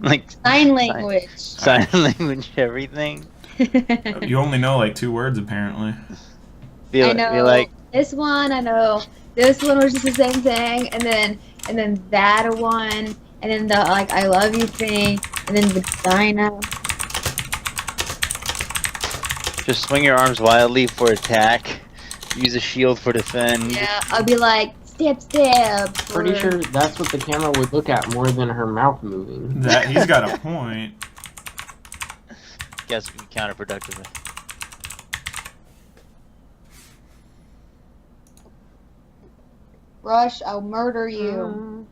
Like Sign language. sign language, everything. You only know like 2 words apparently. I Feel know like this one. I know this one was just the same thing, and then that one, and then the like I love you thing, and then vagina. just swing your arms wildly for attack. Use a shield for defend. Yeah, I'll be like step. Pretty or- sure that's what the camera would look at more than her mouth moving. That he's got a point. Guess we can counterproductive. Rush, I'll murder you.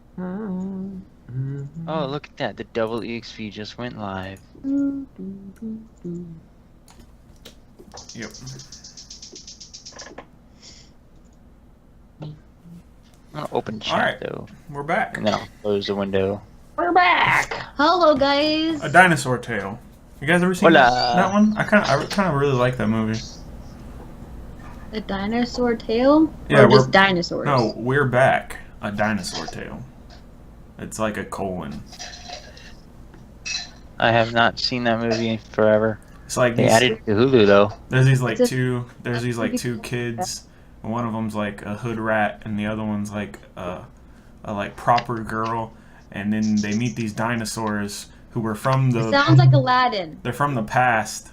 Oh, look at that! The double EXP just went live. Yep. I'm gonna open chat Alright. though. We're back. No, close the window. We're back. Hello, guys. A Dinosaur Tale. You guys ever seen Hola. that one? I kind of really like that movie. A dinosaur tail? Yeah, or we're- just dinosaurs? No, We're Back. A Dinosaur Tale. It's like a colon. I have not seen that movie in forever. It's like They these, added it to Hulu though. there's these like It's a- two there's these like 2 kids. And one of them's like a hood rat, and the other one's like a like proper girl. And then they meet these dinosaurs who were from the. Sounds like Aladdin. They're from the past,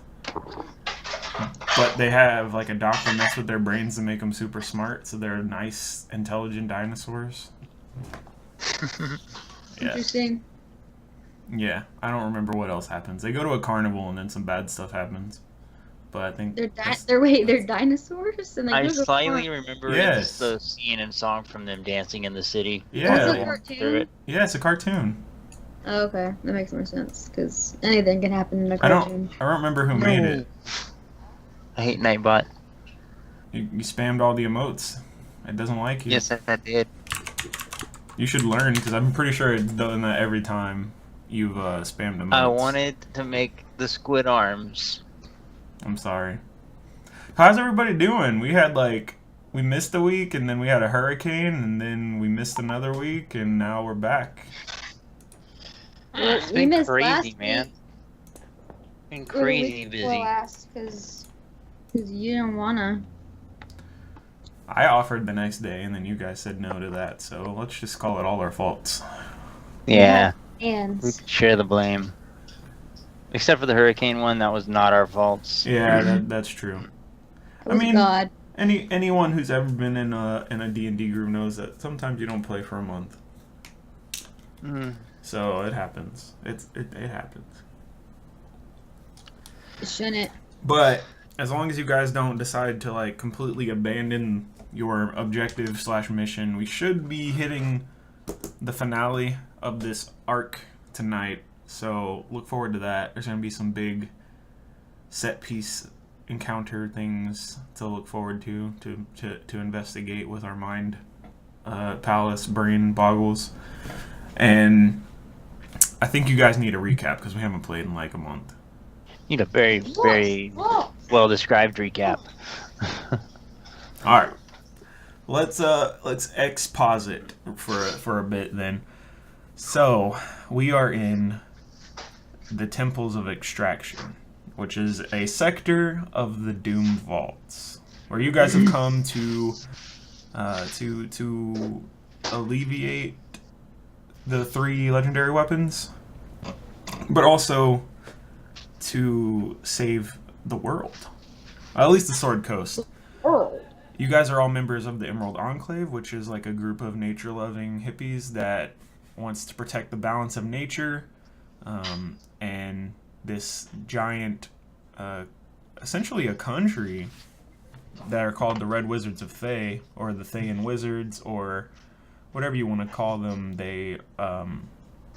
but they have like a doctor mess with their brains to make them super smart, so they're nice, intelligent dinosaurs. Yeah, Interesting. yeah. I don't remember what else happens. They go to a carnival and then some bad stuff happens. But I think that's- They're dinosaurs, and they I go to slightly farm. remember Yes. the scene and song from them dancing in the city. Yeah. It's a Walking cartoon? through it. yeah, it's a cartoon. Oh, okay, that makes more sense because anything can happen in a I cartoon. don't remember who made it. I hate Nightbot. You spammed all the emotes. It doesn't like you. Yes, I did. You should learn because I'm pretty sure it's done that every time you've spammed emotes. I wanted to make the squid arms. I'm sorry. How's everybody doing? We missed a week, and then we had a hurricane, and then we missed another week, and now we're back. It's We been missed crazy, last man. Been Or the crazy week before busy. last, because you don't wanna. I offered the next day, and then you guys said no to that, so let's just call it all our faults. Yeah, And we could share the blame. Except for the hurricane one, that was not our faults. Yeah, that's true. it was mean- God. Anyone who's ever been in a D&D group knows that sometimes you don't play for a month. Mm. So it happens. It happens. It shouldn't. But as long as you guys don't decide to like completely abandon your objective / mission, we should be hitting the finale of this arc tonight. So look forward to that. There's gonna be some big set piece encounter things to look forward to investigate with our mind palace brain boggles. And I think you guys need a recap because we haven't played in like a month. Need a very, very Whoa. well described recap. All right, let's exposit for a bit then. So we are in the Temples of Extraction, which is a sector of the Doom Vaults, where you guys have come to alleviate the 3 legendary weapons, but also to save the world. At least the Sword Coast. Oh. You guys are all members of the Emerald Enclave, which is like a group of nature-loving hippies that wants to protect the balance of nature. And this giant, essentially a country that are called the Red Wizards of Thay, or the Thayan Wizards, or whatever you want to call them. They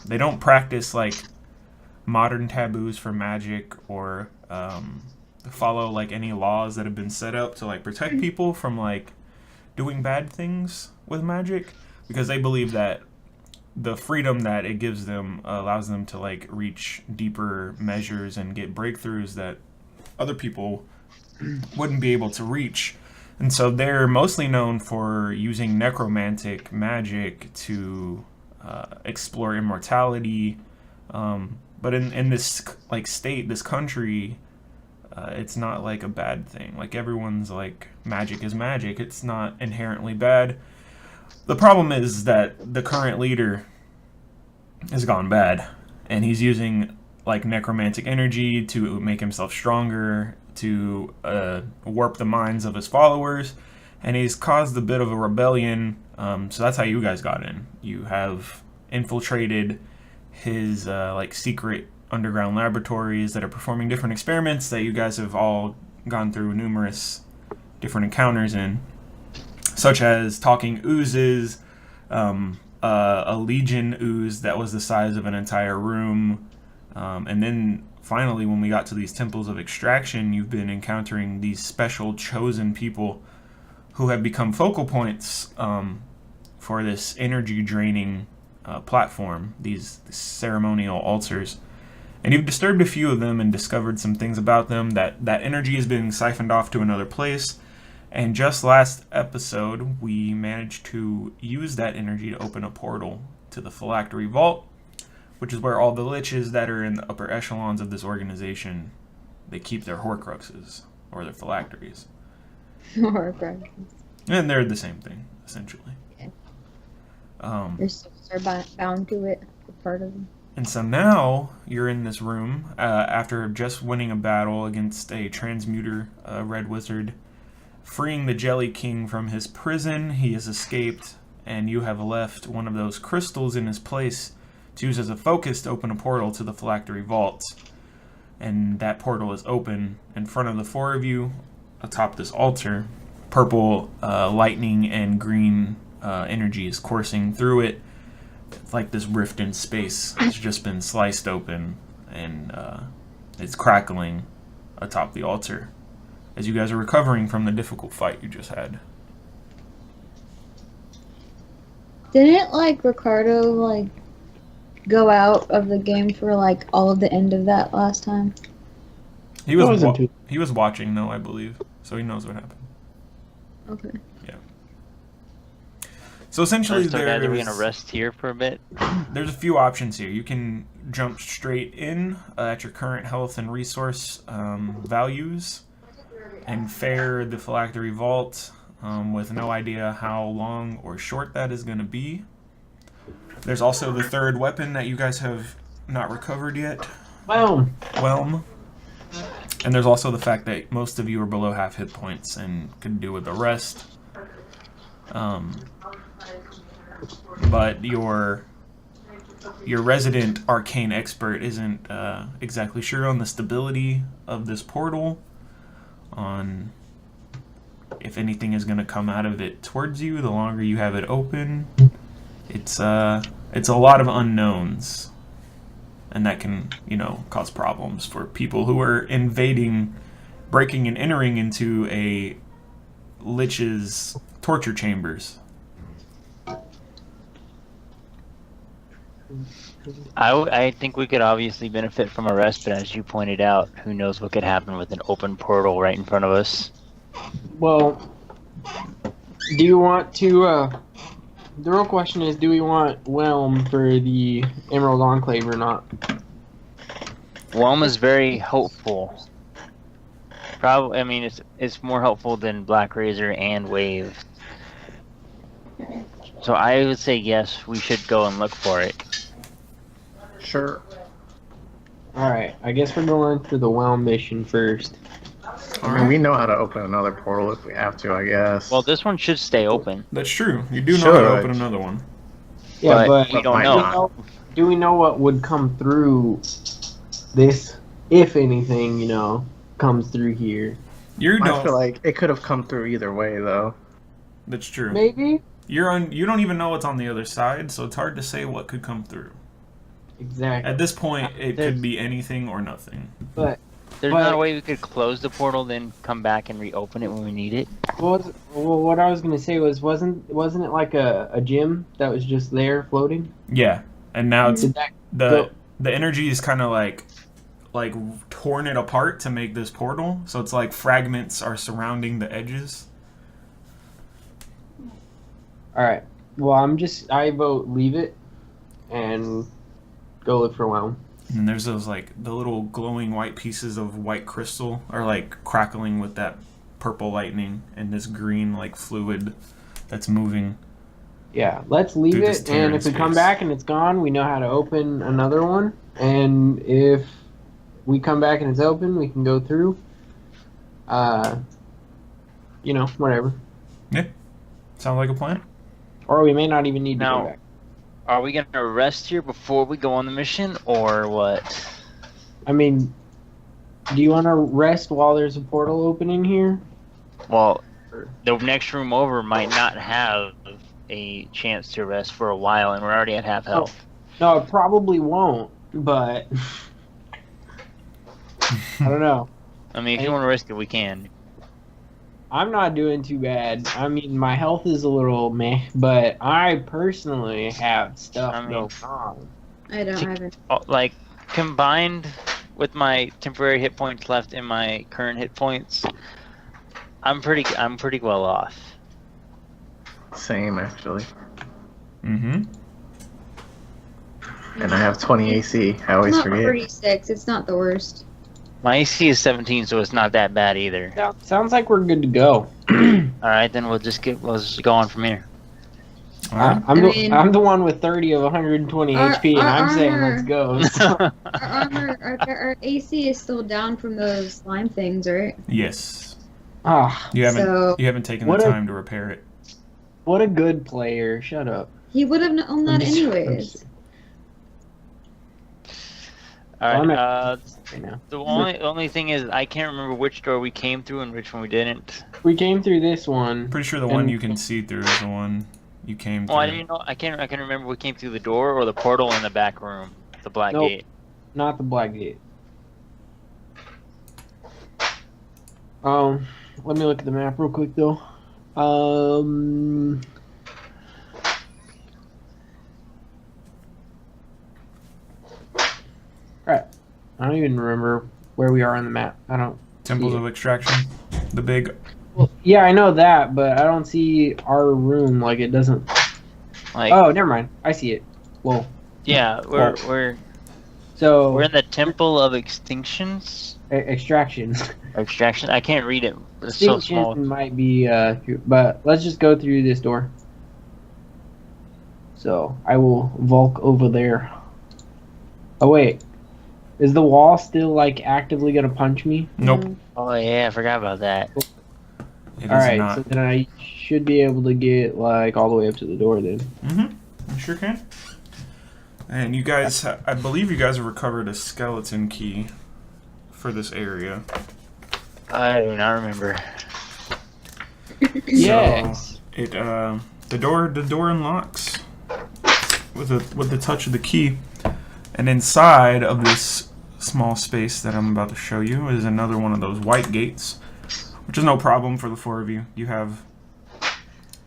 don't practice like modern taboos for magic or follow like any laws that have been set up to like protect people from like doing bad things with magic, because they believe that the freedom that it gives them allows them to like reach deeper measures and get breakthroughs that other people wouldn't be able to reach. And so they're mostly known for using necromantic magic to explore immortality, But in this like state, this country, it's not like a bad thing. Like everyone's like magic is magic. It's not inherently bad. The problem is that the current leader has gone bad, and he's using like necromantic energy to make himself stronger, to warp the minds of his followers, and he's caused a bit of a rebellion. So that's how you guys got in. You have infiltrated his like secret underground laboratories that are performing different experiments that you guys have all gone through numerous different encounters in, such as talking oozes, a legion ooze that was the size of an entire room, and then finally when we got to these temples of extraction, you've been encountering these special chosen people who have become focal points for this energy draining platform, these ceremonial altars. And you've disturbed a few of them and discovered some things about them. That energy has been siphoned off to another place. And just last episode, we managed to use that energy to open a portal to the phylactery vault, which is where all the liches that are in the upper echelons of this organization, they keep their horcruxes, or their phylacteries. Horcruxes. And they're the same thing, essentially. Okay. Your souls are bound to it, a part of them. And so now you're in this room after just winning a battle against a transmuter red wizard, freeing the Jelly King from his prison. He has escaped, and you have left one of those crystals in his place to use as a focus to open a portal to the phylactery vaults. And that portal is open in front of the four of you atop this altar. Purple lightning and green energy is coursing through it. It's like this rift in space has just been sliced open, and it's crackling atop the altar as you guys are recovering from the difficult fight you just had. Didn't like Ricardo go out of the game for all of the end of that last time? He was watching though, I believe, so he knows what happened. Okay. Yeah. So essentially, are we gonna rest here for a bit? There's a few options here. You can jump straight in at your current health and resource values and fare the phylactery vault with no idea how long or short that is going to be. There's also the third weapon that you guys have not recovered yet. Whelm. And there's also the fact that most of you are below half hit points and could do with the rest. But your resident arcane expert isn't exactly sure on the stability of this portal, on if anything is going to come out of it towards you the longer you have it open. It's a lot of unknowns, and that can, cause problems for people who are breaking and entering into a lich's torture chambers. I think we could obviously benefit from a rest, but as you pointed out, who knows what could happen with an open portal right in front of us. Well, do you want to, the real question is, do we want Whelm for the Emerald Enclave or not? Whelm is very hopeful. Probably, I mean, it's more helpful than Black Razor and Wave. So I would say yes, we should go and look for it. Sure. Alright, I guess we're going for the Whelm mission first. I mean, we know how to open another portal if we have to, I guess. Well, this one should stay open. That's true. You do know how to open another one. Yeah, but we don't know. Do we know what would come through this, if anything, comes through here? I feel like it could have come through either way, though. That's true. Maybe? You don't even know what's on the other side, so it's hard to say what could come through. Exactly. At this point, it could be anything or nothing. But there's not a way we could close the portal, then come back and reopen it when we need it. Well, what I was gonna say wasn't it like a gem that was just there floating? Yeah, and now it's the energy is kind of like torn it apart to make this portal, so it's like fragments are surrounding the edges. All right. Well, I vote leave it, and go look for Whelm. And there's those like the little glowing white pieces of white crystal are like crackling with that purple lightning and this green like fluid that's moving. Yeah, let's leave Through this it, tear and in if we come space. back and it's gone, we know how to open another one. And if we come back and it's open, we can go through. Whatever. Yeah. Sound like a plan? Or we may not even need to Now- go back. Are we gonna rest here before we go on the mission, or what? I mean, do you want to rest while there's a portal opening here? Well, the next room over might not have a chance to rest for a while, and we're already at half health. No, it probably won't, but I don't know. I mean, if you want to risk it, we can. I'm not doing too bad. I mean, my health is a little meh, but I personally have stuff I mean- going on. I don't have it. Like, combined with my temporary hit points left in my current hit points, I'm pretty well off. Same, actually. Mm-hmm. And I have 20 AC. I always It's not forget. 36. It's not the worst. My AC is 17, so it's not that bad either. Sounds like we're good to go. All right, then we'll just go on from here. All right. I'm the one with 30 of 120 Our- HP, and our I'm saying armor- let's go. Our armor, our AC is still down from those slime things, right? Yes. Ah, You haven't So- taken the What a- time to repair it. what a good player. Shut up. He would have known that I'm just- anyways. All I'm right. at- right now. The only thing is, I can't remember which door we came through and which one we didn't. We came through this one. Pretty sure the one And- you can see through is the one you came through. Well, I didn't know. I can remember we came through the door or the portal in the back room, the black Nope. gate. Not the black gate. Let me look at the map real quick though. Right. I don't even remember where we are on the map. I don't. Temples see of Extraction. The big. Well, yeah, I know that, but I don't see our room. Like it doesn't. Like, Oh, never mind. I see it. Whoa. yeah, we're So in the Temple of Extinctions. extractions. Extraction. I can't read it. It's so small. Extinction might be, but let's just go through this door. So I will Volk over there. Oh wait, is the wall still like actively gonna punch me? Nope. Oh yeah, I forgot about that. It is All right, not. so then I should be able to get like all the way up to the door then. Mm-hmm. You sure can. And you guys, I believe you guys have recovered a skeleton key for this area. I do not remember. Yes. It the door unlocks with the touch of the key, and inside of this small space that I'm about to show you is another one of those white gates, which is no problem for the four of you. You have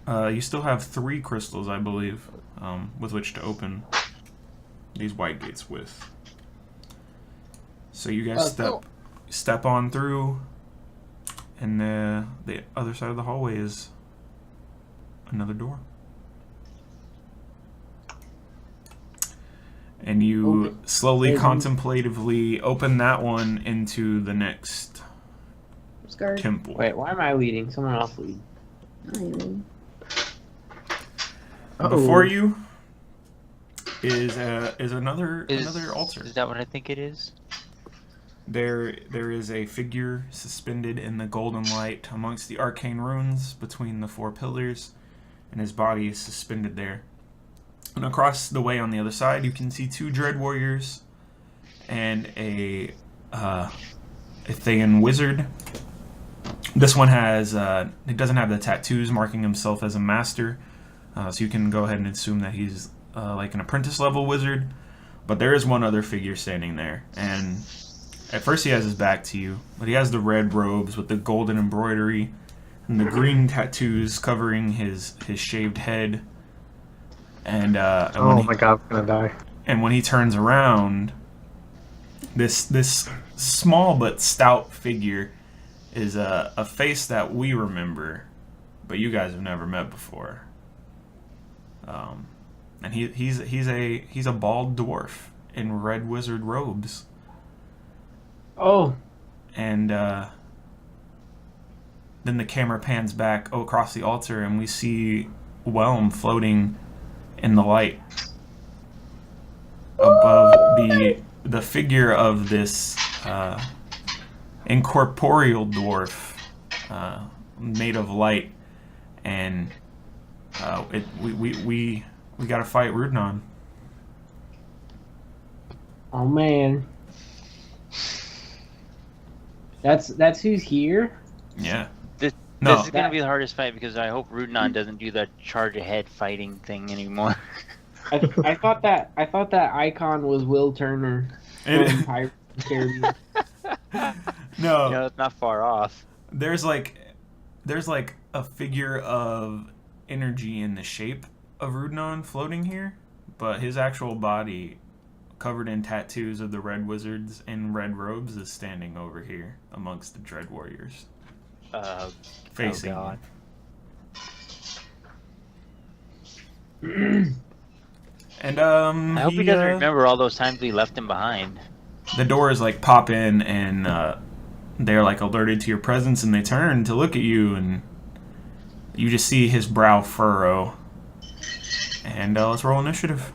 you still have 3 crystals, I believe, with which to open these white gates with. So you guys step on through, and the other side of the hallway is another door. And you slowly, contemplatively open that one into the next Scared. temple. Wait, why am I leading? Someone else lead. Before you is another altar. Is that what I think it is? There is a figure suspended in the golden light amongst the arcane runes between the 4 pillars, and his body is suspended there. And across the way on the other side, you can see 2 dread warriors and a Thayan wizard. This one has he doesn't have the tattoos marking himself as a master, so you can go ahead and assume that he's like an apprentice level wizard. But there is one other figure standing there, and at first he has his back to you, but he has the red robes with the golden embroidery and the green tattoos covering his shaved head. And Oh my god, I'm gonna die. and when he turns around, this small but stout figure is a face that we remember, but you guys have never met before. And he's a bald dwarf in red wizard robes. Oh, And then the camera pans back across the altar, and we see Whelm floating in the light above the figure of this incorporeal dwarf made of light, and we gotta fight Rudnon. oh man. That's who's here? Yeah. This No. is gonna be the hardest fight because I hope Rudnon doesn't do that charge ahead fighting thing anymore. I thought that icon was Will Turner from Pirates of the Caribbean. No. You know, it's not far off. There's like a figure of energy in the shape of Rudnon floating here, but his actual body, covered in tattoos of the Red Wizards in red robes, is standing over here amongst the Dread Warriors. Facing. Oh you. And I hope he doesn't remember all those times we left him behind. The doors like pop in, and they're like alerted to your presence, and they turn to look at you, and you just see his brow furrow. And let's roll initiative.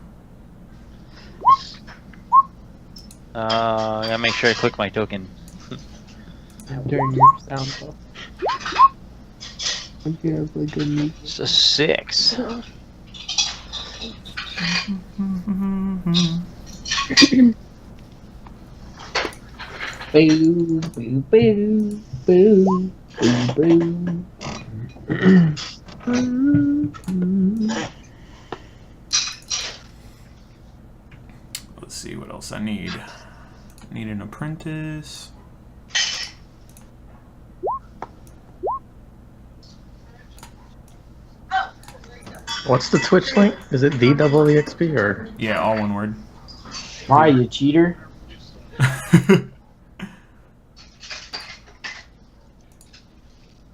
I gotta make sure I click my token. Turn your sound off. Okay, that's like good news. It's a 6. Boo, boo, boo, boo, boo, boo. Let's see what else I need. I need an apprentice. What's the Twitch link? Is it DEEXP or? Yeah, all one word. Why, you cheater? I'm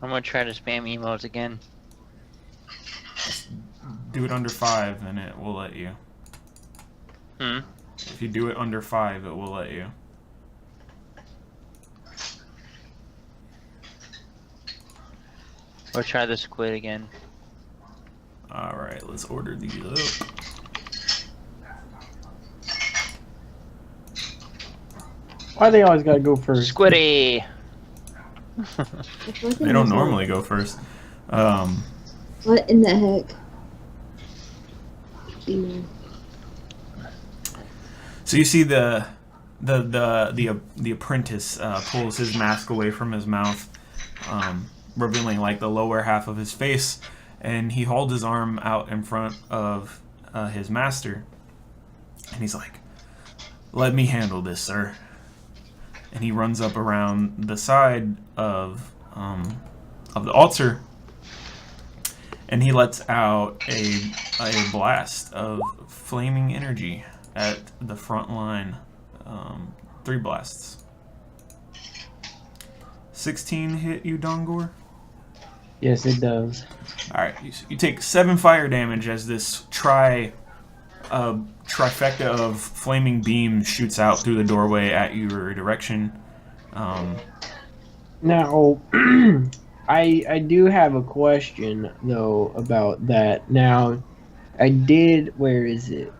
gonna try to spam emails again. Do it under 5 and it will let you. If you do it under 5, it will let you. Or try the squid again. Alright, let's order these up. Why they always gotta go first? Squiddy! They don't normally go first. What in the heck? So you see the apprentice pulls his mask away from his mouth, revealing like the lower half of his face, and he holds his arm out in front of his master, and he's like, "Let me handle this, sir." And he runs up around the side of the altar, and he lets out a blast of flaming energy at the front line. 3 blasts. 16 hit you, Dongor? Yes, it does. Alright, you take 7 fire damage as this trifecta of flaming beams shoots out through the doorway at your direction. Now, I do have a question though about that. Now, where is it?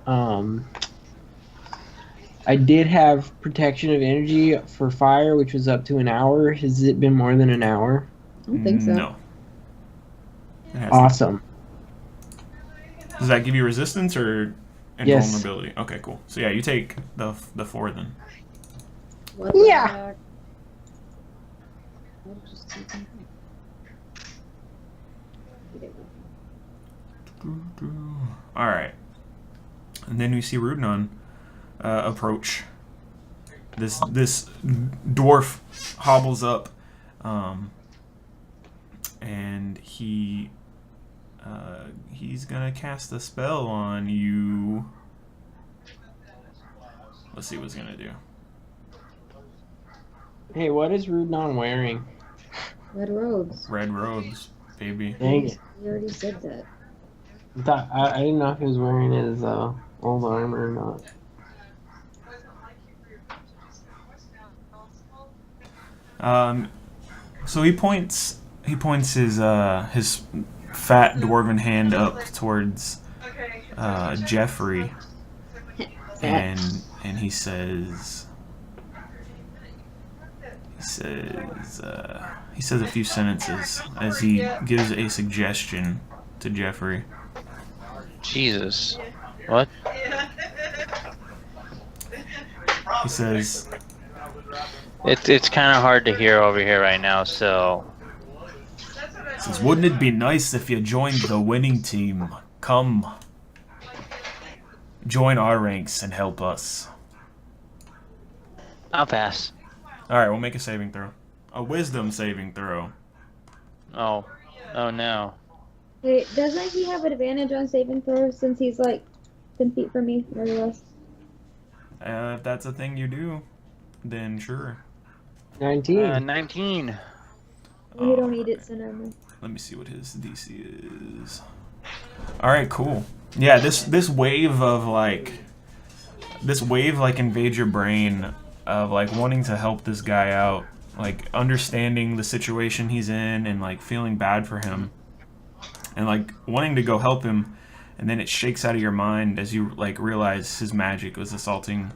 I did have protection of energy for fire, which was up to an hour. Has it been more than an hour? I don't think so. No. It has Awesome. not. Does that give you resistance or Yes. invulnerability? Okay, cool. So yeah, you take the 4 then. What the Yeah. heck? I'll just take them. Alright. And then we see Rudnon approach. This dwarf hobbles up, and he's gonna cast a spell on you. Let's see what he's gonna do. Hey, what is Rudnon wearing? Red robes. Red robes, baby. Dang it. You already said that. I didn't know if he was wearing his old armor or not. So he points his fat dwarven hand up towards Jeffrey, and he says a few sentences as he gives a suggestion to Jeffrey. Jesus. What? He says, It's kind of hard to hear over here right now, so... "Wouldn't it be nice if you joined the winning team? Come, join our ranks and help us." I'll pass. Alright, we'll make a saving throw. A wisdom saving throw. Oh. Oh no. Hey, doesn't he have an advantage on saving throws since he's like 10 feet from me, or less? If that's a thing you do, then sure. 19. 19. We don't need it, so no more. Let me see what his DC is. Alright, cool. Yeah, this wave invades your brain of like wanting to help this guy out, like understanding the situation he's in and like feeling bad for him and like wanting to go help him, and then it shakes out of your mind as you like realize his magic was assaulting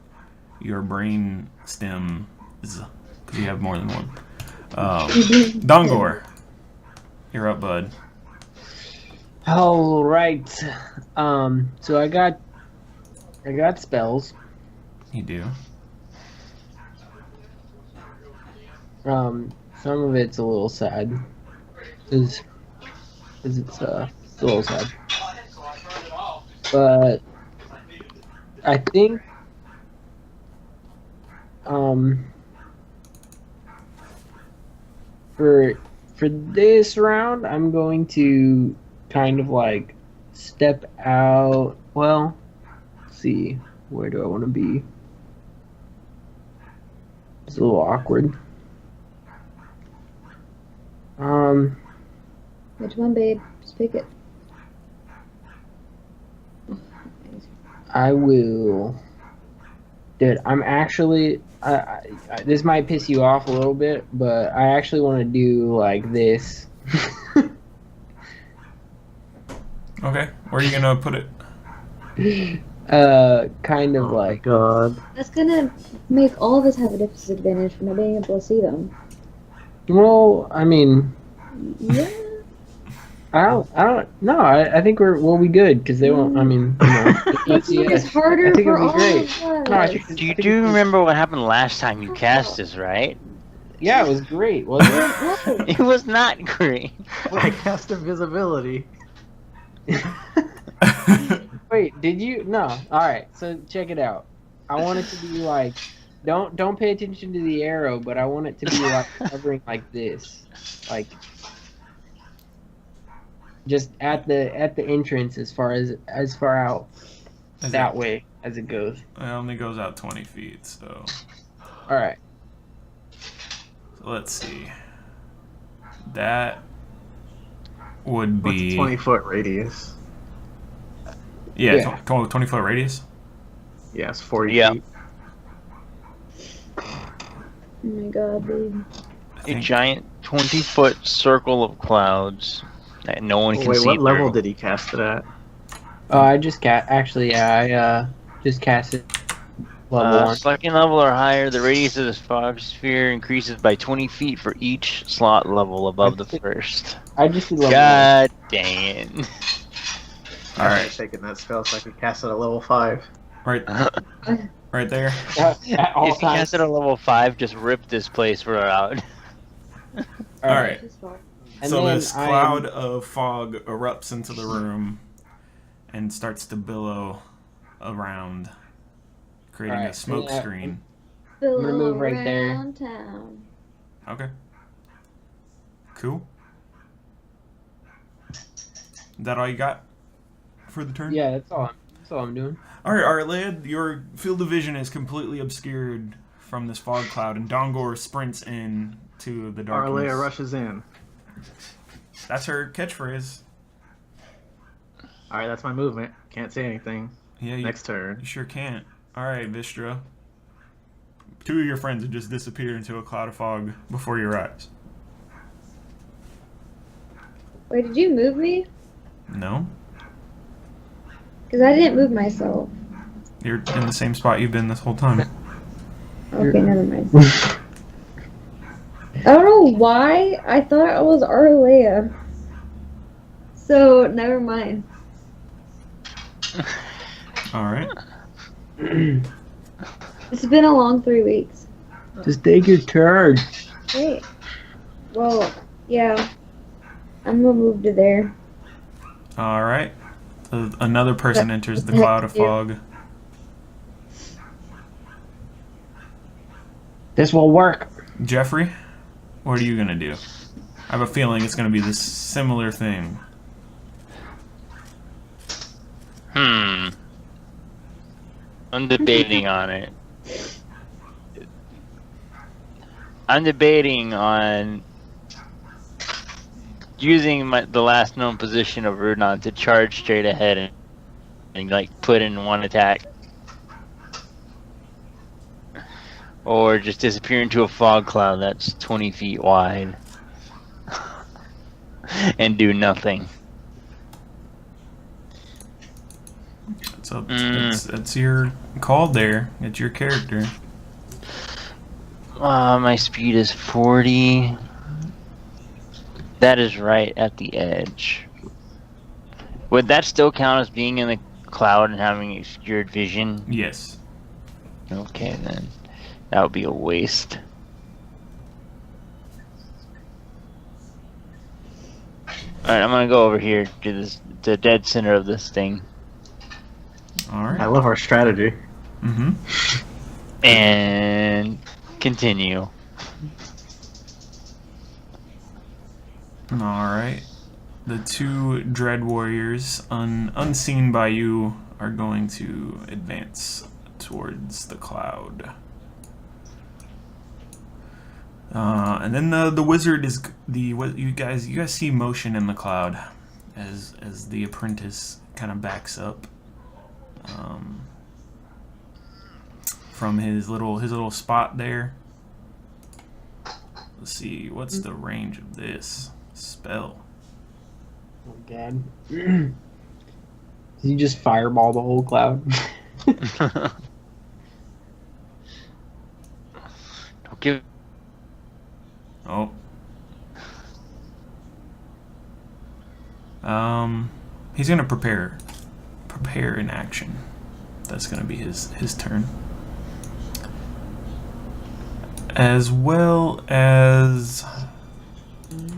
your brain stem, because you have more than one. Dongor, you're up, bud. All right. So I got spells. You do. Some of it's a little sad, cause it's a little sad. But I think for this round, I'm going to kind of like step out. Well, let's see, where do I want to be? It's a little awkward. Which one, babe? Just pick it. I will. Dude, I'm actually. This might piss you off a little bit, but I actually want to do like this. Okay, where are you gonna put it? Kind of like. God. That's gonna make all of us have a disadvantage for not being able to see them. Well, I mean, Yeah. I don't. No, I think we'll be good because they won't. I mean, you know, let's see. It's harder I think for it'll be all great. of No, I us. think- Do you remember what happened last time you cast this, right? Yeah, it was great, wasn't it? Whoa. It was not great. I cast invisibility. Wait, did you? No. All right. So check it out. I want it to be like, don't pay attention to the arrow, but I want it to be like hovering like this, like just at the entrance as far out that way as it goes. It only goes out 20 feet, so All right. let's see. That would What's be a 20-foot radius? yeah, 20-foot radius. Yes, 40 Yeah. feet. Oh my god, dude. A giant 20-foot circle of clouds that no one can Wait, see what level through. did he cast it at? Oh, I just I just cast it level 1. Second level or higher, the radius of the fog sphere increases by 20 feet for each slot level above the first. I just did level God dang. All right, Taking that spell so I could cast it at level 5. right there. 1. At all If you times. cast it at level 5, just rip this place for out. All right. Just fall. And So then this cloud of fog erupts into the room and starts to billow around, creating a Alright, smoke yeah. screen. Billow gonna move right there. around town. Okay. Cool. Is that all you got for the turn? Yeah, that's all I'm doing. All right, Arled, your field of vision is completely obscured from this fog cloud, and Dongor sprints in to the darkness. Arlea rushes in. That's her catchphrase. Alright, that's my movement. Can't say anything. Yeah, you, Next turn. you sure can't. All right, Vistra. 2 of your friends have just disappeared into a cloud of fog before your eyes. Wait, did you move me? No? Because I didn't move myself. You're in the same spot you've been this whole time. Okay, never mind. I don't know why I thought I was Arleia. So, never mind. Alright. It's been a long 3 weeks. Just take your turn. Wait. Well, yeah. I'm gonna move to there. Alright. Another person enters the cloud of fog. This will work. Jeffrey, what are you going to do? I have a feeling it's going to be this similar thing. I'm debating on it. I'm debating on using the last known position of Rudon to charge straight ahead and like put in one attack. Or just disappear into a fog cloud that's 20 feet wide and do nothing. So it's your call there. It's your character. My speed is 40. That is right at the edge. Would that still count as being in the cloud and having obscured vision? Yes. Okay, then. That would be a waste. Alright, I'm gonna go over here to the dead center of this thing. Alright. I love our strategy. Mm-hmm. And continue. Alright. The 2 Dread Warriors, unseen by you, are going to advance towards the cloud. And then the wizard is you guys see motion in the cloud as the apprentice kind of backs up from his little spot there. Let's see, what's the range of this spell? Oh god. Did you just fireball the whole cloud? Don't give. Oh. He's gonna prepare an action. That's gonna be his turn. As well as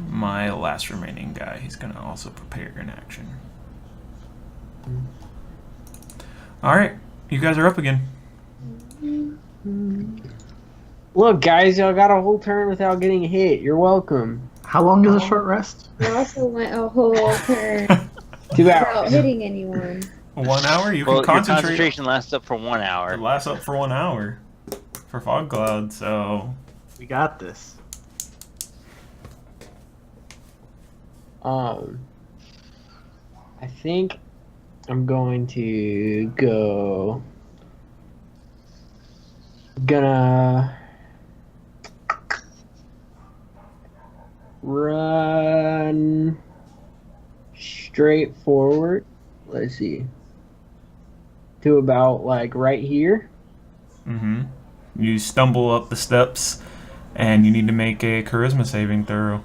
my last remaining guy. He's gonna also prepare an action. Alright, you guys are up again. Look, guys, y'all got a whole turn without getting hit. You're welcome. How long is a short rest? We also went a whole turn 2 without hours. hitting anyone. 1 hour? You Well, can your concentrate. concentration lasts up for 1 hour. It lasts up for 1 hour for Fog Cloud, so We got this. I think I'm going to gonna run straight forward. Let's see. To about like right here. you stumble up the steps and you need to make a charisma saving throw.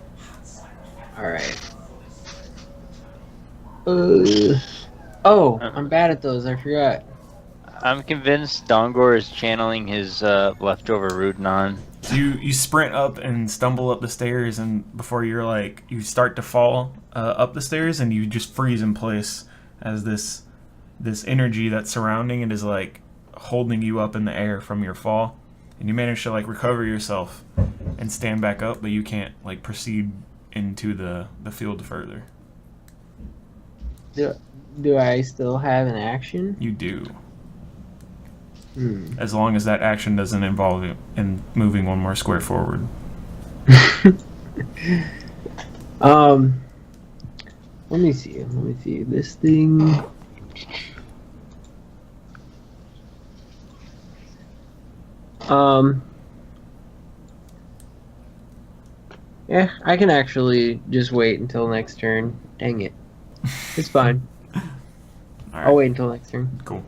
Alright. I'm bad at those, I forgot. I'm convinced Dongor is channeling his leftover Rudnon. So you sprint up and stumble up the stairs, and before you start to fall up the stairs, and you just freeze in place as this energy that's surrounding it is like holding you up in the air from your fall, and you manage to recover yourself and stand back up, but you can't proceed into the field further. Do I still have an action? You do. As long as that action doesn't involve you in moving one more square forward. Let me see. This thing. Yeah, I can actually just wait until next turn. Dang it. It's fine. All right. I'll wait until next turn. Cool.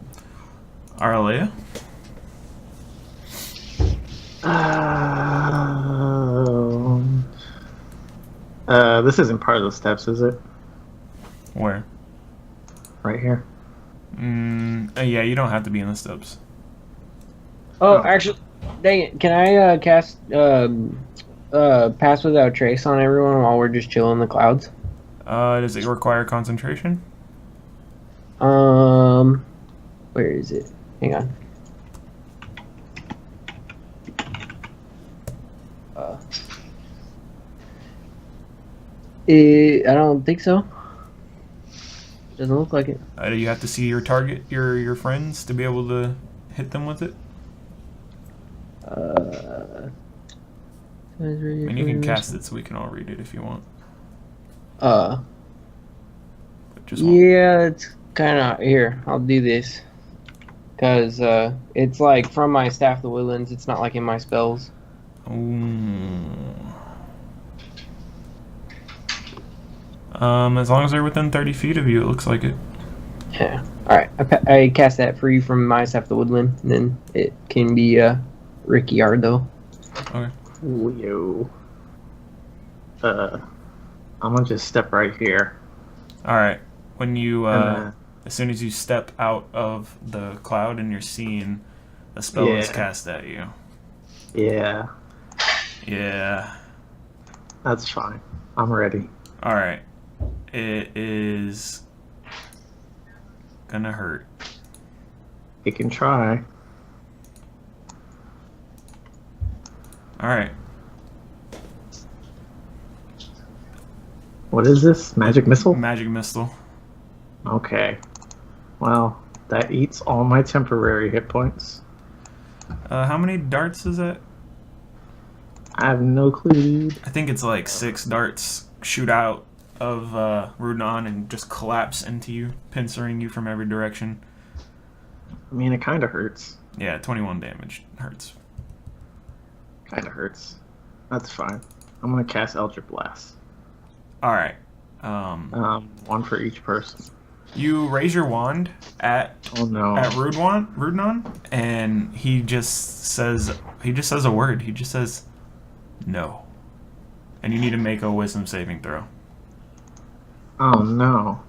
Aralea? This isn't part of the steps, is it? Where? Right here. Yeah, you don't have to be in the steps. Oh, actually, dang it. Can I cast Pass Without Trace on everyone while we're just chilling in the clouds? Does it require concentration? Where is it? Hang on. I don't think so. Doesn't look like it. Do you have to see your target, your friends, to be able to hit them with it? And you can cast it so we can all read it if you want. But just one. Yeah, it's kind of here. I'll do this because it's like from my Staff of the Woodlands. It's not like in my spells. As long as they're within 30 feet of you, it looks like it. Yeah. All right. I cast that free from my Staff of the Woodland, and then it can be Ricardo. Okay. Yo. I'm gonna just step right here. All right. When you, And, as soon as you step out of the cloud and you're seeing, a spell is Yeah. cast at you. Yeah, Yeah. that's fine. I'm ready. All right. It is gonna hurt. You can try. All right. What is this? Magic missile? Magic missile. Okay. Well, that eats all my temporary hit points. How many darts is that? I have no clue. I think it's like 6 darts shoot out of Rudon and just collapse into you, pincering you from every direction. I mean, it kind of hurts. Yeah, 21 damage. Hurts. Kind of hurts. That's fine. I'm gonna cast Eldritch Blast. All right. One for each person. You raise your wand at Oh no. Rudon, and he just says a word. He just says, "No," and you need to make a Wisdom saving throw. Oh no.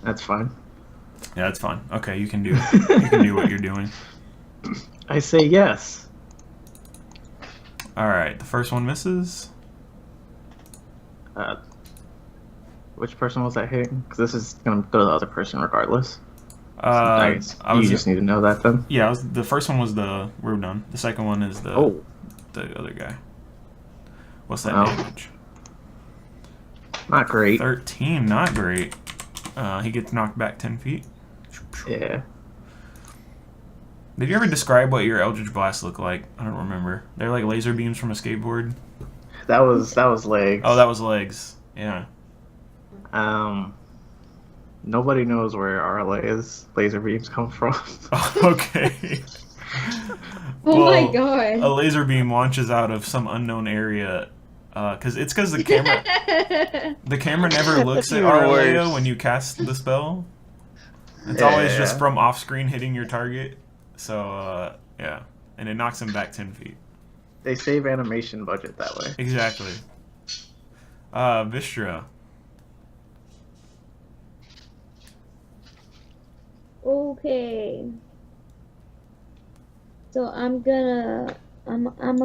That's fine. Yeah, that's fine. Okay, you can do what you're doing. I say yes. All right, the first one misses. Which person was that hitting? Because this is gonna go to the other person regardless. I You just need to know that then. Yeah, the first one was the Rudon. The second one is the other guy. What's that Oh. damage? Not great. 13, not great. He gets knocked back 10 feet. Yeah. Did you ever describe what your Eldritch Blast looked like? I don't remember. They're like laser beams from a skateboard. That was legs. Oh, that was legs. Yeah. Nobody knows where RLA's laser beams come from. Okay. Oh Well, my god. A laser beam launches out of some unknown area. Because the camera never looks at Even Aralea worse. when you cast the spell. It's Yeah. always just from off screen hitting your target. So yeah, and it knocks him back 10 feet. They save animation budget that way. Exactly. Vistra. Okay. So I'm gonna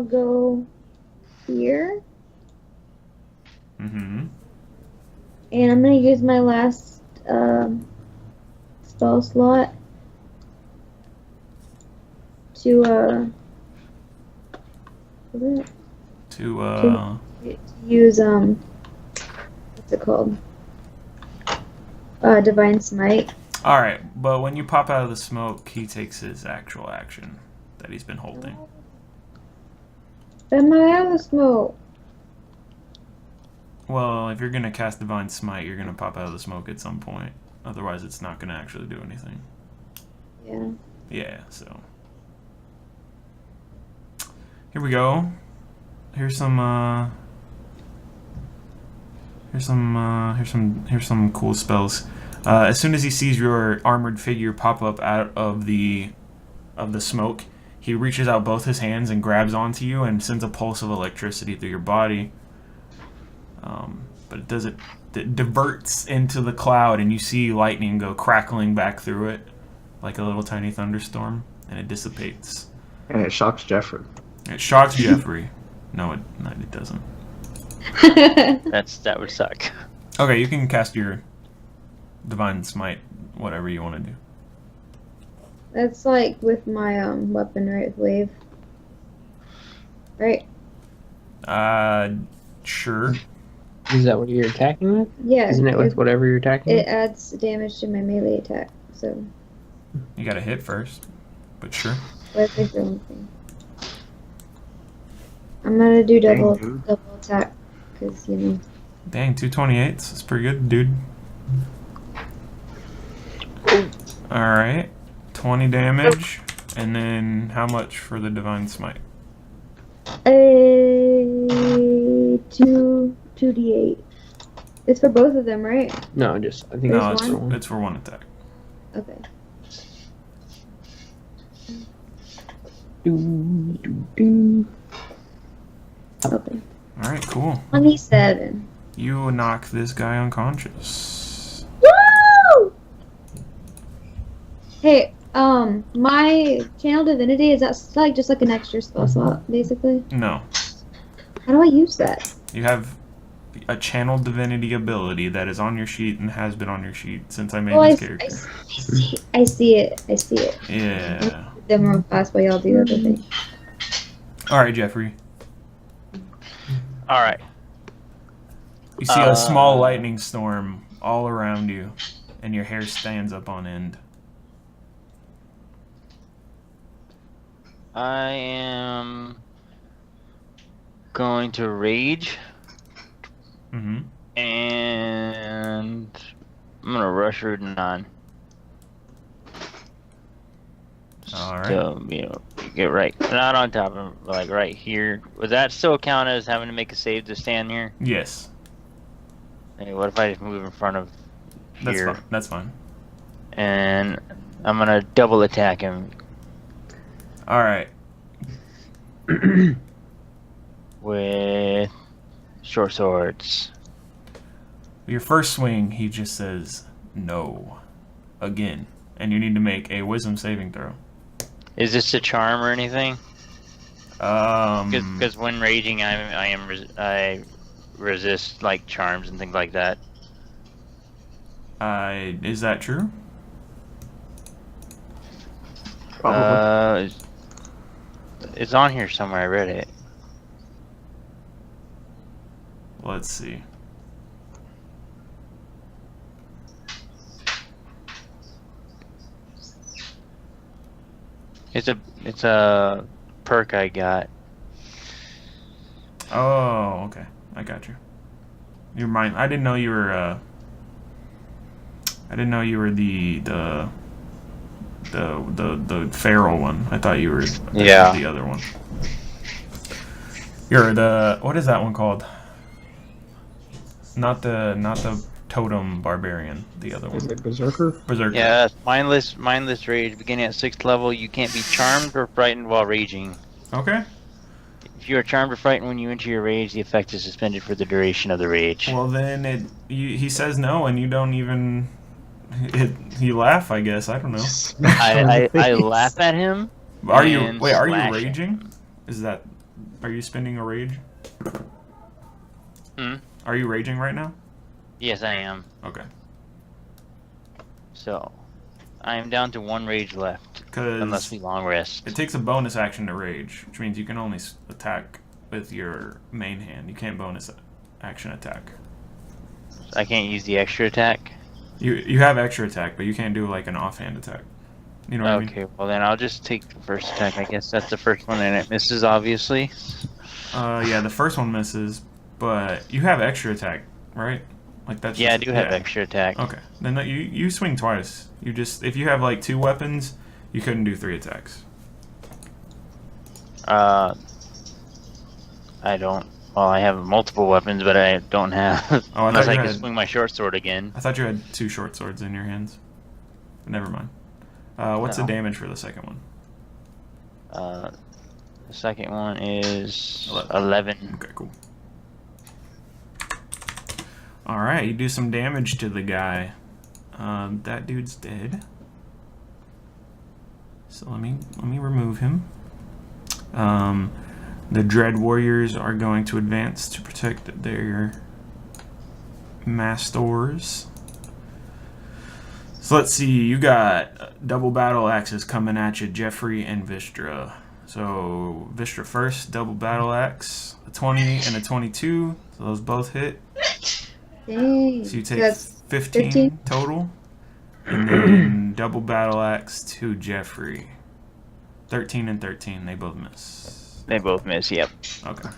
go here, Mm-hmm. and I'm gonna use my last spell slot to what is it? To Use what's it called? Divine Smite. all right, but when you pop out of the smoke, he takes his actual action that he's been holding. Am I out of smoke? Well, if you're gonna cast Divine Smite, you're gonna pop out of the smoke at some point. Otherwise, it's not gonna actually do anything. Yeah. Yeah, so here we go. here's some cool spells. As soon as he sees your armored figure pop up out of the smoke, he reaches out both his hands and grabs onto you and sends a pulse of electricity through your body. But it diverts into the cloud, and you see lightning go crackling back through it like a little tiny thunderstorm, and it dissipates. And it shocks Jeffrey. It shocks Jeffrey. No, it doesn't. That would suck. Okay, you can cast your Divine Smite, whatever you want to do. That's like with my weapon, right? Wave. Right? Sure. Is that what you're attacking with? Yeah. Isn't it with whatever you're attacking It with? adds damage to my melee attack, so You gotta hit first, but sure. that's the only thing. I'm gonna do double Dang, dude. attack, because, you know. Dang, 228s. That's pretty good, dude. Alright. 20 damage. And then how much for the Divine Smite? 2d8. It's for both of them, right? No, just I think No, it's There's just one. it's for one attack. Okay. Do, do, do. Okay. Alright, cool. 27. You knock this guy unconscious. Woo! Hey, my channel divinity, is that like just like an extra spell slot, basically? No. How do I use that? You have a channel divinity ability that is on your sheet and has been on your sheet since I made Oh, this character. I see it. Yeah. Then real fast while y'all do the other thing. Alright, Jeffrey. All right. You see a small lightning storm all around you, and your hair stands up on end. I am going to rage, Mm-hmm. and I'm gonna rush Rudenon. Alright. So, get right, not on top of him, but like right here. Would that still count as having to make a save to stand here? Yes. Hey, what if I just move in front of That's here? fine. That's fine. And I'm gonna double attack him Alright. with short swords. Your first swing, he just says, no. Again. And you need to make a wisdom saving throw. Is this a charm or anything? Because when raging, I resist like charms and things like that. Is that true? Probably. It's on here somewhere. I read it. Let's see. It's a perk I got. Oh, okay. I got you. You're mine. I didn't know you were. I didn't know you were the feral one. I thought you were the other one. You're the, what is that one called? Not the totem barbarian. The other Is one. it Berserker? Berserker. Yeah, mindless rage. Beginning at 6th level, you can't be charmed or frightened while raging. Okay. If you are charmed or frightened when you enter your rage, the effect is suspended for the duration of the rage. Well, then he says no, and you don't even. You laugh, I guess. I don't know. I laugh at him. Are you and wait? Are you slash him. raging? Is that? Are you spending a rage? Hmm? Are you raging right now? Yes, I am. Okay. So, I am down to 1 rage left. Unless Because we long rest. it takes a bonus action to rage, which means you can only attack with your main hand. You can't bonus action attack. I can't use the extra attack. You have extra attack, but you can't do like an offhand attack. You know what I mean? Okay, well then I'll just take the first attack. I guess that's the first one, and it misses, obviously. Yeah, the first one misses, but you have extra attack, right? Like that's. Yeah, I just- do have extra attack. Okay, then you swing twice. You just, if you have like 2 weapons, you couldn't do 3 attacks. I I don't. Well, I have multiple weapons, but I don't have. Oh, I unless thought I you can had- swing my short sword again. I thought you had 2 short swords in your hands. But never mind. What's the No. damage for the second one? The second one is 11. 11. Okay, cool. Alright, you do some damage to the guy. That dude's dead. So let me remove him. The Dread Warriors are going to advance to protect their masters. So let's see, you got double battle axes coming at you, Jeffrey and Vistra. So Vistra first, double battle axe, a 20 and a 22, so those both hit. Dang. So you take That's 15 total. And then double battle axe to Jeffrey. 13 and 13, they both miss. They both miss. Yep. Okay.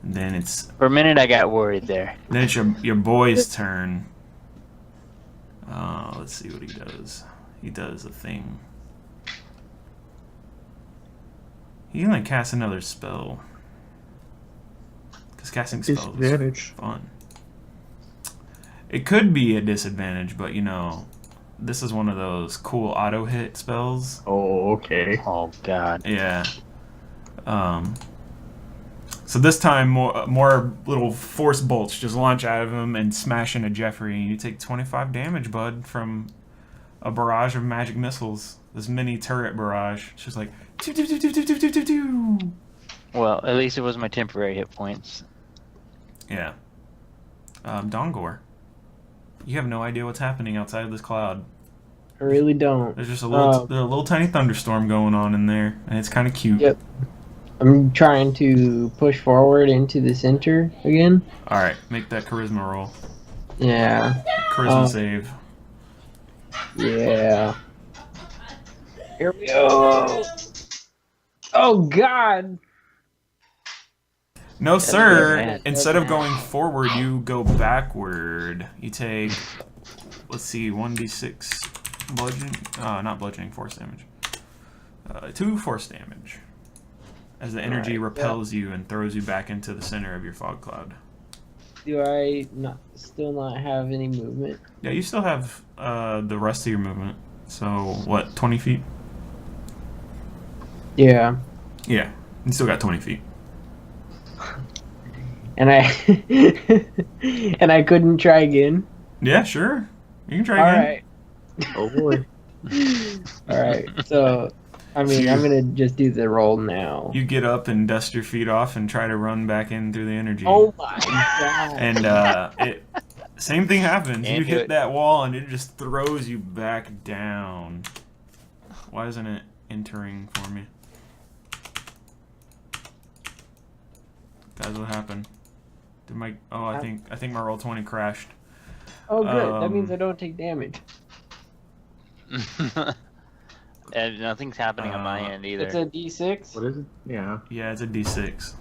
And then it's For a minute, I got worried there. your boy's turn. Let's see what he does. He does a thing. He can cast another spell. Because casting spells is Disadvantage. fun. It could be a disadvantage, but you know, this is one of those cool auto hit spells. Oh, okay. Oh God. Yeah. So this time, more little force bolts just launch out of him and smash into Jeffrey. And you take 25 damage, bud, from a barrage of magic missiles. This mini turret barrage. It's just like... doo, doo, doo, doo, doo, doo, doo, doo. Well, at least it was my temporary hit points. Yeah. Dongor. You have no idea what's happening outside of this cloud. I really don't. There's just a little tiny thunderstorm going on in there, and it's kind of cute. Yep. I'm trying to push forward into the center again. All right, make that charisma roll. Yeah. Charisma save. Yeah. Here we go. Oh God. No, sir. bad. Instead of going forward, you go backward. You take, let's see, 1d6 bludgeoning. Not bludgeoning, force damage. 2 force damage. As the energy repels you and throws you back into the center of your fog cloud. Do I still not have any movement? Yeah, you still have the rest of your movement. So, what, 20 feet? Yeah. Yeah, you still got 20 feet. And I and I couldn't try again. Yeah, sure. You can try All again. right. Oh boy. All right. So, I mean, I'm gonna just do the roll now. You get up and dust your feet off and try to run back in through the energy. Oh my God. And same thing happens. Can't You do hit it. that wall and it just throws you back down. Why isn't it entering for me? That's what happened. Did my I think my roll 20 crashed. Oh, good. That means Um, I don't take damage. And nothing's happening on my end either. It's a D6. What is it? Yeah. Yeah, it's a D6.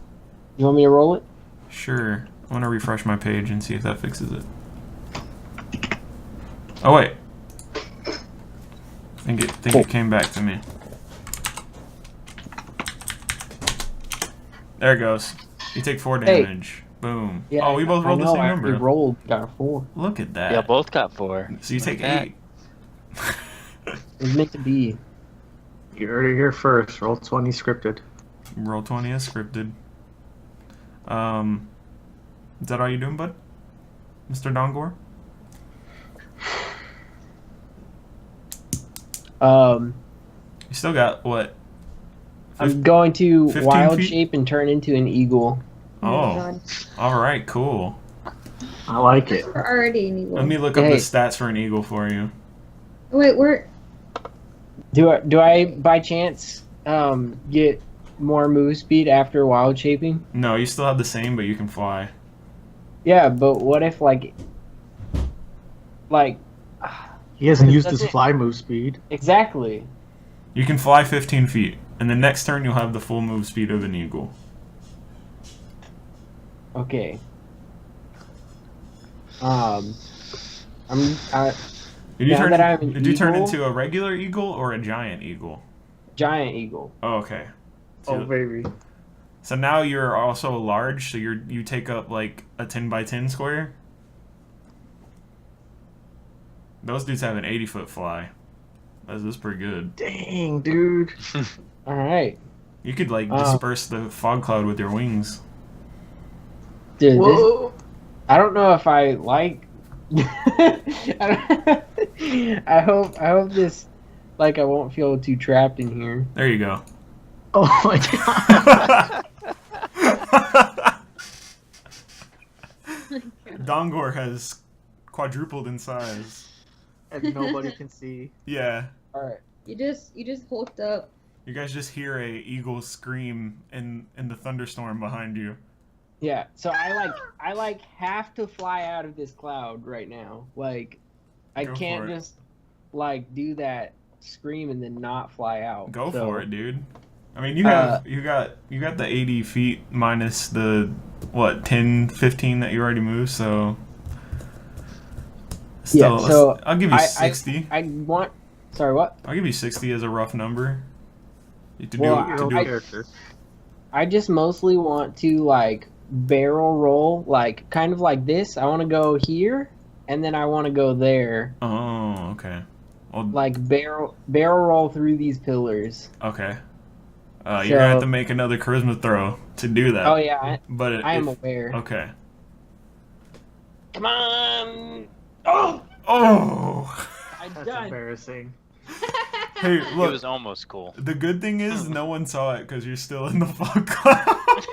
You want me to roll it? Sure. I want to refresh my page and see if that fixes it. Oh wait. I think it came back to me. There it goes. You take 4 Hey. damage. Boom. Yeah. Oh, we both rolled the same I number. rolled. Got a 4. Look at that. Yeah, both got 4. So you take Look at 8. It was meant to be. You heard it here first. Roll 20 scripted. Roll 20 is scripted. Is that all you doing, bud? Mr. Dongor? You still got what? I'm going to 15 wild feet? shape and turn into an eagle. Oh, my Oh, God. all right, cool. I like it. We're already an eagle. Let me look up Hey. the stats for an eagle for you. Wait, we're. Do I by chance get more move speed after wild shaping? No, you still have the same, but you can fly. Yeah, but what if like He hasn't used That's his it. fly move speed. exactly? You can fly 15 feet, and the next turn you'll have the full move speed of an eagle. Okay. Did you Now turn? that I'm an Did you turn eagle- into a regular eagle or a giant eagle? giant eagle. Oh, okay. Oh, baby. So now you're also large, so you take up like a 10 by 10 square. Those dudes have an 80-foot fly. That's pretty good. Dang, dude. All right. You could like disperse the fog cloud with your wings. Dude, Whoa. I don't know if I like. I hope this, like, I won't feel too trapped in here. There you go. Oh my god. Dongor has quadrupled in size. And nobody can see. Yeah. All right. You just hulked up. You guys just hear a eagle scream in the thunderstorm behind you. Yeah. So I have to fly out of this cloud right now. Like, I Go can't for it. just like do that scream and then not fly out. Go So, for it, dude. I mean, you got the 80 feet minus the 10, 15 that you already moved. So still, Yeah. So I'll give you 60. I want. Sorry, what? I'll give you 60 as a rough number. Well, Your own character. I just mostly want to like barrel roll, like kind of like this. I want to go here, and then I want to go there. Oh, okay. Well, Like barrel roll through these pillars. okay. You're gonna have to make another charisma throw to do that. Oh yeah, But I am aware. Okay. Come on! Oh, Oh. I'm That's done. embarrassing. Hey, It look. was almost cool. The good thing is no one saw it because you're still in the fog cloud.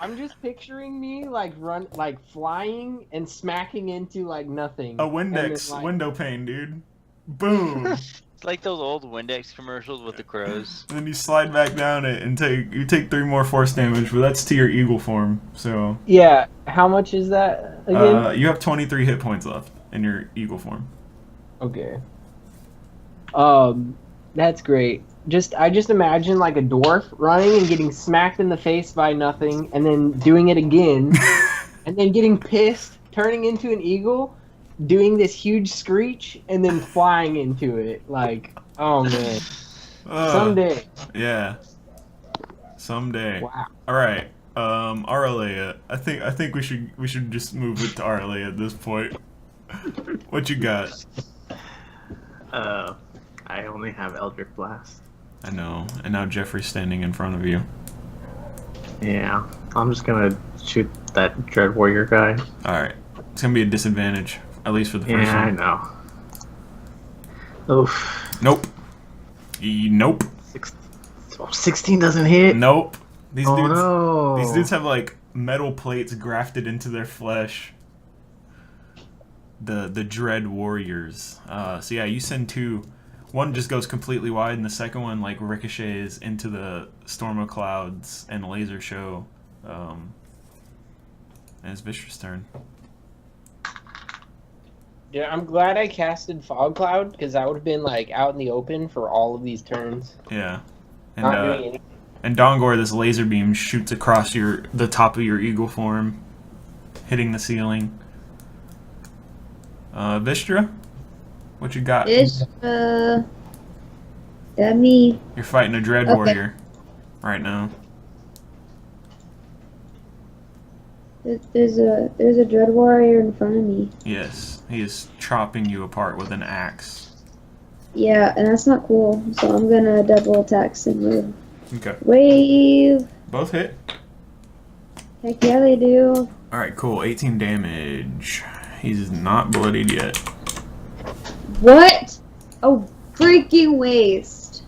I'm just picturing me like flying and smacking into like nothing. A And Windex then, like, window pane, dude. Boom. It's like those old Windex commercials with the crows. And then you slide back down it and take 3 more force damage, but that's to your eagle form. So Yeah. How much is that again? you have 23 hit points left in your eagle form. Okay. That's great. I just imagine like a dwarf running and getting smacked in the face by nothing, and then doing it again, and then getting pissed, turning into an eagle, doing this huge screech, and then flying into it. Like, oh man, someday. Yeah. Someday. Wow. All right. Aralea. I think we should just move it to Aralea at this point. What you got? I only have Eldritch Blast. I know. And now Jeffrey's standing in front of you. Yeah, I'm just gonna shoot that Dread Warrior guy. All right. It's gonna be a disadvantage, at least for the first Yeah, I one. know. Oof. Nope. Nope. 16 doesn't hit. Nope. These Oh dudes. no. These dudes have like metal plates grafted into their flesh. The Dread Warriors. So yeah, you send 2. One just goes completely wide, and the second one like ricochets into the storm of clouds and laser show. And it's Vishra's turn. Yeah, I'm glad I casted Fog Cloud because I would have been like out in the open for all of these turns. Yeah. Not doing And anything. and Dongor, this laser beam shoots across the top of your eagle form, hitting the ceiling. Vistra, what you got? That me. You're fighting a Dread Okay. Warrior right now. There's a dread warrior in front of me. Yes, he is chopping you apart with an axe. Yeah, and that's not cool. So I'm gonna double attack and move. Okay. Wave. Both hit. Heck yeah, they do. Alright, cool. 18 damage. He's not bloodied yet. What? Oh, freaking waste.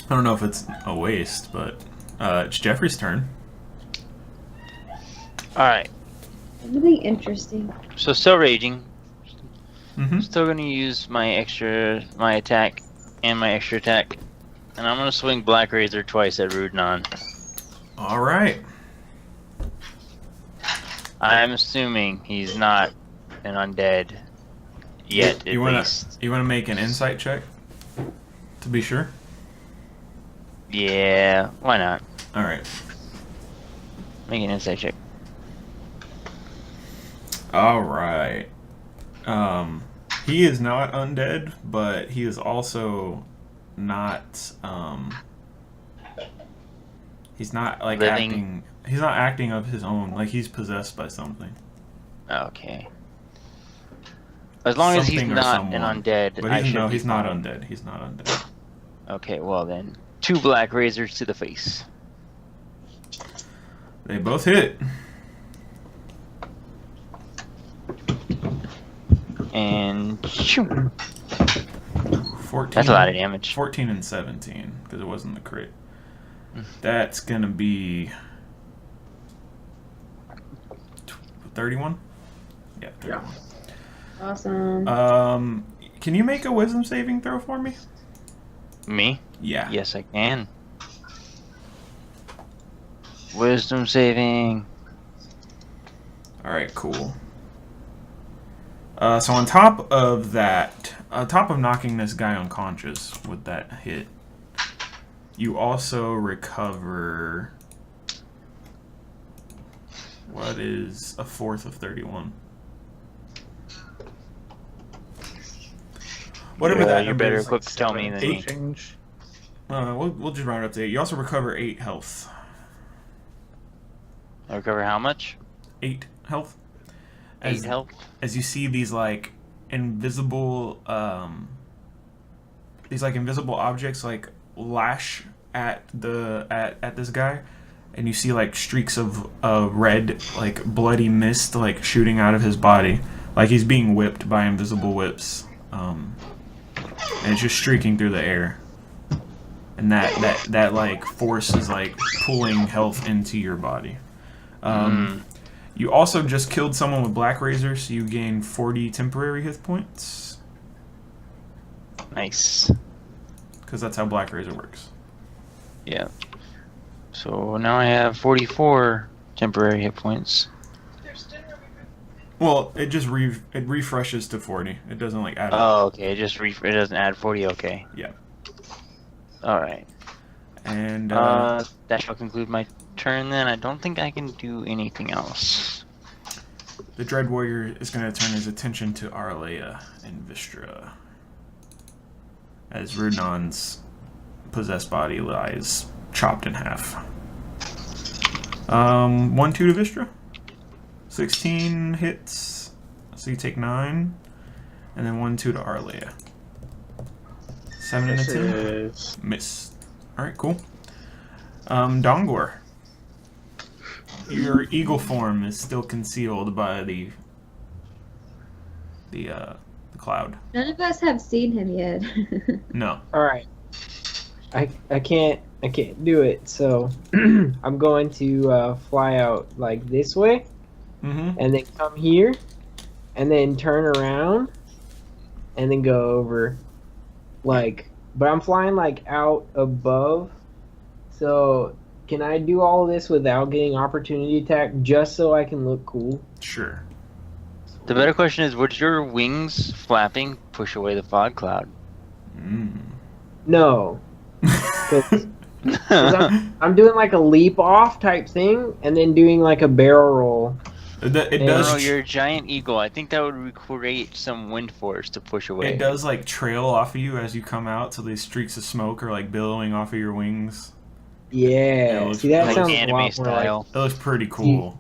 I don't know if it's a waste, but it's Jeffrey's turn. Alright, Something interesting. so still raging. Mm-hmm. Still gonna use my attack and my extra attack. And I'm gonna swing Black Razor twice at Rudnon. Alright. I'm assuming he's not an undead yet, at You wanna least. make an insight check? To be sure? Yeah, why not? Alright. Make an insight check. Alright. He is not undead, but he is also not He's not like Living? acting. He's not acting of his own. Like he's possessed by something. Okay. As long as he's Something or not someone. an undead, But I he's should no, be he's not fine. undead. He's not undead. Okay, well then, 2 black razors to the face. They both hit. And shoot. 14. That's a lot of damage. 14 and 17 because it wasn't the crit. That's gonna be 31. Yeah, 31. Awesome. Can you make a wisdom saving throw for me? Me? Yeah. Yes, I can. Wisdom saving. All right, cool. So on top of that, on top of knocking this guy unconscious with that hit, you also recover. What is a fourth of 31? Whatever Yeah, that you number better is. quick to tell me than me. Change. We'll just round it up to 8. You also recover 8 health. I recover how much? 8 health. 8 health? As you see these like invisible objects like lash at this guy, and you see like streaks of red, like bloody mist, like shooting out of his body, like he's being whipped by invisible whips, and it's just streaking through the air, and that like force is like pulling health into your body. You also just killed someone with Black Razor, so you gain 40 temporary hit points. Nice. Because that's how Black Razor works. Yeah. So now I have 44 temporary hit points. Well, it just it refreshes to 40. It doesn't like add up. Oh, okay. It just it doesn't add 40. Okay. Yeah. All right. And That shall conclude my turn. Then I don't think I can do anything else. the Dread Warrior is going to turn his attention to Arlea and Vistra, as Rudnon's possessed body lies chopped in half. 1-2 to Vistra. 16 hits, so you take 9, and then 1-2 to Arlea. 7 and a 10. Is Miss. Alright, cool. Dongor. Your eagle form is still concealed by the cloud. None of us have seen him yet. No. All right. I can't do it. So I'm going to fly out like this way, Mm-hmm. and then come here, and then turn around, and then go over, like. But I'm flying like out above. So can I do all this without getting opportunity attack, just so I can look cool? Sure. The better question is, would your wings flapping push away the fog cloud? No. 'Cause I'm doing like a leap off type thing, and then doing like a barrel roll. It No, does. you're a giant eagle. I think that would create some wind force to push away. It does like trail off of you as you come out, so these streaks of smoke are like billowing off of your wings. Yeah. looks See, that Like sounds a anime lot more style. It looks pretty cool.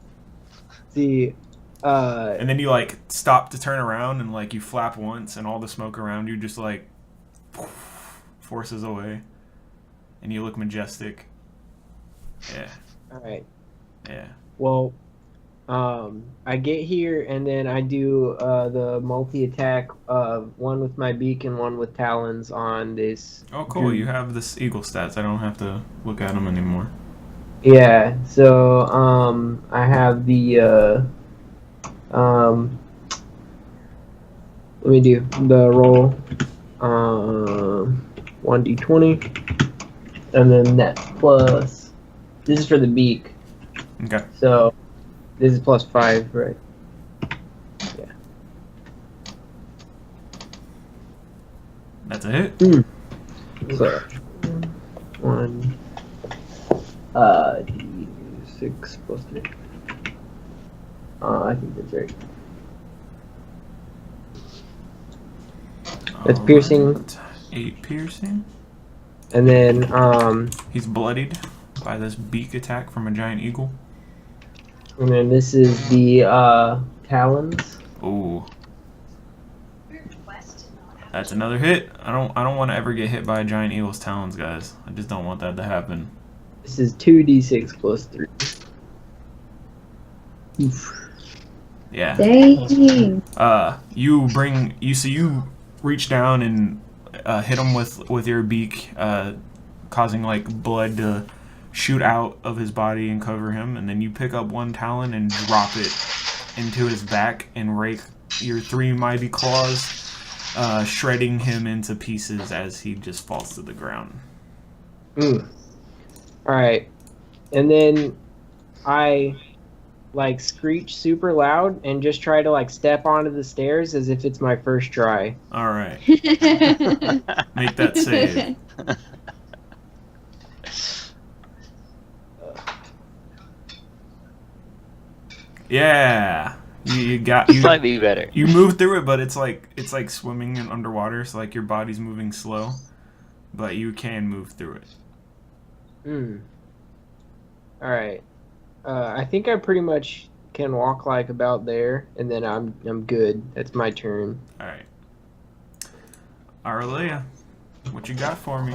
See, And then you like stop to turn around and like you flap once, and all the smoke around you just like forces away, and you look majestic. Yeah. all right. Yeah. Well, I get here and then I do the multi-attack, one with my beak and one with talons on this. Oh, cool. dude. You have this eagle stats. I don't have to look at them anymore. Yeah. So I have the let me do the roll. 1d20, and then that plus. This is for the beak. Okay. So this is plus 5, right? Yeah. That's a hit. So 1 d6 plus 3. I think that's right. That's piercing. Alright. 8 piercing. And then He's bloodied. by this beak attack from a giant eagle. And then this is the talons. Ooh. That's another hit. I don't want to ever get hit by a giant eagle's talons, guys. I just don't want that to happen. This is 2d6 plus 3. Oof. Yeah. Dang. You reach down and hit him with your beak, causing like blood to shoot out of his body and cover him, and then you pick up one talon and drop it into his back and rake your 3 mighty claws, shredding him into pieces as he just falls to the ground. Alright. And then I like screech super loud and just try to like step onto the stairs as if it's my first try. Alright. Make that save. Yeah. You got you Slightly better. You move through it, but it's like swimming in underwater, so like your body's moving slow, but you can move through it. Alright. I think I pretty much can walk like about there, and then I'm good. That's my turn. Alright. Arleia, what you got for me?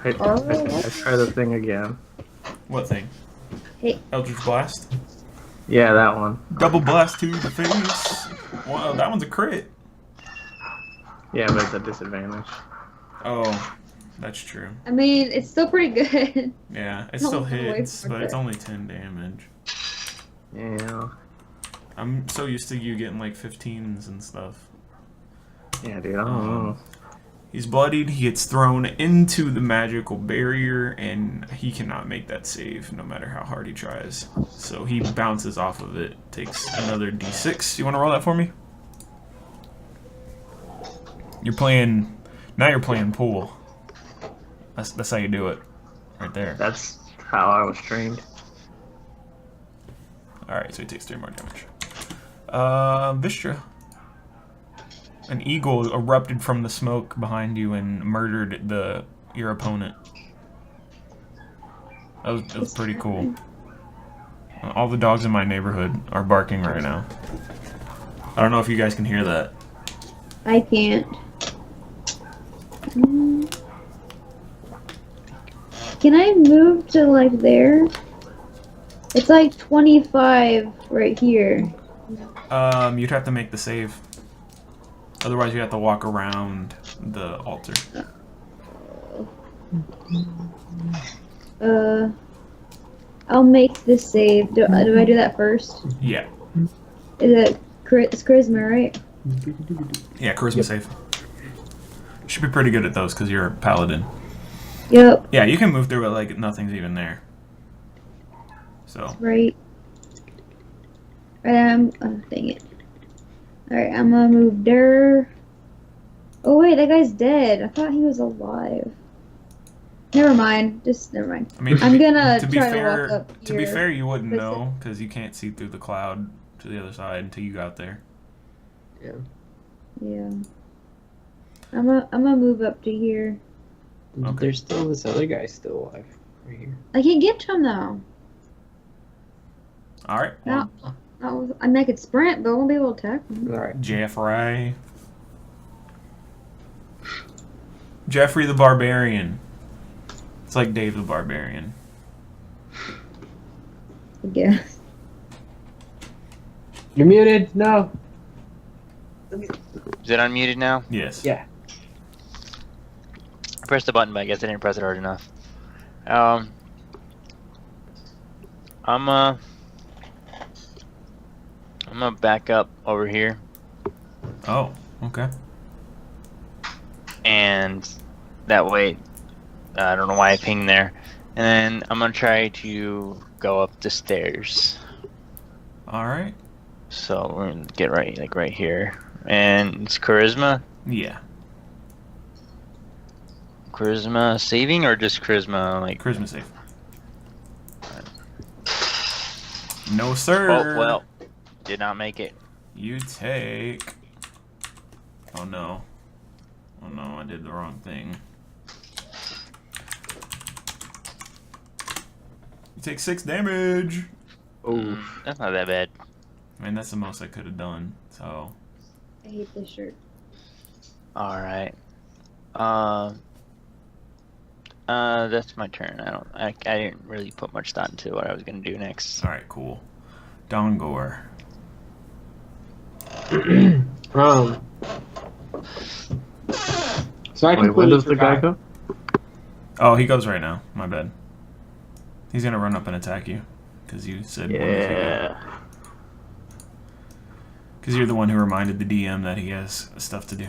I try the thing again. What thing? Hey. Eldritch Blast? Yeah, that one. Double blast to the face. Wow, that one's a crit. Yeah, but it's a disadvantage. Oh, that's true. I mean, it's still pretty good. Yeah, it Don't still look away hits, from but it. it's only 10 damage. Yeah. I'm so used to you getting like 15s and stuff. Yeah, dude, I don't know. He's bloodied, he gets thrown into the magical barrier, and he cannot make that save no matter how hard he tries. So he bounces off of it, takes another d6. You want to roll that for me? You're playing pool. That's how you do it. Right there. That's how I was trained. Alright, so he takes 3 more damage. Vistra. An eagle erupted from the smoke behind you and murdered your opponent. That was pretty cool. All the dogs in my neighborhood are barking right now. I don't know if you guys can hear that. I can't. Can I move to like there? It's like 25 right here. You'd have to make the save. Otherwise, you have to walk around the altar. I'll make this save. Do I do that first? Yeah. It's charisma, right? Yeah, charisma save. Should be pretty good at those because you're a paladin. Yep. Yeah, you can move through it like nothing's even there. So. Right. Oh, dang it. Alright, I'm gonna move there. Oh wait, that guy's dead. I thought he was alive. Never mind. Never mind. I mean, I'm gonna to be try fair, to walk up to be here. fair, you wouldn't know because you can't see through the cloud to the other side until you got there. Yeah. Yeah. I'm gonna move up to here. Okay. There's still this other guy still alive right here. I can't get to him though. All right. No, Well, I mean I could sprint, but I won't be able to attack him. Alright. Jeffrey the Barbarian. It's like Dave the Barbarian. I guess. You're muted. No. Is it unmuted now? Yes. Yeah. I pressed the button, but I guess I didn't press it hard enough. I'm gonna back up over here, Oh, okay. and that way, I don't know why I pinged there. And then I'm gonna try to go up the stairs. All right. So we're gonna get right here, and it's charisma. Yeah. Charisma saving or just charisma like? Charisma save. No, sir. Oh well, did not make it. You take. Oh no. Oh no, I did the wrong thing. You take 6 damage. That's not that bad. I mean, that's the most I could have done. So. I hate this shirt. All right. That's my turn. I didn't really put much thought into what I was gonna do next. All right, cool. Dongor. So I Wait, when completely does the guy forgot. go? Oh, he goes right now. My bad. He's gonna run up and attack you because you said when does he go? Yeah. Because you're the one who reminded the DM that he has stuff to do.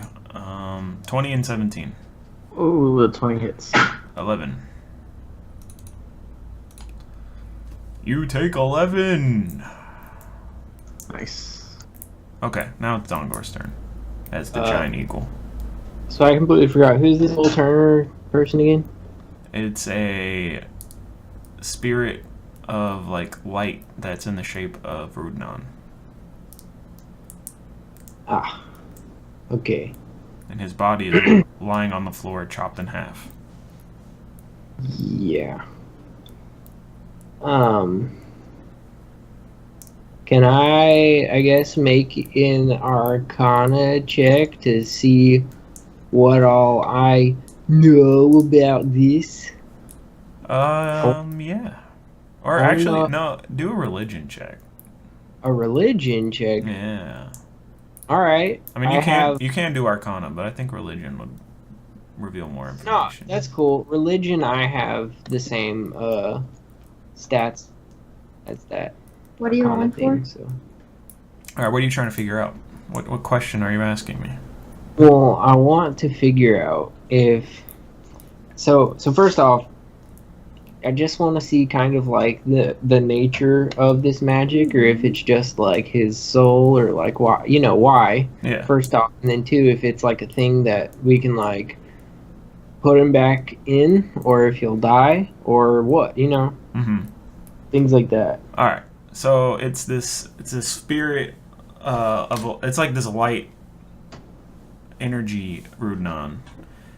20 and 17. Ooh, the 20 hits. 11. You take 11. Nice. Okay, now it's Dongor's turn as the giant eagle. So I completely forgot. Who's this little Turner person again? It's a spirit of like light that's in the shape of Rudnan. Ah. Okay. And his body is lying on the floor, chopped in half. Yeah. Can I guess, make an Arcana check to see what all I know about this? Yeah. Or I'm actually, not- no, do a religion check. A religion check. Yeah. All right. I mean, you can do Arcana, but I think religion would reveal more No, information. that's cool. Religion, I have the same stats as that. What are you Arcana rolling for? thing, so. All right, what are you trying to figure out? What question are you asking me? Well, I want to figure out if so first off, I just want to see kind of like the nature of this magic, or if it's just like his soul, or like why Yeah. first off, and then two, if it's like a thing that we can like put him back in, or if he'll die, or what, Mm-hmm. things like that. All right. So it's this spirit it's like this light energy Rudnan,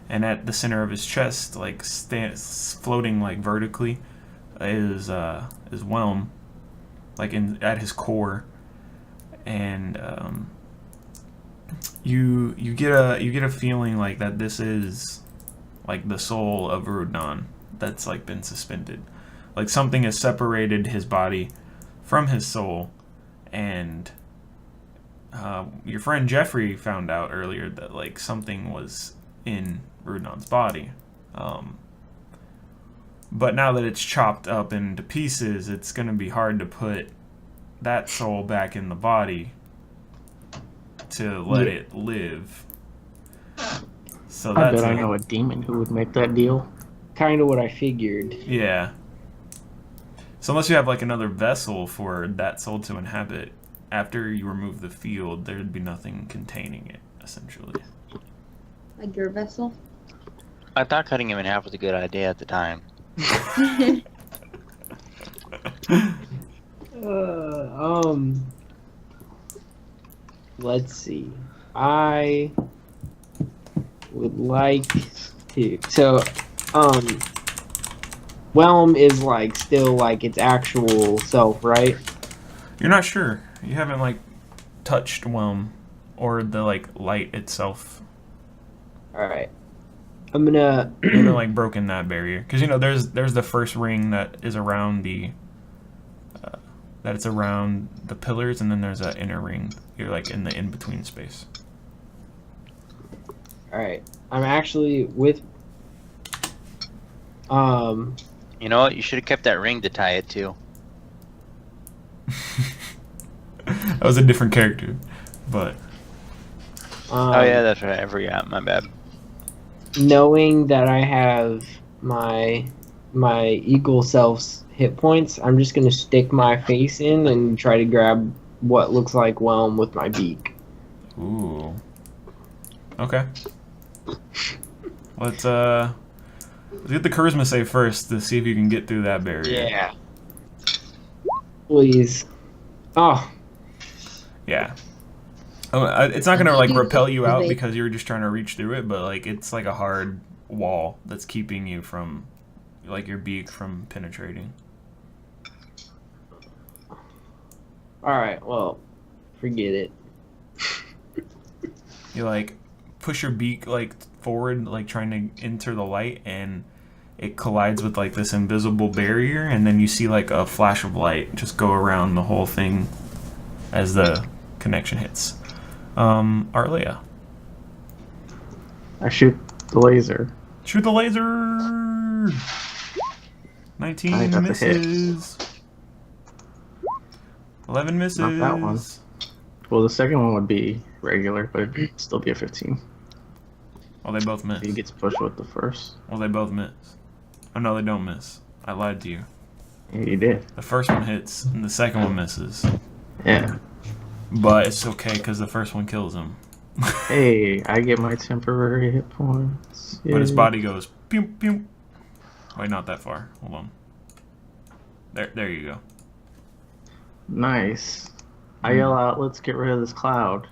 and at the center of his chest, like floating like vertically, is Whelm, like at his core, and you get a feeling like that this is like the soul of Rudnan that's like been suspended, like something has separated his body from his soul, and your friend Jeffrey found out earlier that like something was in Rudnan's body, but now that it's chopped up into pieces, it's going to be hard to put that soul back in the body to let it live. So I that's bet I know a demon who would make that deal. Kind of what I figured. Yeah. So unless you have like another vessel for that soul to inhabit, after you remove the field, there'd be nothing containing it, essentially. Like your vessel? I thought cutting him in half was a good idea at the time. Let's see. I would like to. So, Whelm is like still like its actual self, right? You're not sure. You haven't like touched Whelm or the like light itself. All right. I'm gonna. You haven't like broken that barrier, because there's the first ring that is around it's around the pillars, and then there's that inner ring. You're like in the in between space. All right. I'm actually with. You know what? You should have kept that ring to tie it to. That was a different character, but Oh yeah, that's right. I forgot. My bad. Knowing that I have my eagle self's hit points, I'm just gonna stick my face in and try to grab what looks like Whelm with my beak. ooh, okay. Let's get the charisma save first to see if you can get through that barrier. Yeah. Please. Oh, Yeah. It's not gonna like You repel think you it's out big. because you're just trying to reach through it, but like it's like a hard wall that's keeping you from, like, your beak from penetrating. Alright, well, forget it. You like push your beak like forward, like trying to enter the light, and it collides with like this invisible barrier, and then you see like a flash of light just go around the whole thing as the connection hits. Arlia. I shoot the laser. Shoot the laser! 19 I got the hit. misses. 11 misses. Not that one. Well, the second one would be regular, but it'd still be a 15. Well, they both miss. He gets pushed with the first. Well, they both miss. Oh, no, they don't miss. I lied to you. Yeah, you did. The first one hits, and the second one misses. Yeah. But it's okay, because the first one kills him. Hey, I get my temporary hit points. But his Yay. body goes, pew, pew. Wait, not that far. Hold on. There you go. Nice. I yell out, "Let's get rid of this cloud."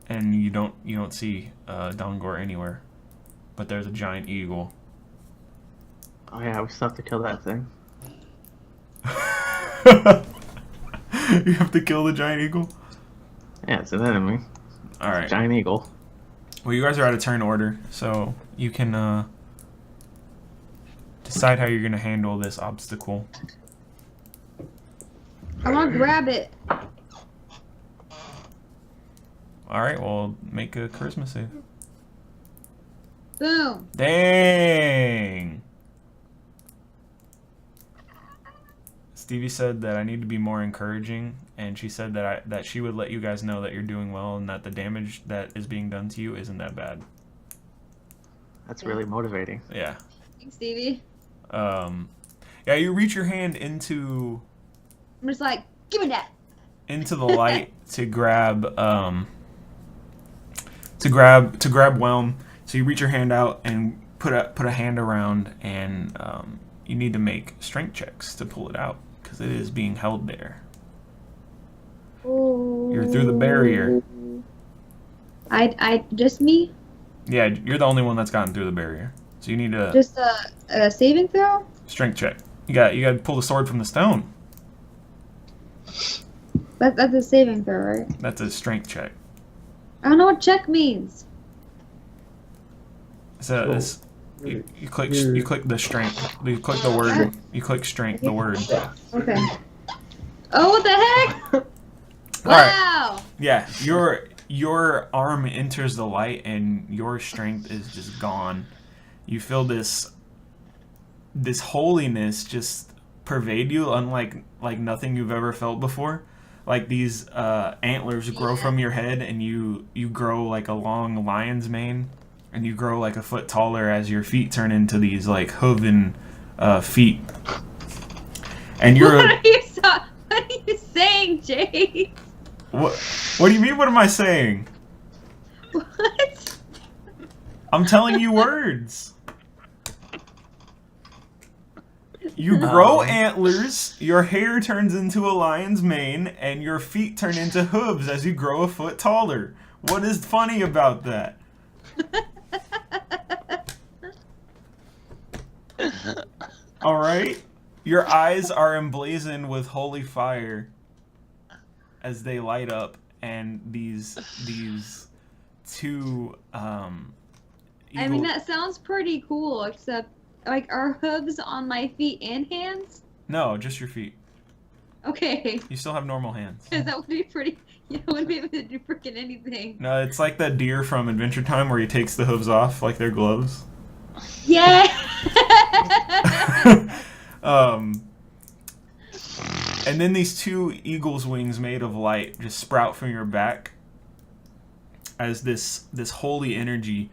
And you don't see Dongor anywhere. But there's a giant eagle. Oh yeah, we still have to kill that thing. You have to kill the giant eagle? Yeah, it's an enemy. Alright. Giant eagle. Well, you guys are out of turn order, so you can decide how you're going to handle this obstacle. I want to grab it. Alright, well, make a charisma save. Boom. Dang! Stevie said that I need to be more encouraging, and she said that she would let you guys know that you're doing well and that the damage that is being done to you isn't that bad. That's really motivating. Yeah. Thanks, Stevie. Yeah, you reach your hand into I'm just like, give me that. the light to grab Whelm. So you reach your hand out and put a hand around, and you need to make strength checks to pull it out because it is being held there. Ooh. You're through the barrier. I just me? Yeah, you're the only one that's gotten through the barrier. So you need a Just a saving throw? strength check. You got to pull the sword from the stone. That's a saving throw, right? That's a strength check. I don't know what check means. So it's, you click the strength. You click the word. You click strength. The word. Okay. Oh, what the heck? All right. Wow. Yeah, your arm enters the light and your strength is just gone. You feel this holiness just pervade you, unlike nothing you've ever felt before. Like these antlers grow from your head, and you grow like a long lion's mane, and you grow like a foot taller as your feet turn into these like hooven feet. And you're What are you saying, Jake? What do you mean? What am I saying? What? I'm telling you words. You grow antlers, your hair turns into a lion's mane, and your feet turn into hooves as you grow a foot taller. What is funny about that? Alright? Your eyes are emblazoned with holy fire as they light up, and these two I mean, that sounds pretty cool, except, like, are hooves on my feet and hands? No, just your feet. Okay. You still have normal hands. Because that would be pretty... You wouldn't be able to do freaking anything. No, it's like that deer from Adventure Time where he takes the hooves off like they're gloves. Yeah! And then these two eagle's wings made of light just sprout from your back as this holy energy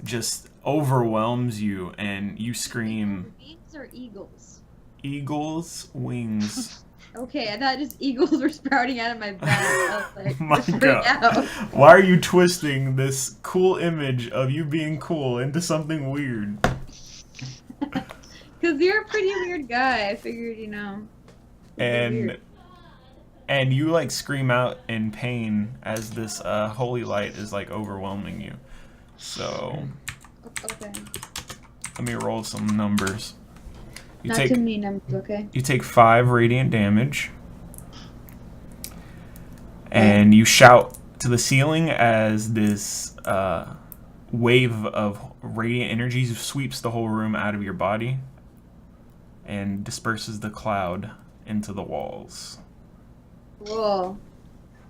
just overwhelms you, and you scream. Wings or eagles? Eagle's wings. Okay, I thought just eagles were sprouting out of my back. I was like, My freak God. out. Why are you twisting this cool image of you being cool into something weird? Because you're a pretty weird guy. I figured, you know. And you like scream out in pain as this holy light is like overwhelming you. So Okay. let me roll some numbers. You Not take too many numbers, okay? you take 5 radiant damage, and you shout to the ceiling as this wave of radiant energy sweeps the whole room out of your body and disperses the cloud into the walls. Whoa.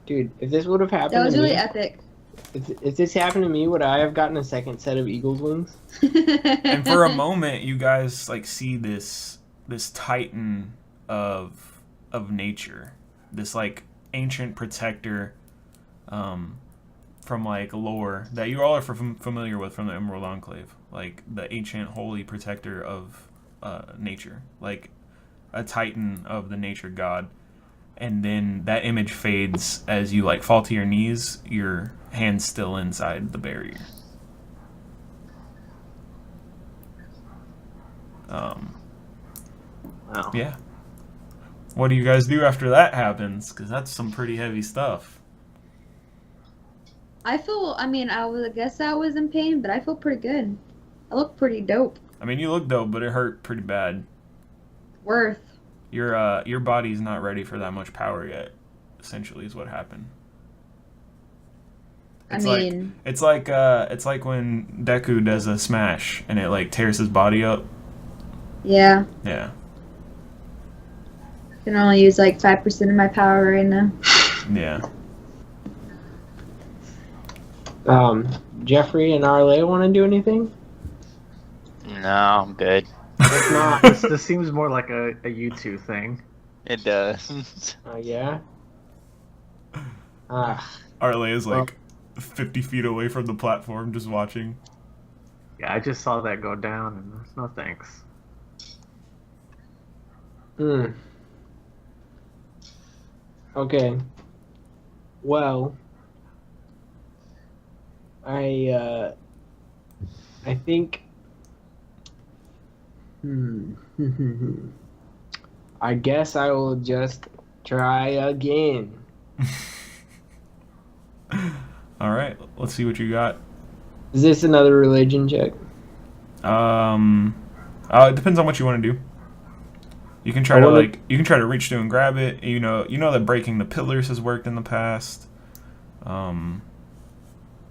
Dude, if this would have happened That was to really me, epic. if this happened to me, would I have gotten a second set of eagle's wings? And for a moment, you guys like see this titan of nature, this like ancient protector from like lore that you all are familiar with from the Emerald Enclave, like the ancient holy protector of nature, like a titan of the nature god. And then that image fades as you like fall to your knees, your hands still inside the barrier. Wow. Yeah. What do you guys do after that happens? Because that's some pretty heavy stuff. I guess I was in pain, but I feel pretty good. I look pretty dope. I mean, you look dope, but it hurt pretty bad. Worth. Your body's not ready for that much power yet. Essentially, is what happened. It's like when Deku does a smash and it like tears his body up. Yeah. Yeah. I can only use like 5% of my power right now. Yeah. Jeffrey and Arle want to do anything? No, I'm good. If not, This seems more like a you two thing. It does. yeah. Arle is like 50 feet away from the platform, just watching. Yeah, I just saw that go down, and no thanks. Okay. Well, I think. I guess I will just try again. All right, let's see what you got. Is this another religion check? It depends on what you want to do. You can try to reach through and grab it. You know that breaking the pillars has worked in the past.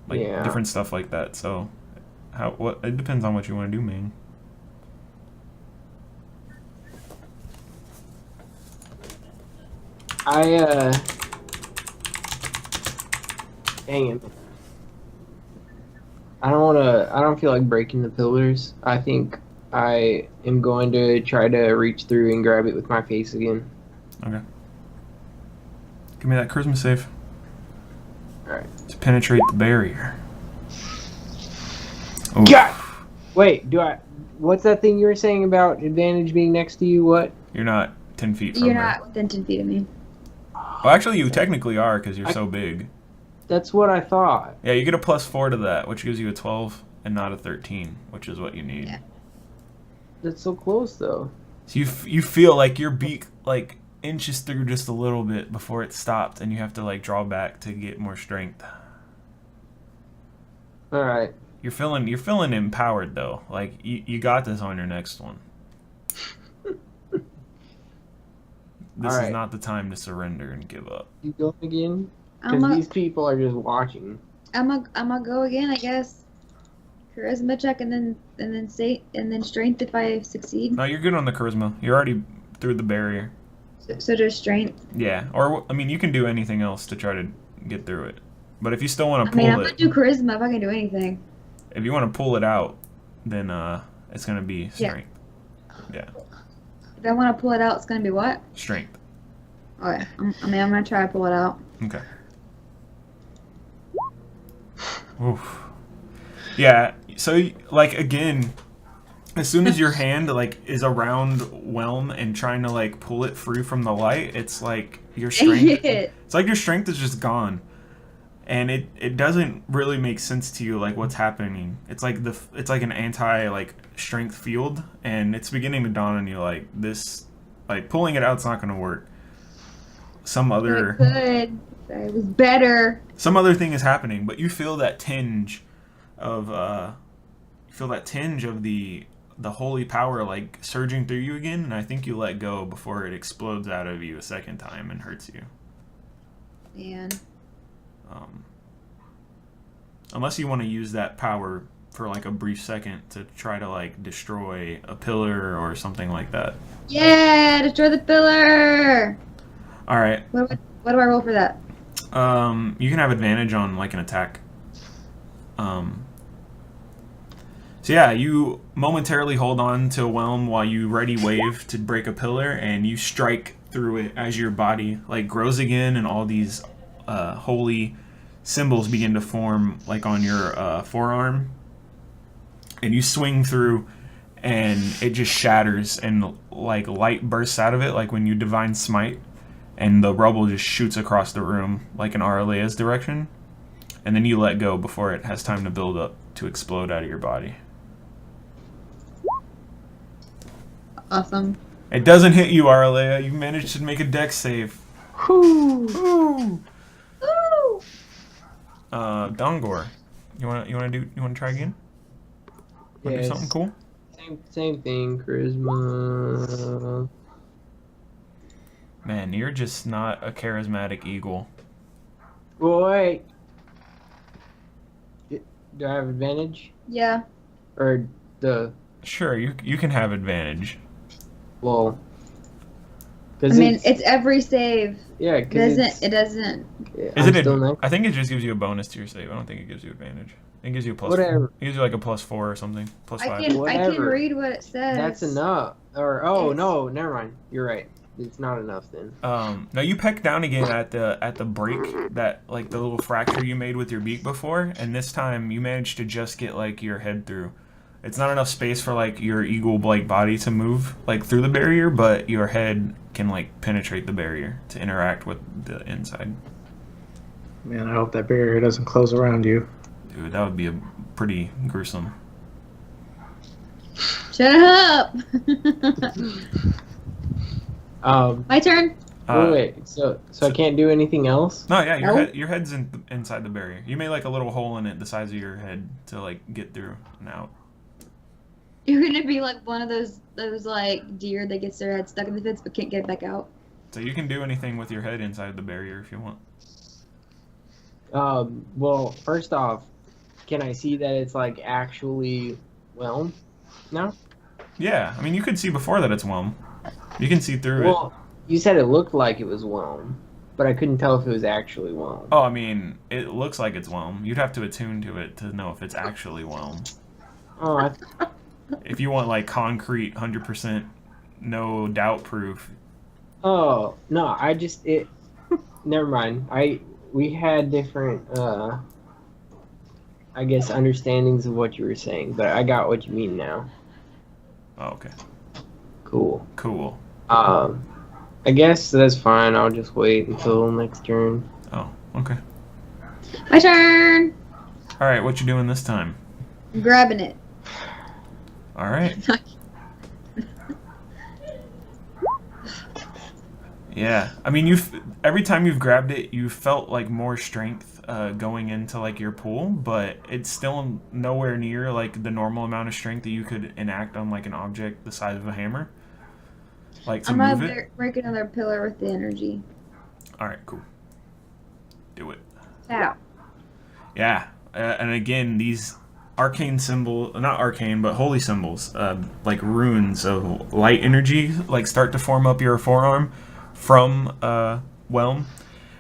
Different stuff like that. So, it depends on what you want to do, man. Dang it. I don't feel like breaking the pillars. I think I am going to try to reach through and grab it with my face again. Okay. Give me that charisma save. Alright. To penetrate the barrier. Oof. God! Wait, what's that thing you were saying about advantage being next to you? What? You're not 10 feet from You're her. not within 10 feet of me. Well, actually, you technically are because you're so big. That's what I thought. Yeah, you get a +4 to that, which gives you a 12 and not a 13, which is what you need. Yeah. That's so close, though. So you feel like your beak like inches through just a little bit before it stopped, and you have to like draw back to get more strength. All right. You're feeling empowered though. Like you got this on your next one. This All right. is not the time to surrender and give up. You go again? Because these people are just watching. I'm gonna go again, I guess. Charisma check and then strength if I succeed. No, you're good on the charisma. You're already through the barrier. So just strength. Yeah, or I mean, you can do anything else to try to get through it. But if you still want to I'm pull gonna it, do charisma if I can do anything. if you want to pull it out, then it's gonna be strength. Yeah. If I want to pull it out, it's gonna be what? Strength. Okay. I'm gonna try to pull it out. Okay. Oof. Yeah. So like again, as soon as your hand like is around Whelm and trying to like pull it free from the light, it's like your strength. It's like your strength is just gone, and it doesn't really make sense to you like what's happening. It's like an anti like strength field, and it's beginning to dawn on you like this, like pulling it out's not going to work. Some other It was better. Some other thing is happening, but you feel that tinge of the the holy power like surging through you again, and I think you let go before it explodes out of you a second time and hurts you. Man. Unless you want to use that power for like a brief second to try to like destroy a pillar or something like that. Yeah, destroy the pillar. All right. What do I roll for that? You can have advantage on like an attack. So yeah, you momentarily hold on to a whelm while you ready wave to break a pillar, and you strike through it as your body like grows again, and all these holy symbols begin to form like on your forearm, and you swing through, and it just shatters, and like light bursts out of it, like when you divine smite, and the rubble just shoots across the room like in Aralea's direction, and then you let go before it has time to build up to explode out of your body. Awesome. It doesn't hit you, Aralea. You managed to make a dex save. Whew. Woo! Woo! Dongor, you wanna try again? Wanna do something cool? Same thing. Charisma. Man, you're just not a charismatic eagle. Boy. Do I have advantage? Yeah. Or the Sure, you can have advantage. well? I mean, it's every save. Yeah, It doesn't. Is it? I think it just gives you a bonus to your save. I don't think it gives you advantage. It gives you a plus. Whatever. It gives you like a +4 or something. +5. I can Whatever. read what it says. That's enough. Or no, never mind. You're right. It's not enough then. Now you peck down again at the break, that like the little fracture you made with your beak before, and this time you managed to just get like your head through. It's not enough space for like your eagle-like body to move like through the barrier, but your head can like penetrate the barrier to interact with the inside. Man, I hope that barrier doesn't close around you. Dude, that would be a pretty gruesome. Shut up. My turn. Wait. So I can't do anything else? No, yeah, No? your head's inside the barrier. You made like a little hole in it the size of your head to like get through and out. You're gonna be like one of those like deer that gets their head stuck in the fence but can't get it back out. So you can do anything with your head inside the barrier if you want. Well, first off, can I see that it's like actually whelm now? Yeah, I mean you could see before that it's whelm. You can see through it. Well, you said it looked like it was whelm, but I couldn't tell if it was actually whelm. Oh, I mean, it looks like it's whelm. You'd have to attune to it to know if it's actually whelm. Oh, If you want like concrete, 100% no doubt proof. oh no, never mind. We had different I guess understandings of what you were saying, but I got what you mean now. Oh, okay. Cool. Cool. I guess that's fine. I'll just wait until next turn. Oh, okay. My turn. All right, what you doing this time? I'm grabbing it. All right. Yeah, I mean, every time you've grabbed it, you felt like more strength going into like your pool, but it's still nowhere near like the normal amount of strength that you could enact on like an object the size of a hammer. Like to I'm move gonna it. break another pillar with the energy. All right, cool. Do it. Ow. Yeah, and again, these arcane symbol, not arcane, but holy symbols, like runes of light energy, like start to form up your forearm from whelm,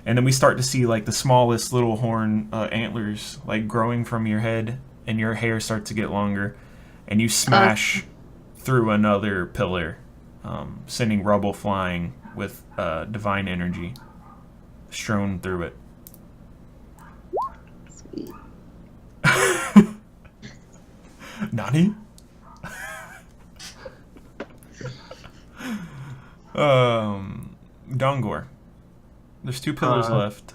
and then we start to see like the smallest little horn antlers like growing from your head, and your hair starts to get longer, and you smash through another pillar, sending rubble flying with divine energy strewn through it. Sweet. Nani? Dongor. There's 2 pillars left.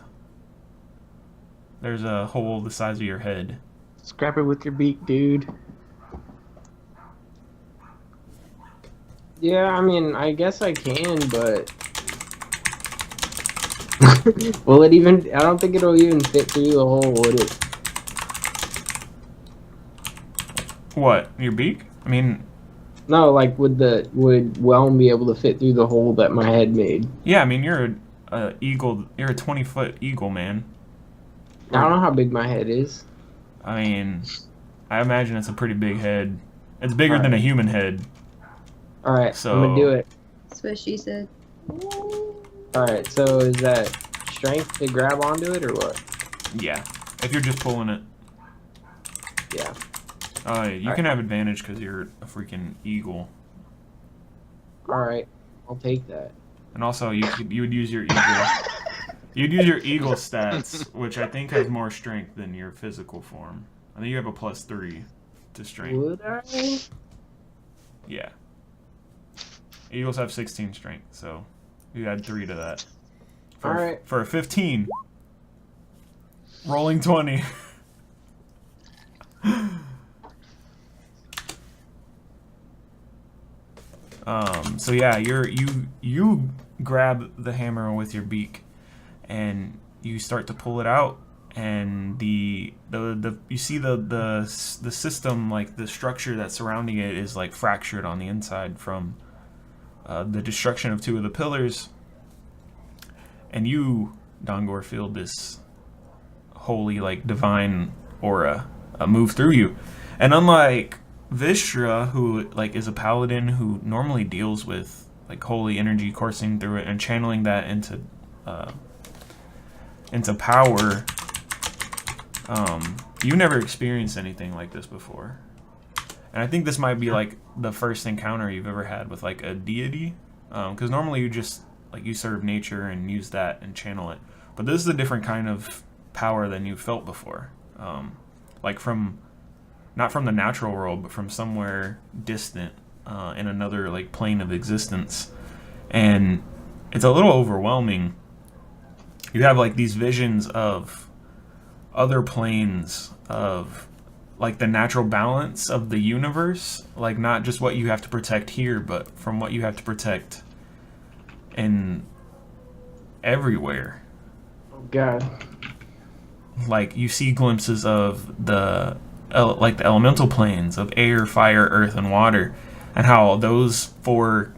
There's a hole the size of your head. Scrap it with your beak, dude. Yeah, I mean, I guess I can, but will it even? I don't think it'll even fit through the hole, would it? What? Your beak? I mean, No, like would Whelm be able to fit through the hole that my head made? Yeah, I mean you're a eagle. You're a 20-foot eagle, man. I don't know how big my head is. I mean, I imagine it's a pretty big head. It's bigger than a human head. All right, So I'm gonna do it. That's what she said. All right, so is that strength to grab onto it or what? Yeah, if you're just pulling it. Yeah. You can have advantage because you're a freaking eagle. All right, I'll take that. And also, you would use your eagle. You'd use your eagle stats, which I think has more strength than your physical form. I think you have a +3 to strength. Would I? Yeah. Eagles have 16 strength, so you add 3 to that. All right. For a 15. Rolling 20. So yeah, you grab the hammer with your beak, and you start to pull it out, and you see the system, like the structure that's surrounding it, is like fractured on the inside from the destruction of 2 of the pillars, and you, Dongor, feel this holy, like divine aura move through you, and unlike Vistra, who like is a paladin who normally deals with like holy energy coursing through it and channeling that into power, you never experienced anything like this before. And I think this might be like the first encounter you've ever had with like a deity, because normally you just like you serve nature and use that and channel it, but this is a different kind of power than you've felt before, like from not from the natural world, but from somewhere distant, in another like plane of existence. And it's a little overwhelming. You have like these visions of other planes of like the natural balance of the universe, like not just what you have to protect here, but from what you have to protect in everywhere. Oh God. Like you see glimpses of the elemental planes of air, fire, earth, and water, and how those 4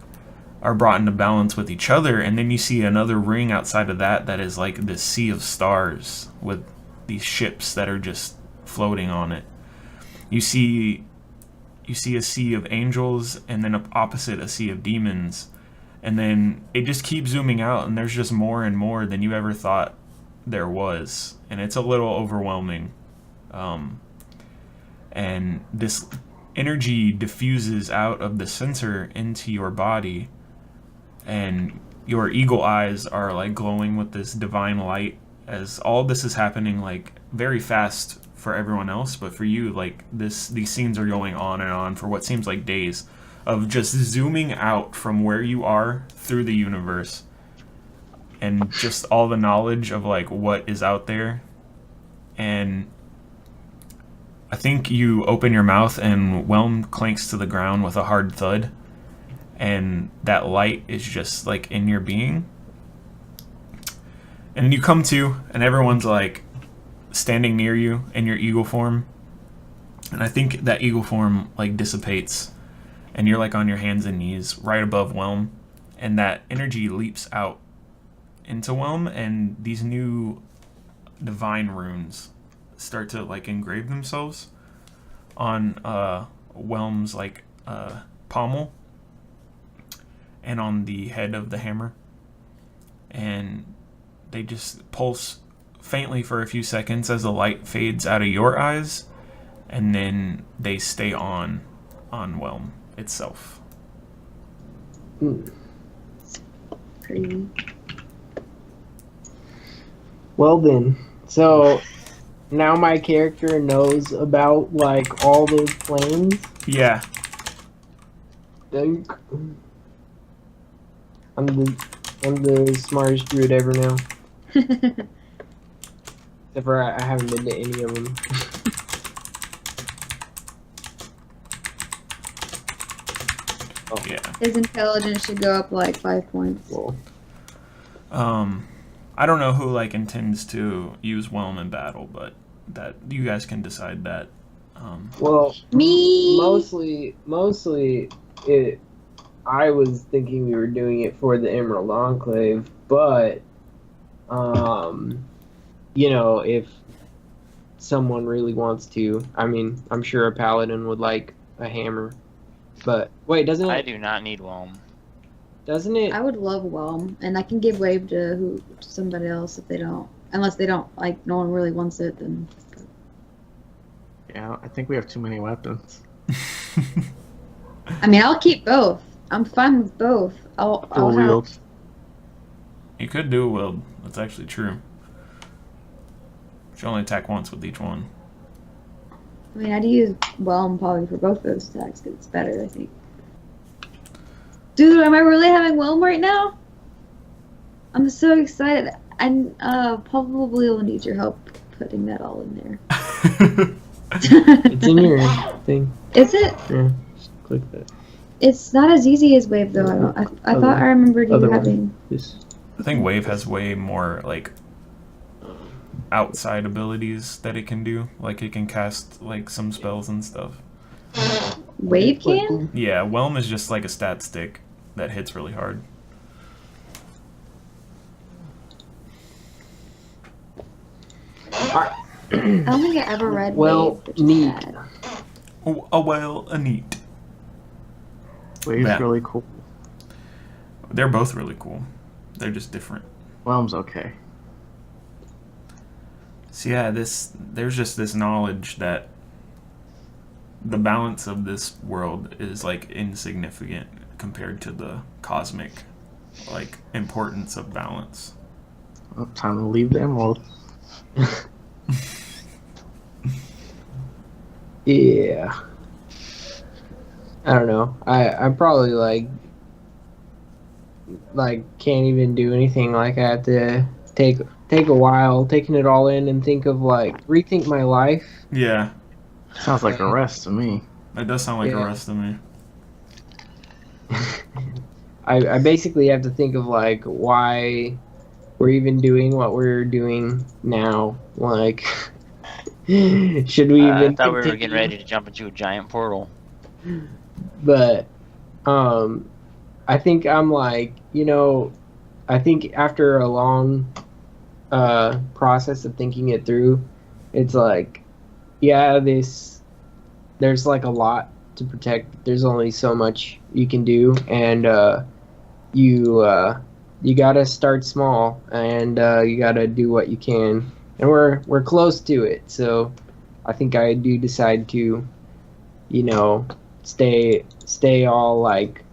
are brought into balance with each other. And then you see another ring outside of that is like this sea of stars with these ships that are just floating on it. You see a sea of angels, and then opposite a sea of demons, and then it just keeps zooming out, and there's just more and more than you ever thought there was, and it's a little overwhelming. And this energy diffuses out of the sensor into your body, and your eagle eyes are like glowing with this divine light as all this is happening like very fast for everyone else, but for you, like these scenes are going on and on for what seems like days of just zooming out from where you are through the universe, and just all the knowledge of like what is out there. And I think you open your mouth and Whelm clanks to the ground with a hard thud, and that light is just like in your being. And then you come to, and everyone's like standing near you in your eagle form. And I think that eagle form like dissipates, and you're like on your hands and knees right above Whelm, and that energy leaps out into Whelm, and these new divine runes start to like engrave themselves on Whelm's like pommel and on the head of the hammer, and they just pulse faintly for a few seconds as the light fades out of your eyes, and then they stay on Whelm itself. Pretty. Well then, so now my character knows about like all the planes. Yeah. I'm the smartest druid ever now. Except for I haven't been to any of them. Yeah. His intelligence should go up like 5 points. Well, I don't know who like intends to use Whelm in battle, but that you guys can decide that. well, Me. mostly I was thinking we were doing it for the Emerald Enclave, but you know, if someone really wants to, I mean, I'm sure a paladin would like a hammer. But wait, doesn't I it? do not need whelm. Doesn't it? I would love Whelm, and I can give Wave to somebody else if they don't. Unless they don't, like, no one really wants it, then. Yeah, I think we have too many weapons. I mean, I'll keep both. I'm fine with both. Dual I'll have. wield. You could do a wield. That's actually true. You only attack once with each one. I mean, I'd use Whelm probably for both those attacks because it's better, I think. Dude, am I really having Whelm right now? I'm so excited. I probably will need your help putting that all in there. It's in your thing. Is it? Yeah, just click that. It's not as easy as Wave though. I thought I remembered you Other one. having. This. I think Wave has way more like outside abilities that it can do. Like it can cast like some spells and stuff. Wave can? Yeah, Whelm is just like a stat stick that hits really hard. I don't think I ever read Well, Wave, which is neat. sad. Oh, well, a neat. Wave's Yeah. really cool. They're both really cool. They're just different. Whelm's okay. So yeah, there's just this knowledge that the balance of this world is like insignificant compared to the cosmic like importance of balance. Well, time to leave the emerald. Yeah. I don't know. I'm probably like can't even do anything. Like I have to take a while taking it all in and think of like rethink my life. Yeah, Sounds like a rest to me. that does sound like Yeah. a rest to me. I basically have to think of like why we're even doing what we're doing now. Like should we I even thought we were continue? getting ready to jump into a giant portal. But I think I'm like, you know, I think after a long process of thinking it through, it's like, yeah, there's like a lot to protect. There's only so much you can do, and you gotta start small, and you gotta do what you can. And we're close to it, so I think I do decide to, you know, stay all like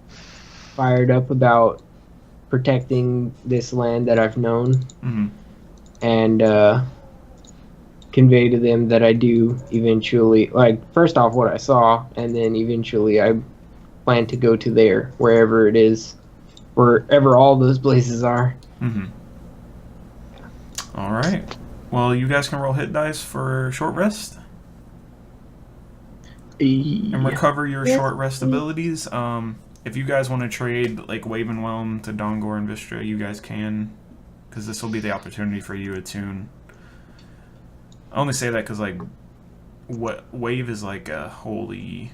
fired up about protecting this land that I've known, Hmm. and convey to them that I do eventually, like, first off what I saw, and then eventually I plan to go to there, wherever it is, wherever all those places are. Hmm. All right. Well, you guys can roll hit dice for short rest and recover your Yes, short rest please. abilities. If you guys want to trade like Wave and Whelm to Dongor and Vistra, you guys can, because this will be the opportunity for you to attune. I only say that because like, what Wave is like a holy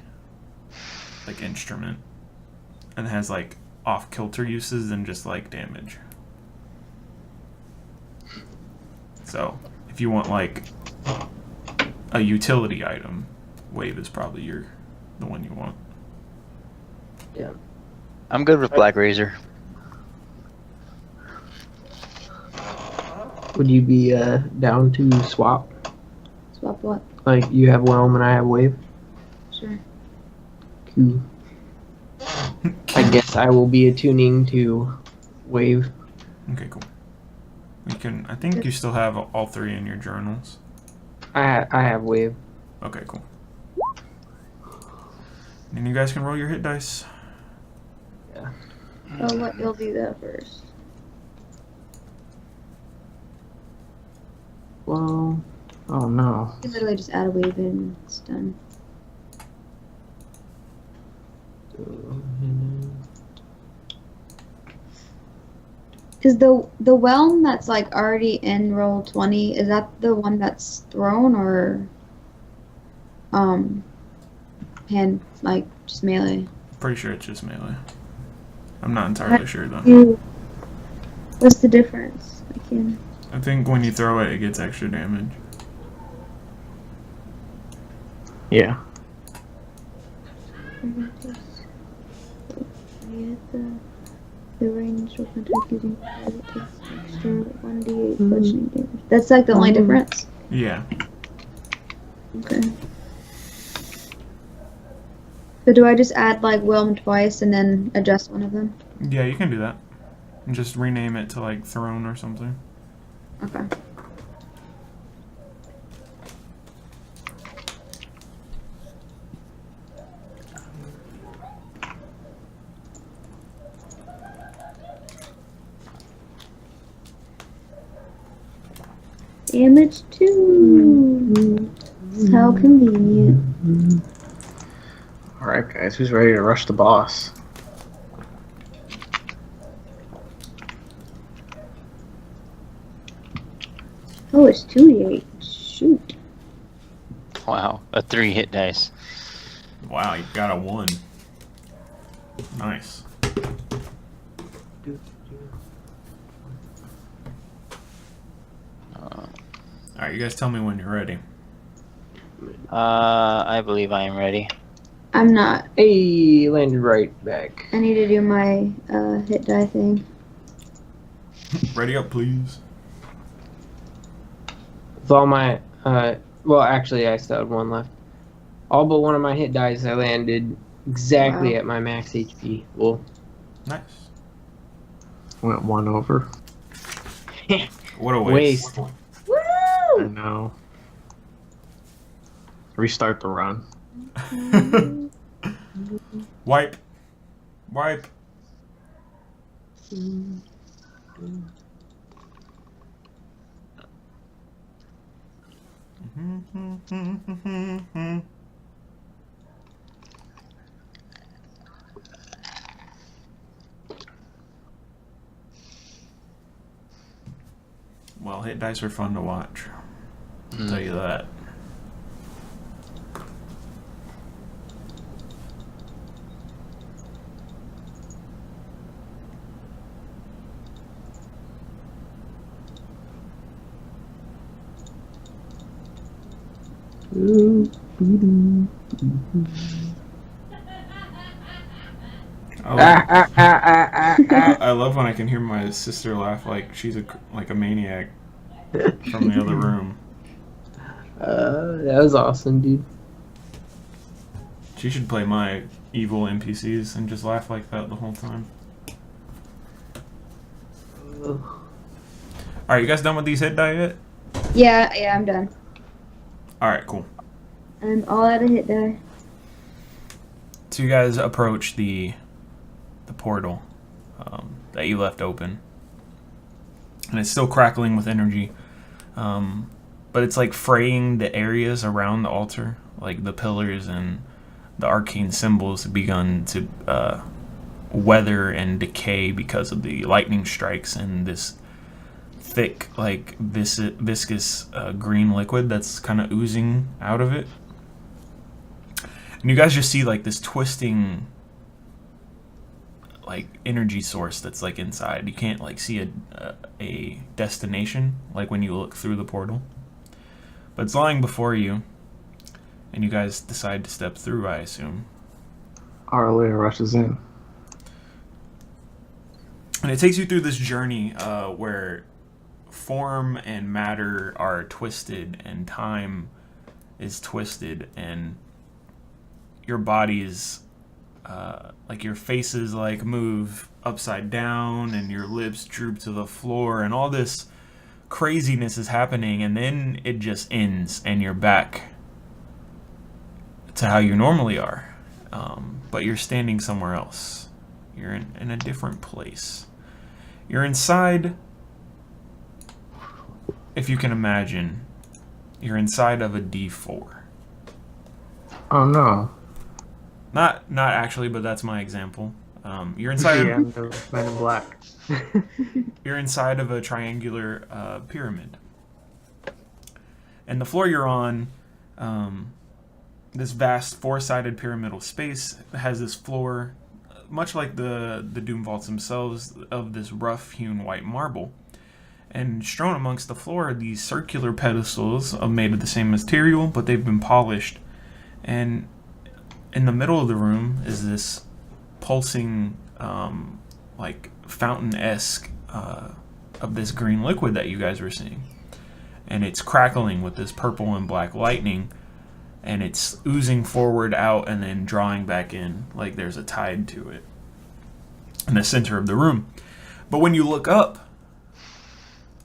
like instrument, and has like off kilter uses and just like damage. So if you want like a utility item, Wave is probably the one you want. I'm good with Black Razor. Would you be down to swap? Swap what? Like, you have Whelm and I have Wave? Sure. Cool. I guess I will be attuning to Wave. Okay, cool. You can. I think you still have all three in your journals. I have Wave. Okay, cool. Then you guys can roll your hit dice. Oh, what? You'll do that first. Well, oh no. You can literally just add a Wave in. It's done. Is the Whelm that's like already in roll 20, is that the one that's thrown or hand, like just melee? Pretty sure it's just melee. I'm not entirely sure though. What's the difference? I think when you throw it, it gets extra damage. Yeah. The range will attack using extra 1d8 bludgeoning damage. That's like the only difference. Yeah. Okay. So do I just add like Whelm twice and then adjust one of them? Yeah, you can do that. And just rename it to like Throne or something. Okay. Damage 2. How convenient. Alright, guys, who's ready to rush the boss? Oh, it's 2d8. Shoot. Wow, a 3 hit dice. Wow, you got a 1. Nice. Alright, you guys tell me when you're ready. I believe I am ready. I'm not. Hey, landed right back. I need to do my hit die thing. Ready up, please. With all my, well, actually, I still had one left. All but one of my hit dice, I landed exactly Wow. at my max HP. Well, Nice. Went 1 over. What a waste. Woo! I know. Restart the run. Wipe. Wipe. Well, hit dice are fun to watch. I'll tell you that. I love when I can hear my sister laugh like she's like a maniac from the other room. That was awesome, dude. She should play my evil NPCs and just laugh like that the whole time. Alright, you guys done with these hit die yet? Yeah, I'm done. Alright, cool. I'm all out of hit die. So you guys approach the portal that you left open. And it's still crackling with energy. But it's like fraying the areas around the altar. Like the pillars and the arcane symbols have begun to weather and decay because of the lightning strikes and this thick, like viscous green liquid that's kind of oozing out of it. And you guys just see like this twisting like energy source that's like inside. You can't like see a destination like when you look through the portal. But it's lying before you, and you guys decide to step through, I assume. Arlia rushes in. And it takes you through this journey where form and matter are twisted and time is twisted and your body's like your faces like move upside down and your lips droop to the floor and all this craziness is happening, and then it just ends and you're back to how you normally are, but you're standing somewhere else. You're in a different place. You're inside, if you can imagine, you're inside of a D4. Oh no. Not actually, but that's my example. You're inside The end of Men in Black. You're inside of a triangular pyramid. And the floor you're on this vast four-sided pyramidal space has this floor, much like the Doom Vaults themselves, of this rough-hewn white marble. And strewn amongst the floor are these circular pedestals made of the same material, but they've been polished. And in the middle of the room is this pulsing, like fountain-esque of this green liquid that you guys were seeing. And it's crackling with this purple and black lightning, and it's oozing forward out and then drawing back in like there's a tide to it in the center of the room. But when you look up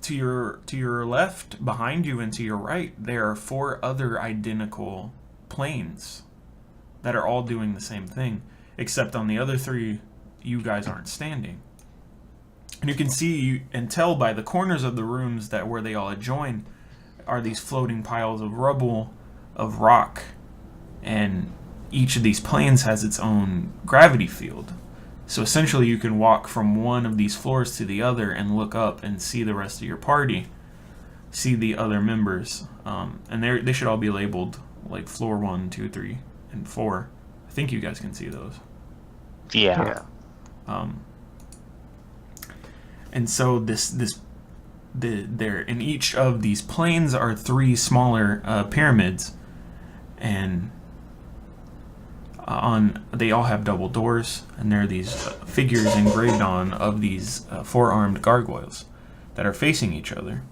to your left, behind you, and to your right, there are 4 other identical planes that are all doing the same thing, except on the other 3 you guys aren't standing. And you can see and tell by the corners of the rooms that where they all adjoin are these floating piles of rubble, of rock, and each of these planes has its own gravity field. So essentially you can walk from one of these floors to the other and look up and see the rest of your party, see the other members, and they should all be labeled like floor 1, 2, 3, and 4. I think you guys can see those. Yeah. And so there in each of these planes are 3 smaller pyramids, and they all have double doors, and there are these figures engraved on of these 4-armed gargoyles that are facing each other.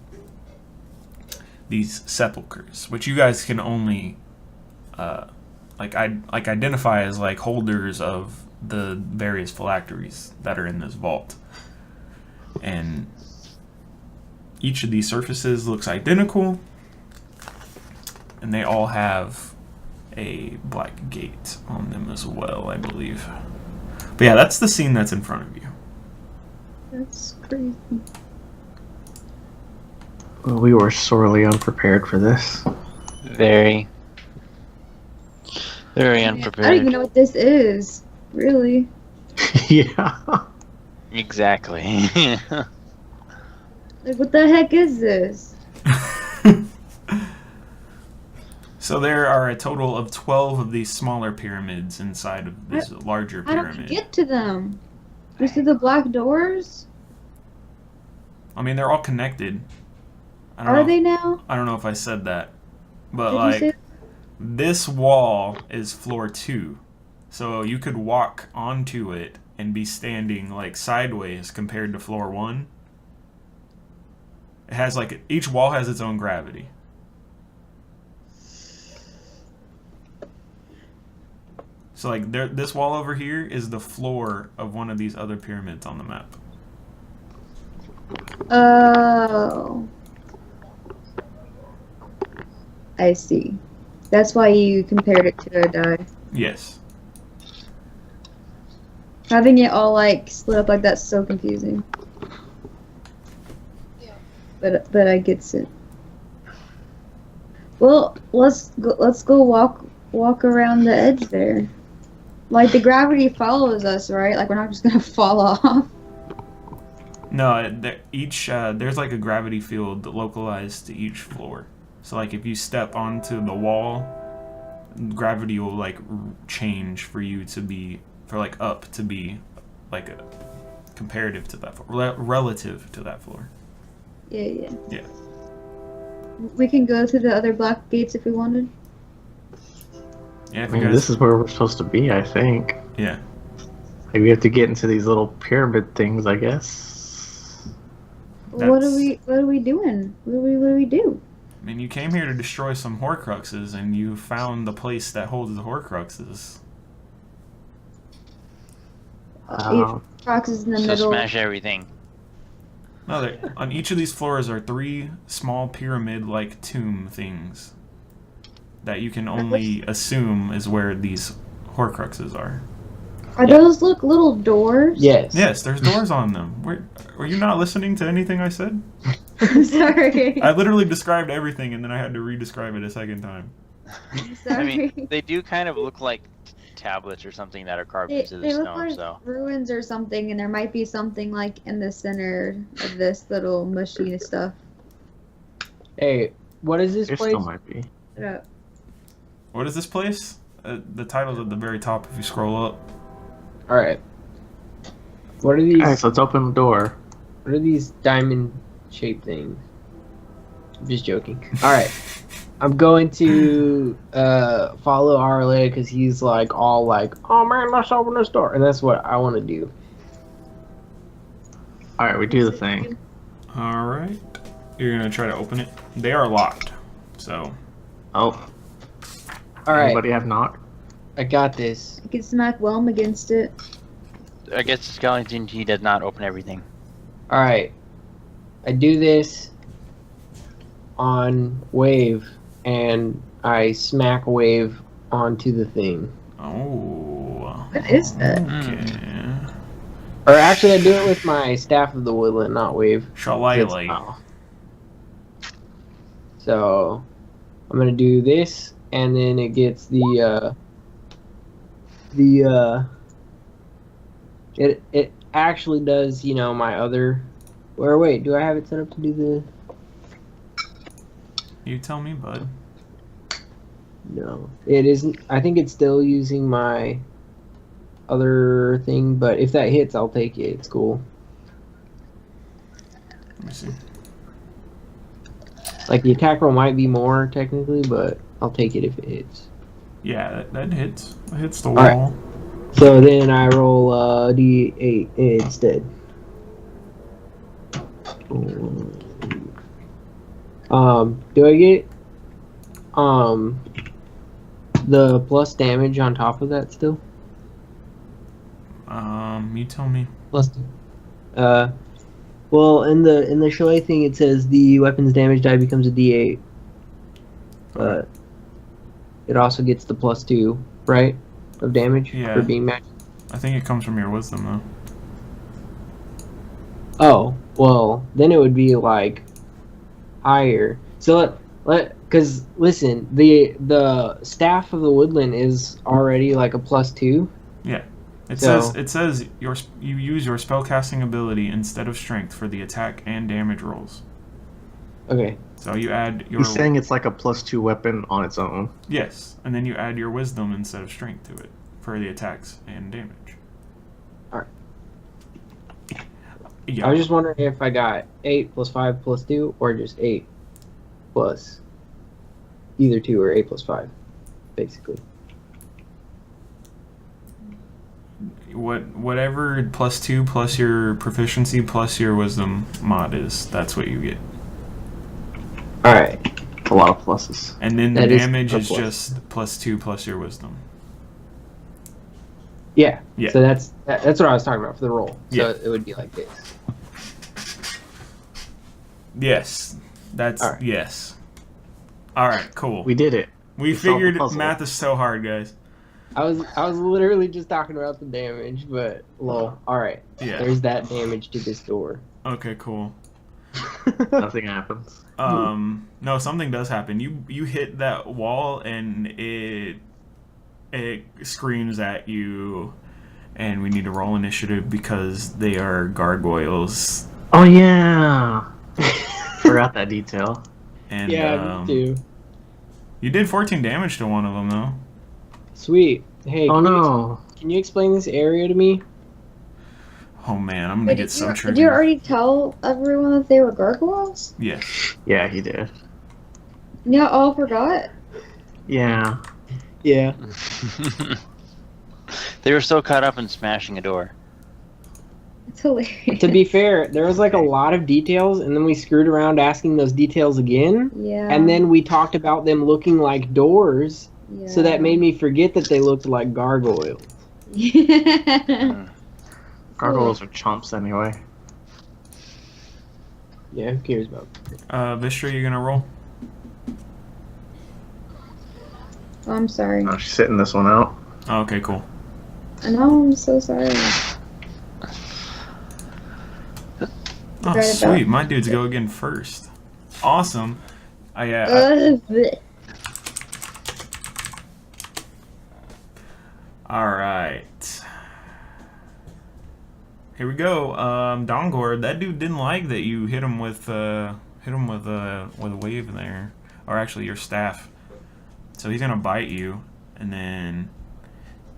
These sepulchres, which you guys can only identify as like holders of the various phylacteries that are in this vault. And each of these surfaces looks identical, and they all have a black gate on them as well, I believe. But yeah, that's the scene that's in front of you. That's crazy. Well, we were sorely unprepared for this. Very I don't even unprepared. know what this is, really. Yeah. Exactly. Like, what the heck is this? So there are a total of 12 of these smaller pyramids inside of this larger How do we pyramid. get to them? Just through the black doors? I mean, they're all connected. Are they now? I don't know if I said that. But Did you like, say- this wall is floor 2. So you could walk onto it and be standing like sideways compared to floor 1. It has like, each wall has its own gravity. So like this wall over here is the floor of one of these other pyramids on the map. Oh. I see. That's why you compared it to a die. Yes. Having it all like split up like that's so confusing. Yeah. But I gets it. Well, let's go walk around the edge there. Like the gravity follows us, right? Like we're not just gonna fall off. No, there's like a gravity field localized to each floor. So like if you step onto the wall, gravity will like change for you to be, for like up to be like a comparative to that floor, relative to that floor. Yeah. Yeah. We can go through the other black gates if we wanted. Yeah, I if you mean, guys, this is where we're supposed to be, I think. yeah. Like, we have to get into these little pyramid things, I guess. What are we doing? What do we do? I mean, you came here to destroy some Horcruxes, and you found the place that holds the Horcruxes. Crocs is in the So middle. smash everything. No, on each of these floors are 3 small pyramid-like tomb things that you can only assume is where these Horcruxes are. Are those little doors? Yes. Yes, there's doors on them. Were you not listening to anything I said? I'm sorry. I literally described everything, and then I had to re-describe it a second time. I'm I sorry. mean, they do kind of look like tablets or something that are carved They into the look stone. like So ruins or something, and there might be something like in the center of this little mushy stuff. Hey, what is this There place? still might be. Shut up. What is this place? The title's at the very top if you scroll up. All right. What are these? Alright, so let's open the door. What are these diamond-shaped things? I'm just joking. All right. I'm going to follow RLA because he's like all like, "Oh man, let's open this door," and that's what I want to do. Alright, we do the thing. All right. You're gonna try to open it. They are locked. So. Oh, All right. anybody have knock? I got this. I can smack Whelm against it. I guess the skeleton key does not open everything. All right. I do this on wave, and I smack wave onto the thing. Oh. What is that? Okay. Or actually, I do it with my staff of the woodland, not wave. Shillelagh. Oh. So I'm gonna do this, and then it gets it actually does, you know, my other. Or wait, do I have it set up to do the? You tell me, bud. No, it isn't. I think it's still using my other thing, but if that hits, I'll take it. It's cool. Let me see. Like the attack roll might be more technically, but I'll take it if it hits. Yeah, that hits. That hits the right. wall. So then I roll D8 instead. Do I get the plus damage on top of that still? You tell me. Plus 2. Well, in the Shillelagh thing it says the weapon's damage die becomes a D8. But it also gets the plus 2, right? Of damage for being matched. I think it comes from your wisdom, though. Oh, well, then it would be like higher. So because listen, the staff of the woodland is already like a plus 2. Yeah. It says you use your spellcasting ability instead of strength for the attack and damage rolls. Okay. So you add your. He's saying it's like a +2 weapon on its own. Yes, and then you add your wisdom instead of strength to it for the attacks and damage. Alright. Yeah. I was just wondering if I got 8 plus 5 plus 2 or just 8 plus either 2 or 8 plus 5, basically. Whatever +2 plus your proficiency plus your wisdom mod is, that's what you get. Alright. A lot of pluses. And then the That is damage a is plus. just +2 plus your wisdom. Yeah. Yeah. So that's what I was talking about for the roll. So Yeah. it would be like this. Yes. That's Alright. yes. Alright, cool. We did it. We solved the figured puzzle. math is so hard, guys. I was literally just talking about the damage, but lol. Alright. Yeah. There's that damage to this door. Okay, cool. Nothing happens. No, something does happen. You hit that wall and it screams at you, and we need to roll initiative because they are gargoyles. Oh yeah. Forgot that detail. And Yeah, me too. you did 14 damage to one of them though. Sweet. Hey, Oh no. can you explain this area to me? Oh man, I'm gonna get so Did triggered. you already tell everyone that they were gargoyles? Yes. Yeah, he did. Yeah, all forgot. Yeah. Yeah. They were so caught up in smashing a door. It's hilarious. To be fair, there was like a lot of details, and then we screwed around asking those details again, Yeah. and then we talked about them looking like doors, Yeah. so that made me forget that they looked like gargoyles. Yeah. Gargoyles are chumps anyway. Yeah, who cares about? Vistra, you gonna roll? Oh, I'm sorry. Oh, she's sitting this one out. Oh, okay, cool. I know, I'm so sorry. Oh, Right sweet. about- My dudes go again first. Awesome. Bleh. All right. Here we go. Dongor, that dude didn't like that you hit him with a wave there, or actually your staff. So he's gonna bite you, and then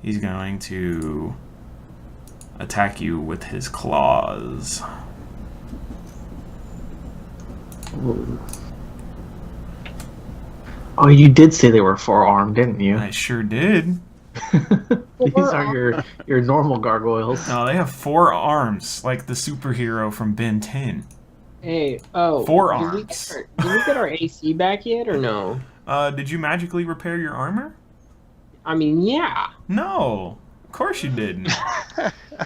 he's going to attack you with his claws. Ooh. Oh, you did say they were four-armed, didn't you? I sure did. These aren't your normal gargoyles. No, they have 4 arms, like the superhero from Ben 10. Hey, 4 did arms. we get our AC back yet, or no? Did you magically repair your armor? I mean, yeah. No, of course you didn't.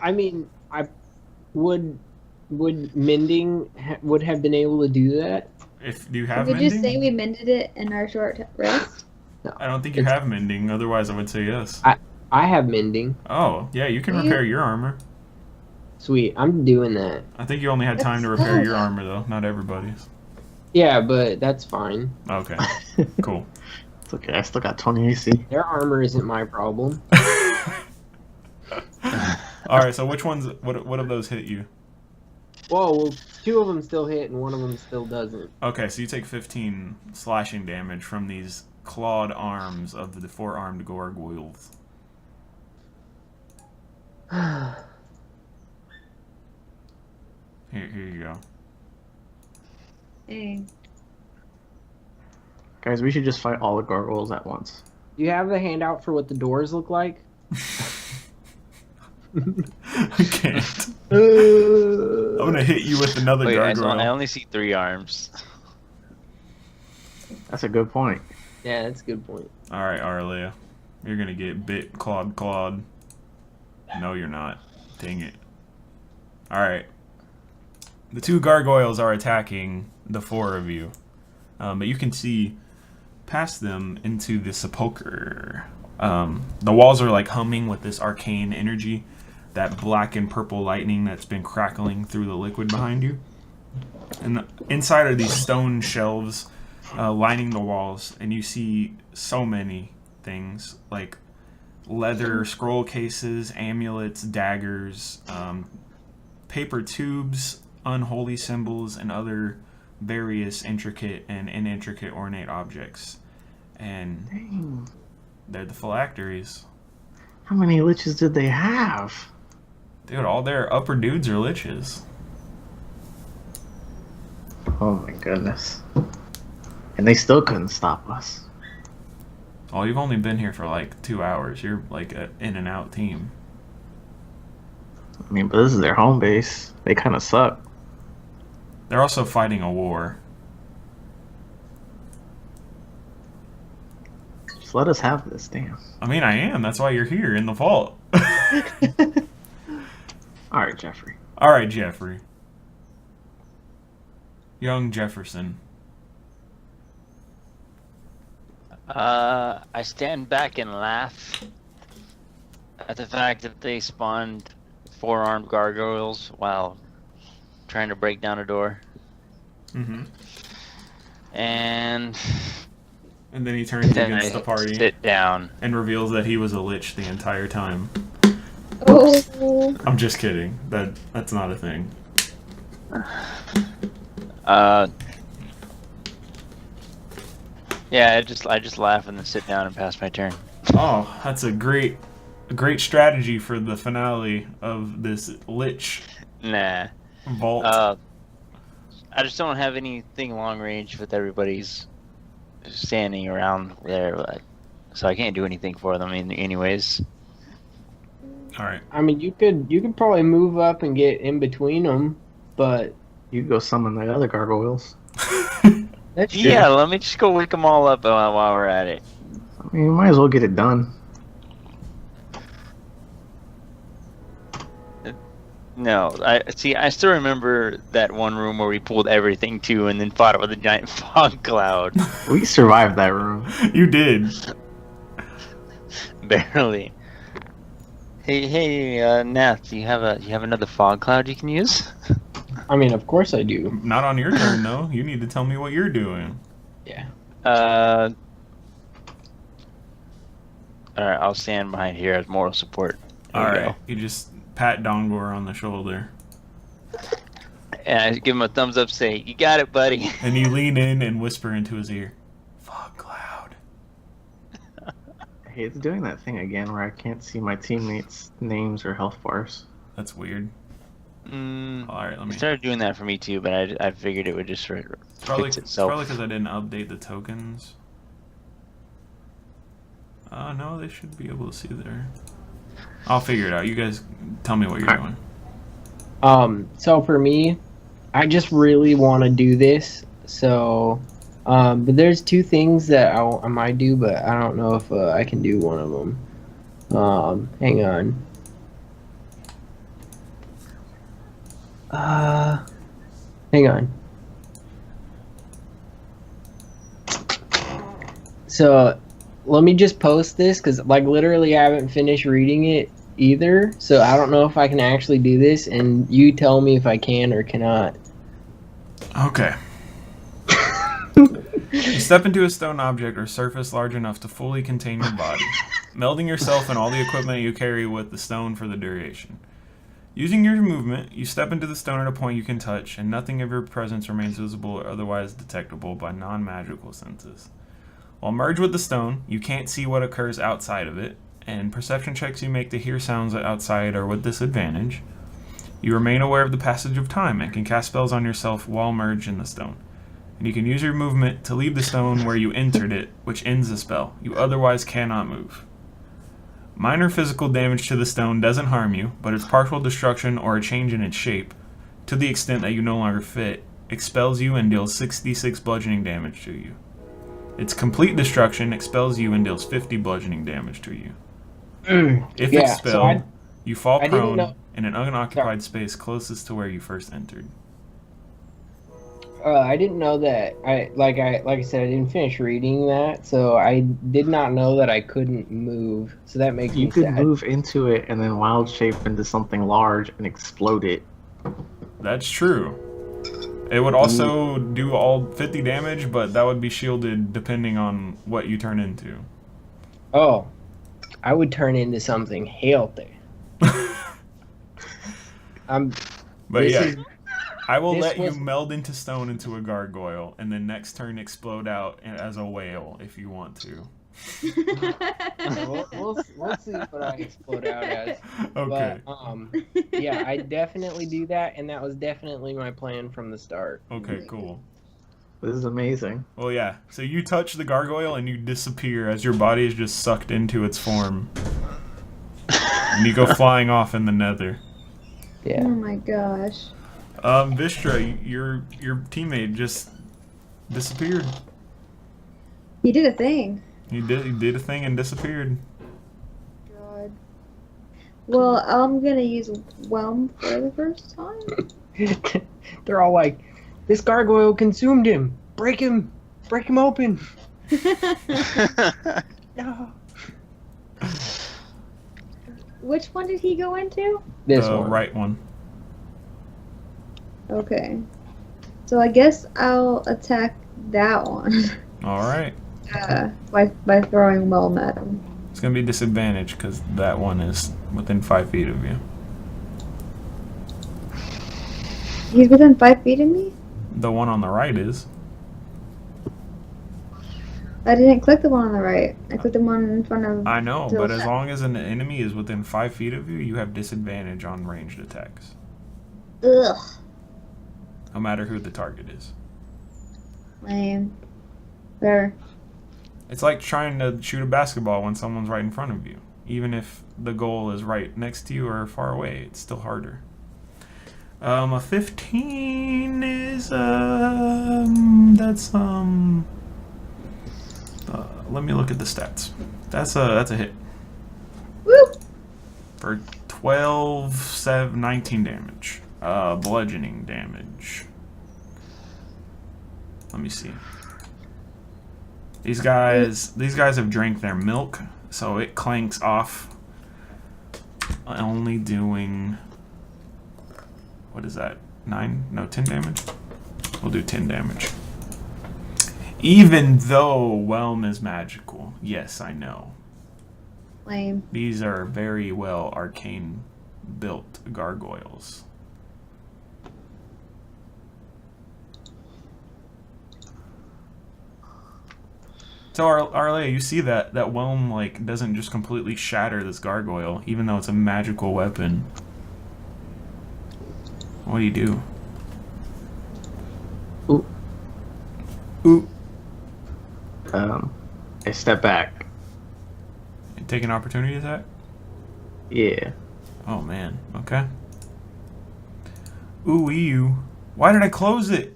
I mean, I would mending would have been able to do that. If do you have Would you mending? say we mended it in our short rest? I don't think you have mending. Otherwise, I would say yes. I have mending. Oh, yeah, you can repair your armor. Sweet, I'm doing that. I think you only had time to repair your armor, though. Not everybody's. Yeah, but that's fine. Okay, cool. It's okay, I still got 20 AC. Their armor isn't my problem. All right, so which ones? What of those hit you? Whoa, well, 2 of them still hit and 1 of them still doesn't. Okay, so you take 15 slashing damage from these clawed arms of the 4-armed gargoyles. Here you go. Hey. Guys, we should just fight all the gargoyles at once. Do you have the handout for what the doors look like? I can't. I'm gonna hit you with another Wait, gargoyle. I only see 3 arms. That's a good point. Yeah, that's a good point. All right, Arlia, you're gonna get bit, clawed. No, you're not. Dang it. All right. The 2 gargoyles are attacking the 4 of you, but you can see past them into the sepulcher. The walls are like humming with this arcane energy, that black and purple lightning that's been crackling through the liquid behind you. And inside are these stone shelves lining the walls, and you see so many things like leather scroll cases, amulets, daggers, paper tubes, unholy symbols, and other various intricate and intricate ornate objects. And Dang. they're the phylacteries. How many liches did they have? Dude, all their upper dudes are liches. Oh my goodness. And they still couldn't stop us. Oh, you've only been here for like 2 hours. You're like an in and out team. I mean, but this is their home base. They kind of suck. They're also fighting a war. Just let us have this, damn. I mean, I am. That's why you're here in the vault. Alright, Jeffrey. All right, Jeffrey. Young Jefferson. I stand back and laugh at the fact that they spawned 4-armed gargoyles while trying to break down a door. Mm-hmm. And then he turns then against I the party sit down. and reveals that he was a lich the entire time. Oh. I'm just kidding. That's not a thing. Yeah, I just laugh and then sit down and pass my turn. Oh, that's a great strategy for the finale of this lich Nah. vault. I just don't have anything long range with everybody's standing around there, so I can't do anything for them anyways. All right. I mean, you could probably move up and get in between them, but You go summon the other gargoyles. that's true. Yeah, let me just go wake them all up while we're at it. I mean, you might as well get it done. No, I still remember that one room where we pulled everything too, and then fought it with a giant fog cloud. We survived that room. You did. Barely. Hey, Nath, do you have another fog cloud you can use? I mean, of course I do. Not on your turn though. You need to tell me what you're doing. Yeah. Alright, I'll stand behind here as moral support. There All we right. You just pat Dongor on the shoulder, go. And I give him a thumbs up, say, "You got it, buddy." and you lean in and whisper into his ear, "Fog cloud." It's doing that thing again where I can't see my teammates' names or health bars. That's weird. Alright, let It me... started doing that for me too, but I figured it would just It's fix probably itself. because I didn't update the tokens. No, they should be able to see there. I'll figure it out. You guys tell me what you're doing. So for me, I just really want to do this. So, but there's two things that I might do, but I don't know if I can do one of them. Hang on. Hang on. So, let me just post this because, like, literally, I haven't finished reading it either. So I don't know if I can actually do this, and you tell me if I can or cannot. Okay. You step into a stone object or surface large enough to fully contain your body, melding yourself and all the equipment you carry with the stone for the duration. Using your movement, you step into the stone at a point you can touch, and nothing of your presence remains visible or otherwise detectable by non-magical senses. While merged with the stone, you can't see what occurs outside of it, and perception checks you make to hear sounds outside are with disadvantage. You remain aware of the passage of time and can cast spells on yourself while merged in the stone. And you can use your movement to leave the stone where you entered it, which ends the spell. You otherwise cannot move. Minor physical damage to the stone doesn't harm you, but its partial destruction or a change in its shape, to the extent that you no longer fit, expels you and deals 66 bludgeoning damage to you. Its complete destruction expels you and deals 50 bludgeoning damage to you. If expelled, you fall prone in an unoccupied space closest to where you first entered. I didn't know that. Like I said, I didn't finish reading that, so I did not know that I couldn't move. So that makes me sad. You could move into it and then wild shape into something large and explode it. That's true. It would also do all 50 damage, but that would be shielded depending on what you turn into. Oh, I would turn into something healthy. But yeah, I will let you meld into stone into a gargoyle, and then next turn explode out as a whale if you want to. we'll see what I explode out as. Okay. But, yeah, I definitely do that, and that was definitely my plan from the start. Okay, cool. This is amazing. Well, yeah. So you touch the gargoyle and you disappear as your body is just sucked into its form. And you go flying off in the nether. Yeah. Oh my gosh. Vistra, your teammate just disappeared. He did a thing. He did a thing and disappeared. God. Well, I'm gonna use Whelm for the first time. They're all like, this gargoyle consumed him. Break him open. No. Which one did he go into? This one. Right one. Okay. So I guess I'll attack that one. All right. By throwing Whelm at him. It's gonna be disadvantage because that one is within 5 feet of you. He's within 5 feet of me? The one on the right is. I didn't click the one on the right. I clicked the one in front of... I know, but as long as an enemy is within 5 feet of you, you have disadvantage on ranged attacks. Ugh. No matter who the target is. Lame. Whatever. It's like trying to shoot a basketball when someone's right in front of you. Even if the goal is right next to you or far away, it's still harder. A 15 is, let me look at the stats. That's a hit. Woo! For 12, 19 damage. Bludgeoning damage. Let me see. These guys have drank their milk, so it clanks off. Only doing, what is that? 9? No, 10 damage? We'll do 10 damage. Even though Whelm is magical. Yes, I know. Lame. These are very well arcane built gargoyles. So Arlea, you see that whelm like doesn't just completely shatter this gargoyle, even though it's a magical weapon. What do you do? Ooh. Ooh. I step back. Take an opportunity attack? Yeah. Oh man, okay. Ooh, ew. Why did I close it?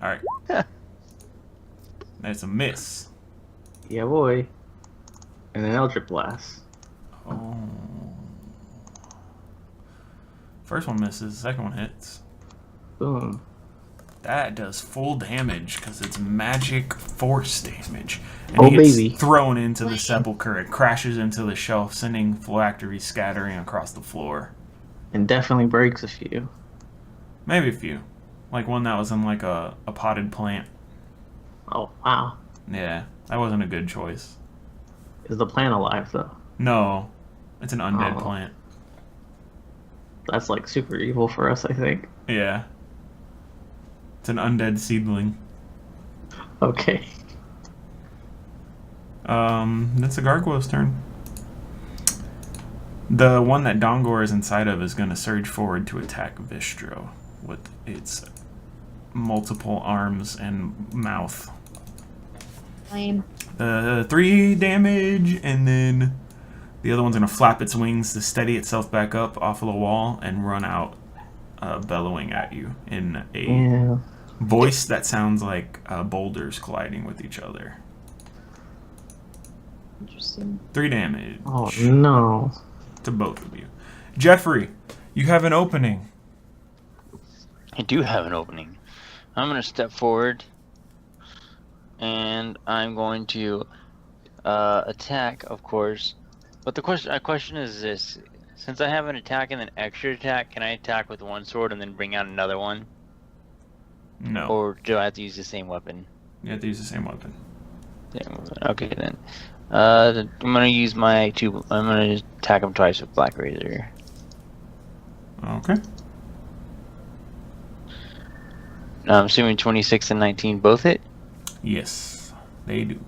Alright. That's a miss. Yeah, boy. And an Eldritch Blast. Oh. First one misses, second one hits. Boom. That does full damage because it's magic force damage. And Oh, he gets baby. thrown into the sepulcher. It crashes into the shelf, sending phylactery scattering across the floor. And definitely breaks a few. Maybe a few. Like one that was in like a potted plant. Oh, wow. Yeah, that wasn't a good choice. Is the plant alive, though? No, it's an undead Oh. plant. That's like super evil for us, I think. Yeah. It's an undead seedling. Okay. That's the gargoyle's turn. The one that Dongor is inside of is going to surge forward to attack Vistro with its multiple arms and mouth. Lame. 3 damage, and then the other one's going to flap its wings to steady itself back up off of the wall and run out, bellowing at you in a Yeah. voice that sounds like boulders colliding with each other. Interesting. 3 damage Oh, no. to both of you. Jeffrey, you have an opening. I do have an opening. I'm going to step forward, and I'm going to attack, of course. But the question is this: since I have an attack and an extra attack, can I attack with one sword and then bring out another one, No. or do I have to use the same weapon? You have to use the same weapon. Okay then. I'm gonna use my two. I'm gonna attack him twice with Black Razor. Okay. I'm assuming 26 and 19 both hit. Yes, they do.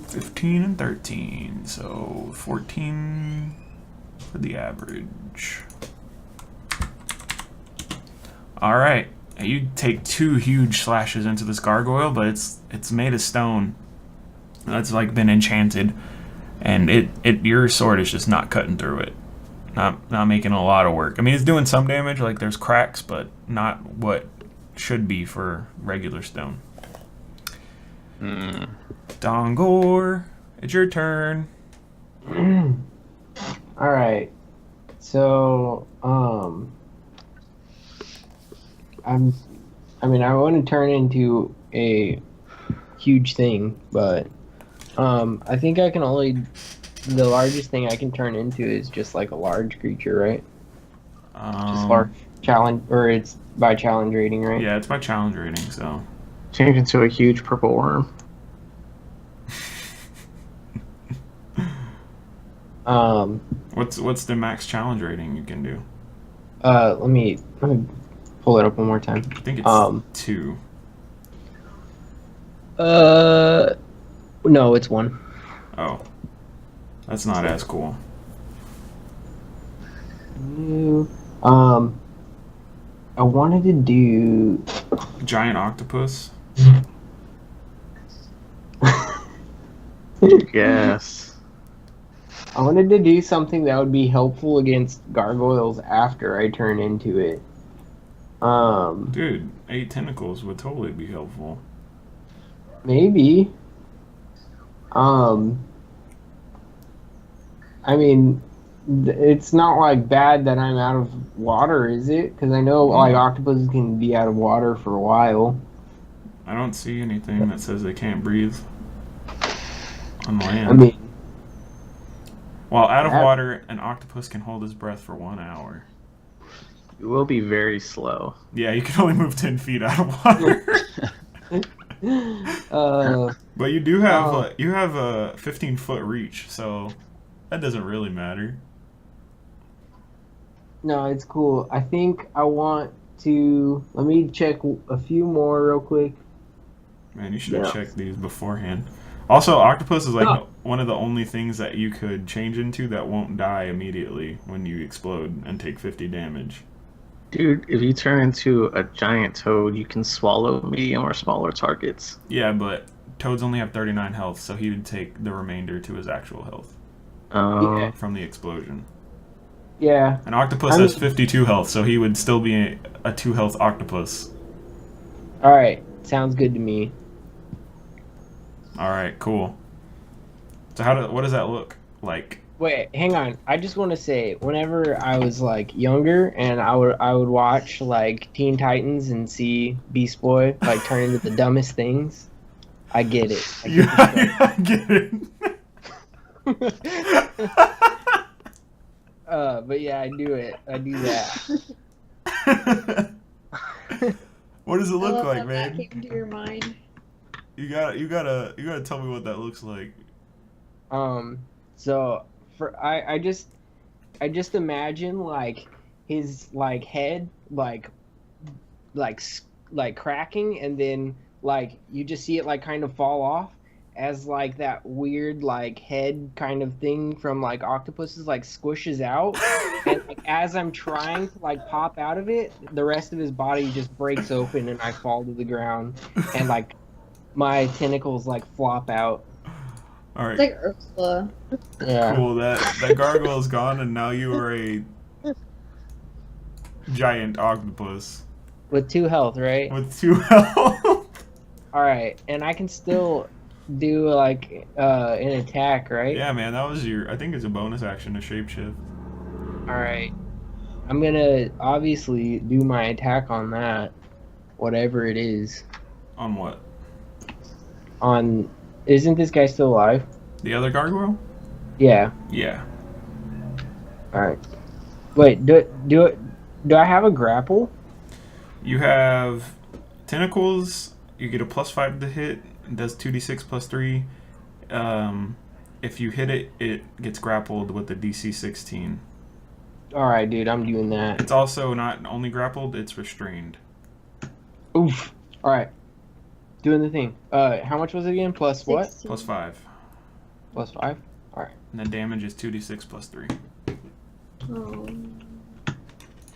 15 and 13, so 14 for the average. Alright, you take 2 huge slashes into this gargoyle, but it's made of stone. That's like been enchanted, and your sword is just not cutting through it. Not making a lot of work. I mean, it's doing some damage, like there's cracks, but not what should be for regular stone. Dongor, it's your turn. Alright. So, I want to turn into a huge thing, but I think I can only, the largest thing I can turn into is just like a large creature, right? Just large challenge, or it's by challenge rating, right? Yeah, it's by challenge rating, so. Change into a huge purple worm. What's the max challenge rating you can do? Let me pull it up one more time. I think it's 2. No, it's 1. Oh. That's not as cool. I wanted to do Giant octopus? Yes. I wanted to do something that would be helpful against gargoyles after I turn into it. Dude, 8 tentacles would totally be helpful. Maybe. I mean, it's not like bad that I'm out of water, is it? Because I know like octopuses can be out of water for a while. I don't see anything that says they can't breathe on land. I mean, While out of water, an octopus can hold his breath for 1 hour. You will be very slow. Yeah, you can only move 10 feet out of water. But you do have you have a 15-foot reach, so that doesn't really matter. no, it's cool. I think I want to. Let me check a few more real quick. Man, you should have checked these beforehand. Also, octopus is like one of the only things that you could change into that won't die immediately when you explode and take 50 damage. Dude, if you turn into a giant toad, you can swallow medium or smaller targets. Yeah, but toads only have 39 health, so he would take the remainder to his actual health from the explosion. Yeah. An octopus has 52 health, so he would still be a 2 health octopus. Alright, sounds good to me. Alright, cool. So what does that look like? Wait, hang on. I just want to say, whenever I was like younger and I would watch like Teen Titans and see Beast Boy like turn into the dumbest things, I get it. I get it. But yeah, I do it. I do that. What does it look love like, that man? That came to your mind. You gotta tell me what that looks like. So I just imagine like his like head like cracking, and then like you just see it like kind of fall off as like that weird like head kind of thing from like octopuses like squishes out, and like as I'm trying to like pop out of it, the rest of his body just breaks open and I fall to the ground, and like my tentacles like flop out. All right. It's like Ursula. Yeah. Cool. That gargoyle is gone, and now you are a giant octopus With 2 health, right? with 2 health. Alright, and I can still do like an attack, right? Yeah, man, that was I think it's a bonus action to shapeshift. Alright. I'm gonna obviously do my attack on that. Whatever it is. On what? Isn't this guy still alive? The other gargoyle? Yeah. Yeah. Alright. Wait, do I have a grapple? You have tentacles. You get a +5 to hit. It does 2d6 plus 3. If you hit it, it gets grappled with a DC 16. Alright, dude, I'm doing that. It's also not only grappled, it's restrained. Oof. Alright. Doing the thing. How much was it again? Plus what? 16. +5. Plus 5? Alright. And the damage is 2d6 plus 3. Oh.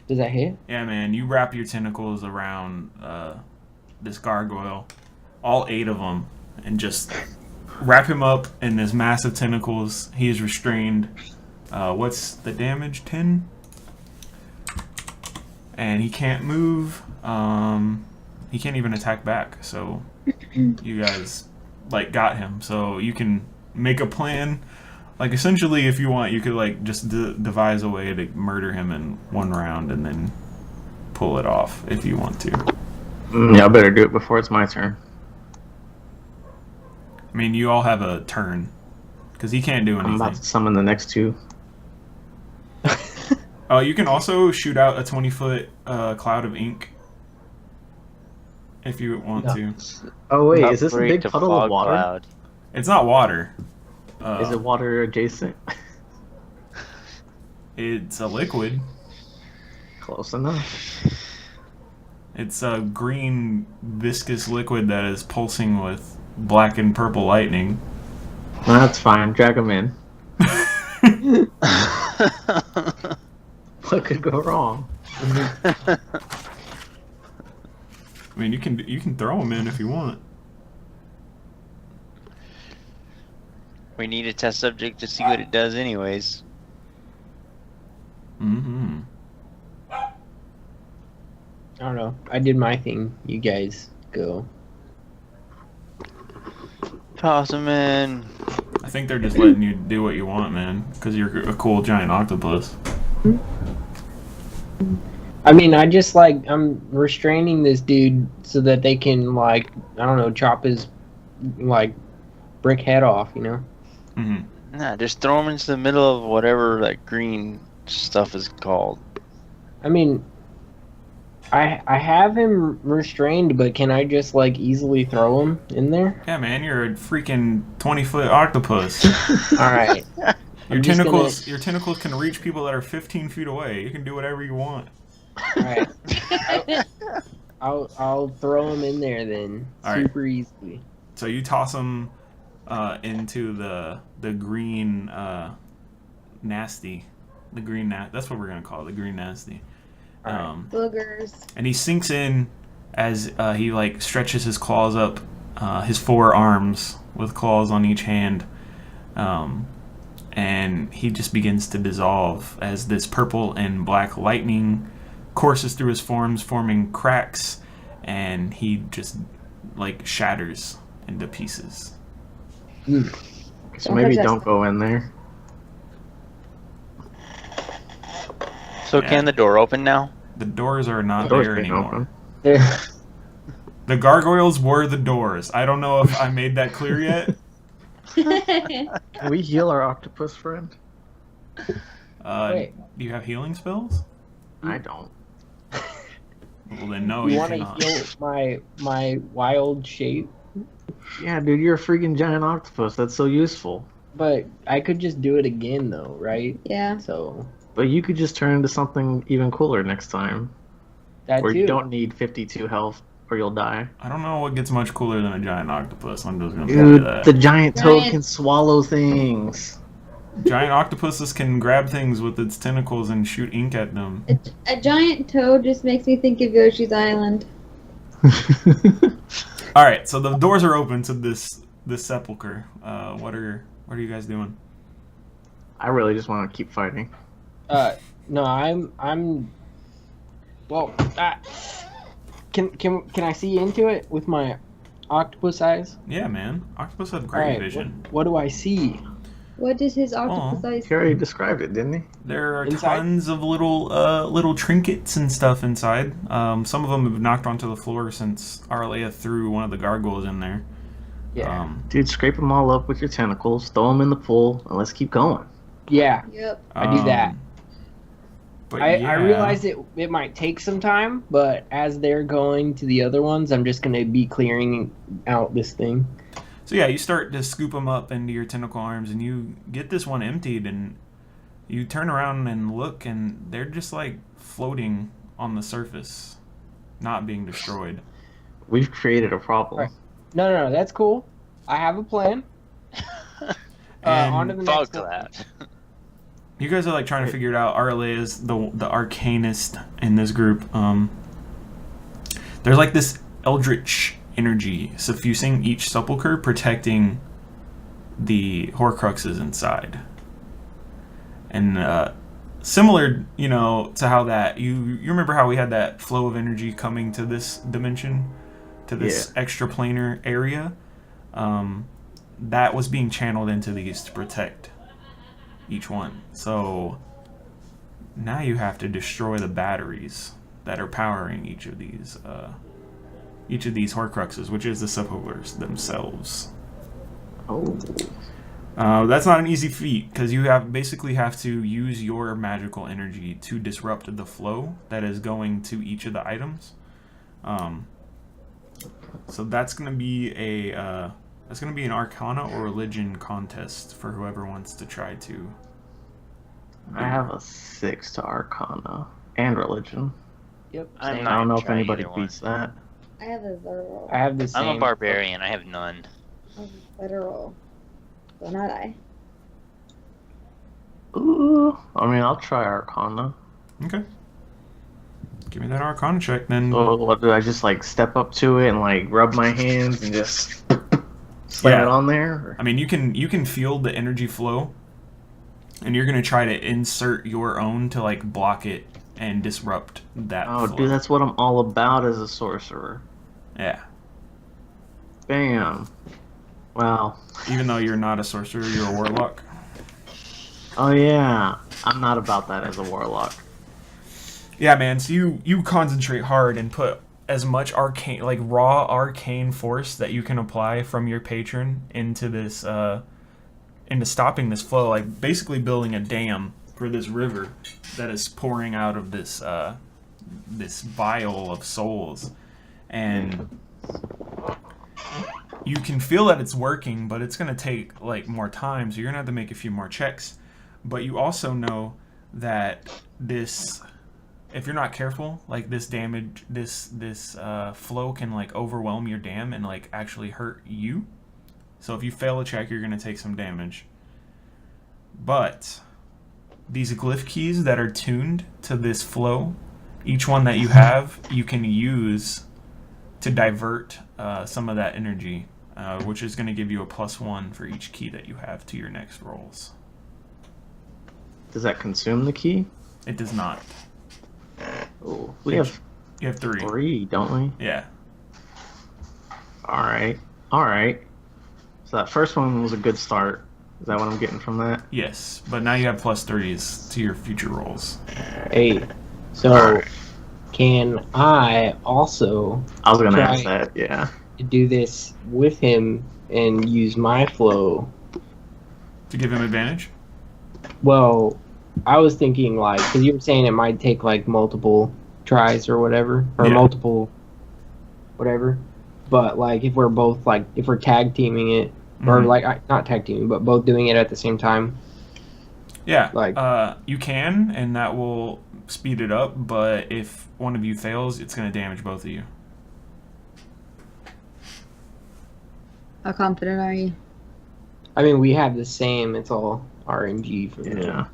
Does that hit? Yeah, man, you wrap your tentacles around this gargoyle, all 8 of them, and just wrap him up in this massive tentacles. He is restrained. What's the damage? 10? And he can't move. He can't even attack back. So you guys like got him. So you can make a plan. Like essentially, if you want, you could like just devise a way to murder him in 1 round and then pull it off if you want to. Yeah, I better do it before it's my turn. I mean, you all have a turn because he can't do I'm anything. about to summon the next 2. You can also shoot out a 20-foot cloud of ink if you want to. Oh wait, Not is this a free big to puddle of fog water? cloud. It's not water. Is it water adjacent? It's a liquid. Close enough. It's a green viscous liquid that is pulsing with black and purple lightning. That's fine. Drag him in. What could go wrong? I mean, you can throw him in if you want. We need a test subject to see what it does anyways. Mm-hmm. I don't know. I did my thing. You guys go. Toss him in. I think they're just letting you do what you want, man, because you're a cool giant octopus. I mean, I'm restraining this dude so that they can like, I don't know, chop his like brick head off, you know? Mm-hmm. Nah, just throw him into the middle of whatever that green stuff is called. I mean, I have him restrained, but can I just like easily throw him in there? Yeah, man, you're a freaking 20-foot octopus. All right. Your I'm just tentacles can reach people that are 15 feet away. You can do whatever you want. Alright. I'll throw them in there then. All right. Super easily. So you toss them into the green nasty. The green that's what we're gonna call it, the green nasty. Boogers. And he sinks in as he like stretches his claws up, his 4 arms with claws on each hand, and he just begins to dissolve as this purple and black lightning courses through his forms, forming cracks, and he just like shatters into pieces. So maybe don't go in there. So can the door open now? The doors are not Doors there being anymore. open. The gargoyles were the doors. I don't know if I made that clear yet. Can we heal our octopus friend? Wait. Do you have healing spells? I don't. Well, then no, you you want to cannot. heal my wild shape? Yeah, dude, you're a freaking giant octopus. That's so useful. But I could just do it again though, right? Yeah. So But you could just turn into something even cooler next time. that Where too. you don't need 52 health or you'll die. I don't know what gets much cooler than a giant octopus. I'm just gonna tell you Dude, that. the giant toad Giant- can swallow things. Giant octopuses can grab things with its tentacles and shoot ink at them. A giant toad just makes me think of Yoshi's Island. All right, so the doors are open to this sepulcher. What are you guys doing? I really just want to keep fighting. No, I'm. Well, can I see into it with my octopus eyes? Yeah, man. Octopus have great Alright, vision. what do I see? What does his octopus eyes He already described it, didn't he? There are Inside? tons of little trinkets and stuff inside. Some of them have knocked onto the floor since Arlea threw one of the gargoyles in there. Yeah. Dude, scrape them all up with your tentacles, throw them in the pool, and let's keep going. Yeah. Yep. I do that. But I yeah. realize it might take some time, but as they're going to the other ones, I'm just gonna be clearing out this thing. So yeah, you start to scoop them up into your tentacle arms, and you get this one emptied, and you turn around and look, and they're just like floating on the surface, not being destroyed. We've created a problem. Right. No, that's cool. I have a plan. And On to the Fuck next one. that. You guys are like trying to figure it out. Arlea is the arcanist in this group. There's like this eldritch energy suffusing each sepulcher, protecting the Horcruxes inside. And similar, to how that you remember how we had that flow of energy coming to this dimension, to this extraplanar area. That was being channeled into these to protect each one. So now you have to destroy the batteries that are powering each of these Horcruxes, which is the sepulchers themselves. Oh. That's not an easy feat, because you basically have to use your magical energy to disrupt the flow that is going to each of the items. So that's going to be an Arcana or Religion contest for whoever wants to try to. I have a 6 to Arcana and Religion. Yep. I'm same. not I don't know if trying anybody either one. beats that. I have a federal. I have the same. I'm a barbarian. I have none. I have a federal. So not I. Ooh. I mean, I'll try Arcana. Okay. Give me that Arcana check then. So what do I just like step up to it and like rub my hands and just slam Yeah. it on there? Or? I mean, you can feel the energy flow, and you're gonna try to insert your own to like block it and disrupt that. Oh, flow. dude, that's what I'm all about as a sorcerer. Yeah. Bam. Wow. Even though you're not a sorcerer, you're a warlock. Oh yeah, I'm not about that as a warlock. Yeah, man. So you concentrate hard and put as much arcane, like raw arcane force that you can apply from your patron into this, into stopping this flow, like basically building a dam for this river that is pouring out of this this vial of souls, and you can feel that it's working, but it's gonna take like more time, so you're gonna have to make a few more checks. But you also know that this if you're not careful, like this damage, this flow can like overwhelm your dam and like actually hurt you. So if you fail a check, you're gonna take some damage. But these glyph keys that are tuned to this flow, each one that you have, you can use to divert some of that energy, which is going to give you a +1 for each key that you have to your next rolls. Does that consume the key? It does not. Oh, You have 3. 3, don't we? Yeah. All right. So that first one was a good start. Is that what I'm getting from that? Yes, but now you have +3s to your future rolls. Hey, so can I also I was gonna try ask that. Yeah. to do this with him and use my flow? To give him advantage? Well, I was thinking like, because you were saying it might take like multiple tries or whatever, or Yeah. multiple whatever. But like, if we're both like, if we're tag teaming it, or Mhm. like not tag teaming, but both doing it at the same time. Yeah, Like- you can, and that will speed it up, but if one of you fails, it's going to damage both of you. How confident are you? I mean, we have the same. It's all RNG for me. Yeah.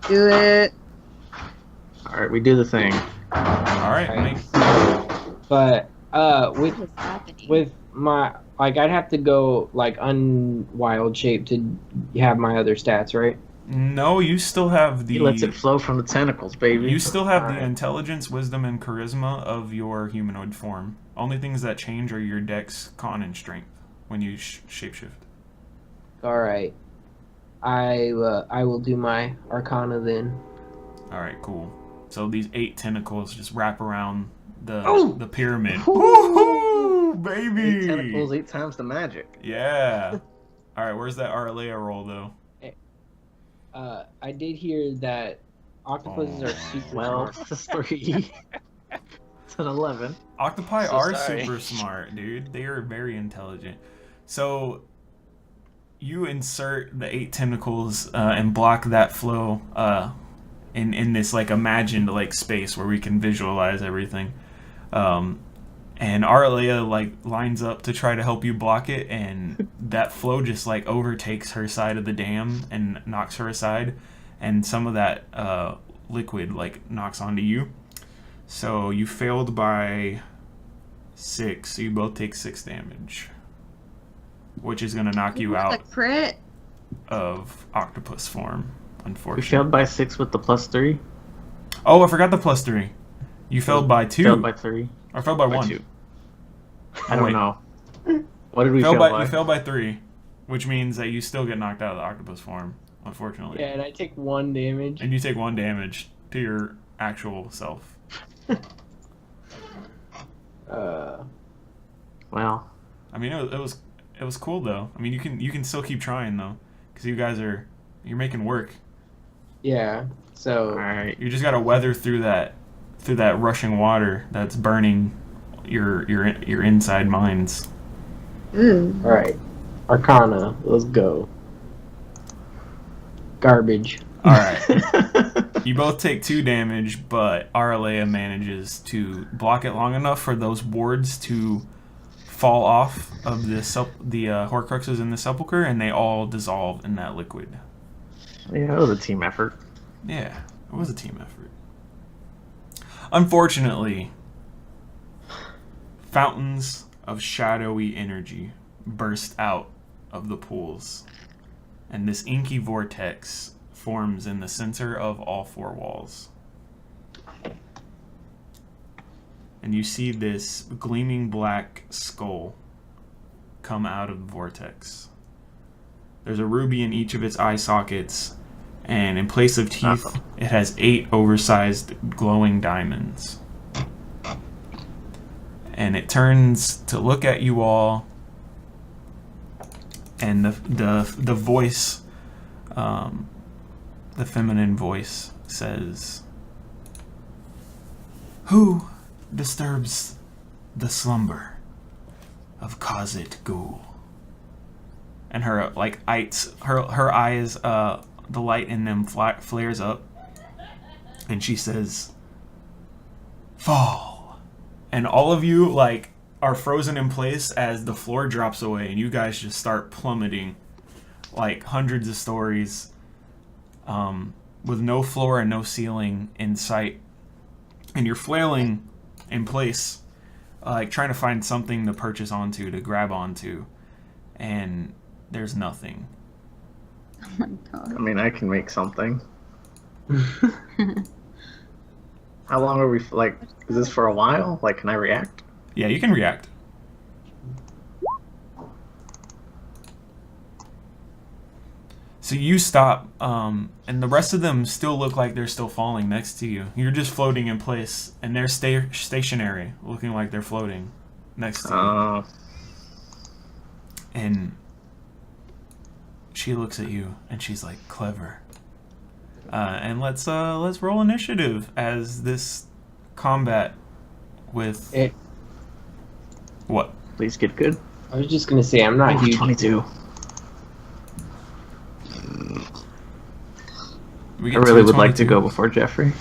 Do it. All right, we do the thing. All right, Right. make, But What with is happening? with my like, I'd have to go like unwild shape to have my other stats, right? no, you still have the... He lets it flow from the tentacles, baby. You still have the Alright. intelligence, wisdom, and charisma of your humanoid form. Only things that change are your dex, con, and strength when you shapeshift. All right. I will do my Arcana then. Alright, cool. So these 8 tentacles just wrap around the Oh! the pyramid. Woo! Woohoo, baby! 8 tentacles, 8 times the magic. Yeah. Alright, where's that Aralea roll, though? I did hear that octopuses are super 12 smart. plus 3. It's an 11. Octopi So are sorry. super smart, dude. They are very intelligent. So you insert the 8 tentacles and block that flow in this like imagined like space where we can visualize everything. And Aralea like lines up to try to help you block it, and that flow just like overtakes her side of the dam and knocks her aside, and some of that liquid like knocks onto you. So you failed by 6, so you both take 6 damage, which is gonna knock you out A crit? of octopus form, We unfortunately. failed by 6 with the +3. Oh, I forgot the +3. You failed by 2. Failed by 3. Or failed by By 1. 2. Oh, I don't wait. know. What did we You fail by? failed by 3, which means that you still get knocked out of the octopus form, unfortunately. Yeah, and I take 1 damage. And you take 1 damage to your actual self. Well, I mean, it was cool though. I mean, you can still keep trying though, because you're making work. Yeah. So alright. You just gotta weather through that rushing water that's burning your inside minds. Ooh. all right, Arcana. Let's go. Garbage. All right. You both take 2 damage, but Aralea manages to block it long enough for those wards to fall off of the Horcruxes in the sepulcher, and they all dissolve in that liquid. Yeah, it was a team effort. Yeah, it was a team effort. Unfortunately, fountains of shadowy energy burst out of the pools, and this inky vortex forms in the center of all 4 walls. And you see this gleaming black skull come out of the vortex. There's a ruby in each of its eye sockets, and in place of teeth, it has 8 oversized glowing diamonds. And it turns to look at you all, and the voice, the feminine voice says, "Who disturbs the slumber of Khazit Ghul?" And her her eyes, the light in them flares up, And she says, "Fall." And all of you, like, are frozen in place as the floor drops away, and you guys just start plummeting, like hundreds of stories, with no floor and no ceiling in sight. And you're flailing in place, like trying to find something to purchase onto, to grab onto, and there's nothing. Oh my god. I mean, I can make something. How long are we, like, is this for a while? Like, can I react? Yeah, you can react. So you stop, and the rest of them still look like they're still falling next to you. You're just floating in place, and they're stationary, looking like they're floating next to you. And she looks at you, and she's like, "Clever." And let's roll initiative as this combat with what? Please get good. I was just gonna say I'm not huge. 22. We I get really two would like to 22. go before Jeffrey.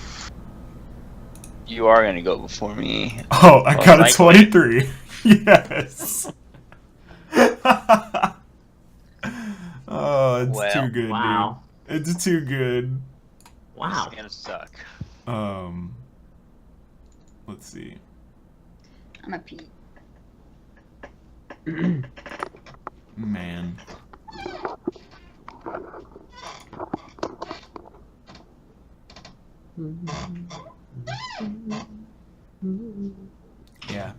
You are gonna go before me. Oh, I got a Most 23. Yes. Oh, it's Well, too good, wow. dude. It's too good. Wow. It's gonna suck. Let's see. I'm a pee. Man. Yeah.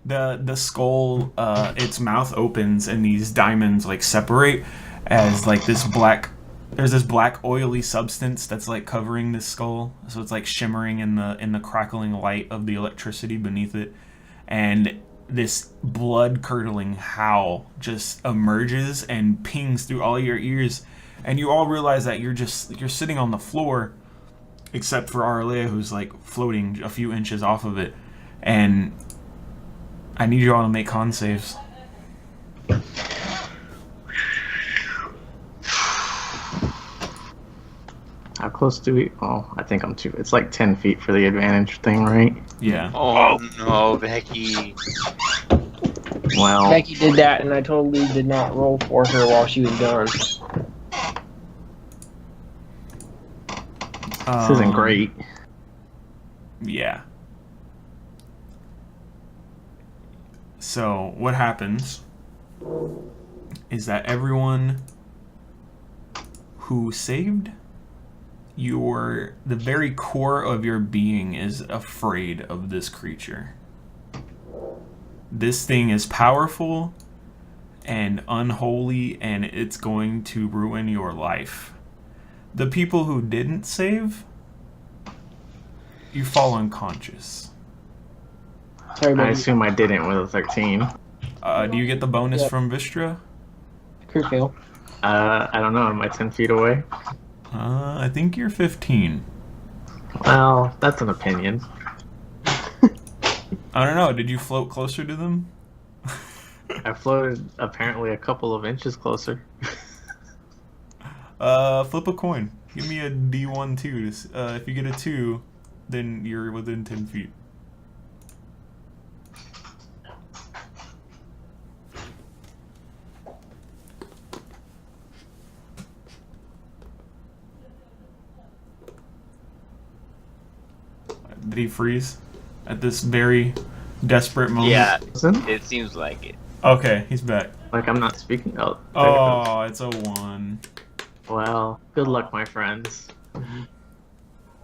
The skull, its mouth opens and these diamonds like separate as like this black. There's this black oily substance that's like covering this skull, so it's like shimmering in the crackling light of the electricity beneath it, and this blood-curdling howl just emerges and pings through all your ears, and you all realize that you're sitting on the floor, except for Arlea, who's like floating a few inches off of it, and I need you all to make con saves. How close do we? Oh, I think I'm too. It's like 10 feet for the advantage thing, right? Yeah. Oh no, Becky. Well, Becky did that, and I totally did not roll for her while she was gone. this isn't great. Yeah. So what happens is that everyone who saved, the very core of your being is afraid of this creature. This thing is powerful and unholy, and it's going to ruin your life. The people who didn't save, you fall unconscious. Sorry, I Becky. assume I didn't with a 13. Do you get the bonus Yep. from Vistra? Crew fail. I don't know. Am I 10 feet away? I think you're 15. Well, that's an opinion. I don't know. Did you float closer to them? I floated apparently a couple of inches closer. Flip a coin. Give me a D1 2. If you get a 2, then you're within 10 feet. Did he freeze at this very desperate moment? Yeah, Listen, it seems like it. Okay, he's back. like I'm not speaking out. Oh, it's a 1. Well, good luck, my friends.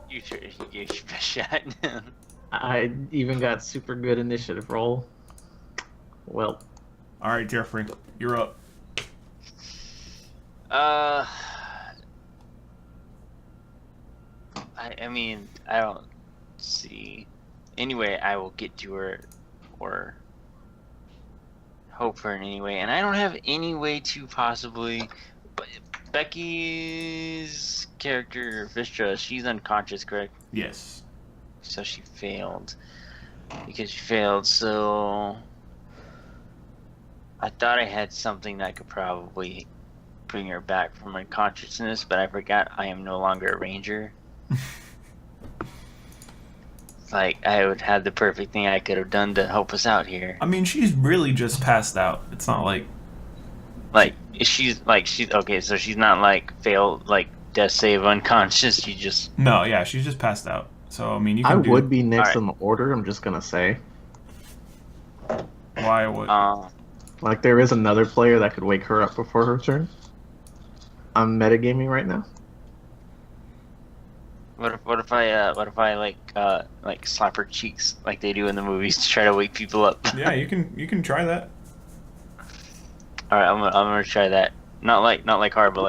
You gave your best shot. I even got super good initiative roll. Well, All right, Jeffrey, you're up. I mean, I don't see. Anyway, I will get to her, or hope for it anyway. And I don't have any way to possibly. But Becky's character, Vistra, she's unconscious, correct? Yes. So she failed. Because she failed, so I thought I had something that could probably bring her back from unconsciousness, but I forgot I am no longer a ranger. like I would have the perfect thing I could have done to help us out here. I mean, she's really just passed out. It's not like She's okay. So she's not like failed, like death save unconscious. She just no, yeah, she's just passed out. So I mean, you I can do. would be next Alright. in the order. I'm just gonna say, Why would? like, there is another player that could wake her up before her turn. I'm metagaming right now. what if I like slap her cheeks like they do in the movies to try to wake people up? Yeah, you can try that. All right, I'm gonna try that. Not like hard, but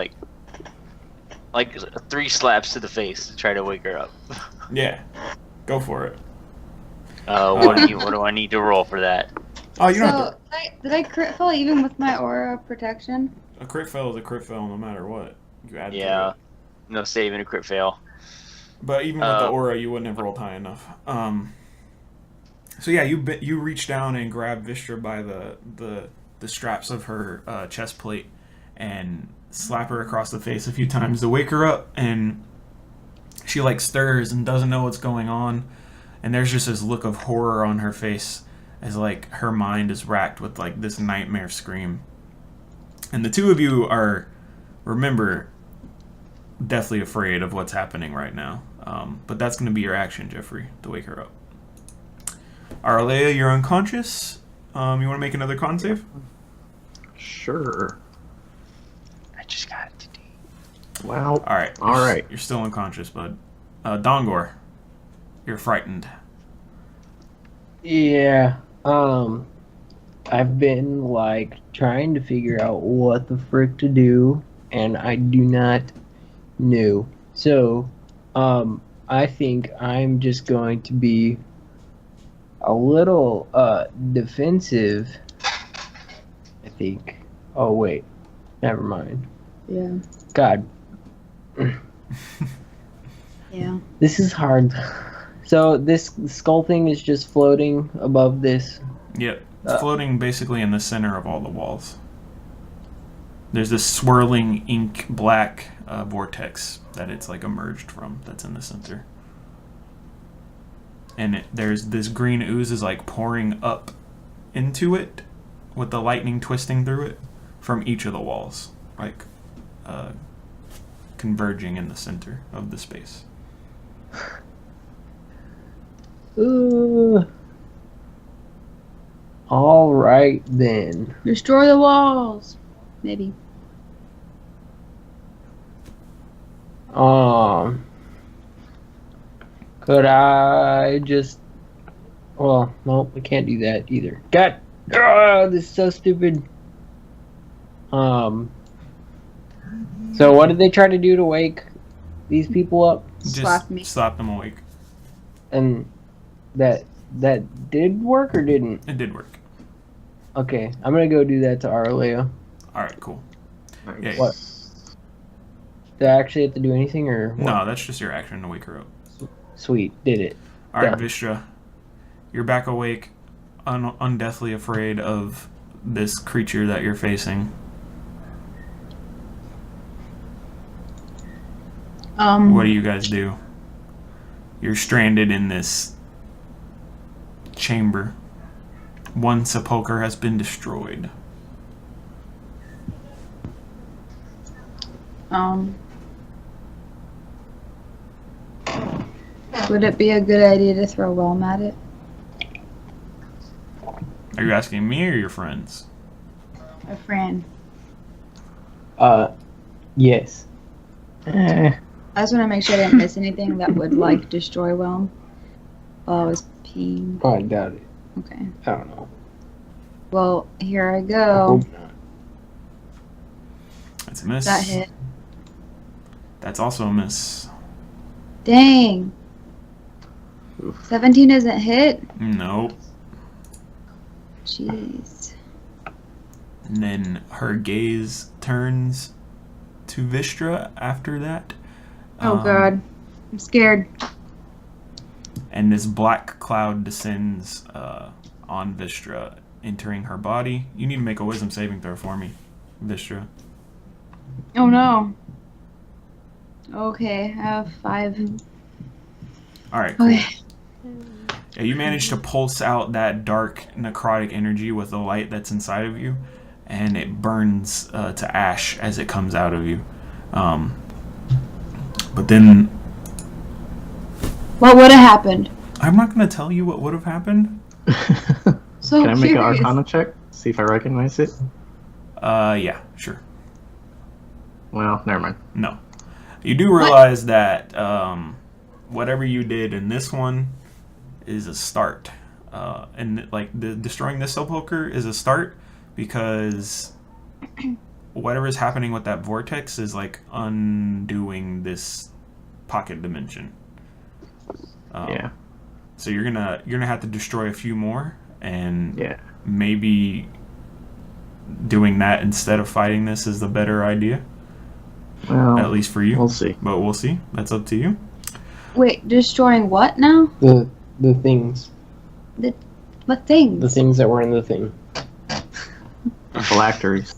like 3 slaps to the face to try to wake her up. Yeah, go for it. What do I need to roll for that? Oh, you don't have So, did I crit fail even with my aura of protection? to. A crit fail is a crit fail no matter what. You add to Yeah, it. no save and a crit fail. But even with the aura, you wouldn't have rolled high enough. So yeah, you reach down and grab Vistra by the straps of her chest plate and slap her across the face a few times to wake her up, and she like stirs and doesn't know what's going on, and there's just this look of horror on her face as like her mind is racked with like this nightmare scream. And the two of you are, remember, deathly afraid of what's happening right now. But that's going to be your action, Jeffrey, to wake her up. Aralea, you're unconscious. You want to make another con save? Sure. I just got it today. Well, All right. All right. You're still unconscious, bud. Dongor, you're frightened. Yeah. I've been like trying to figure out what the frick to do, and I do not know. So, I think I'm just going to be a little defensive. I think. Oh wait, never mind. Yeah. God, Yeah. this is hard. So this skull thing is just floating above this. Yep. It's floating basically in the center of all the walls. There's this swirling ink black vortex that it's like emerged from that's in the center. And there's this green ooze is like pouring up into it with the lightning twisting through it from each of the walls, like converging in the center of the space. All right then. Destroy the walls. Maybe. Could I just? Well, no, we can't do that either. God, this is so stupid. So what did they try to do to wake these people up? Slap me. Slap them awake. And that did work or didn't? It did work. Okay, I'm gonna go do that to Aralea. All right, cool. nice. Yeah. What? Do I actually have to do anything or what? No, that's just your action to wake her up. Sweet, did it. All right, Done. Vistra, you're back awake, undeathly afraid of this creature that you're facing. What do you guys do? You're stranded in this chamber. One sepulcher has been destroyed. Would it be a good idea to throw Whelm at it? Are you asking me or your friends? A friend. Yes. I just want to make sure I didn't miss anything that would like destroy Whelm while I was peeing. I doubt it. Okay. I don't know. Well, here I I go. hope not. That's a miss. That hit. That's also a miss. Dang. 17 isn't hit? Nope. Jeez. And then her gaze turns to Vistra after that. Oh god. I'm scared. And this black cloud descends on Vistra, entering her body. You need to make a wisdom saving throw for me, Vistra. Oh no. Okay, I have 5. All right, cool. Okay. Yeah, you manage to pulse out that dark necrotic energy with the light that's inside of you, and it burns to ash as it comes out of you. But then... What would have happened? I'm not going to tell you what would have happened. So Can I make an curious. Arcana check? See if I recognize it? Yeah, sure. Well, never mind. No. You do realize that whatever you did in this one is a start. And like destroying this sepulcher is a start because whatever is happening with that vortex is like undoing this pocket dimension. Yeah. So you're gonna have to destroy a few more, and Yeah. maybe doing that instead of fighting this is the better idea. Well, At least for you. we'll see. But we'll see. That's up to you. Wait, destroying what now? The things. What things? The things that were in the thing. Phylacteries.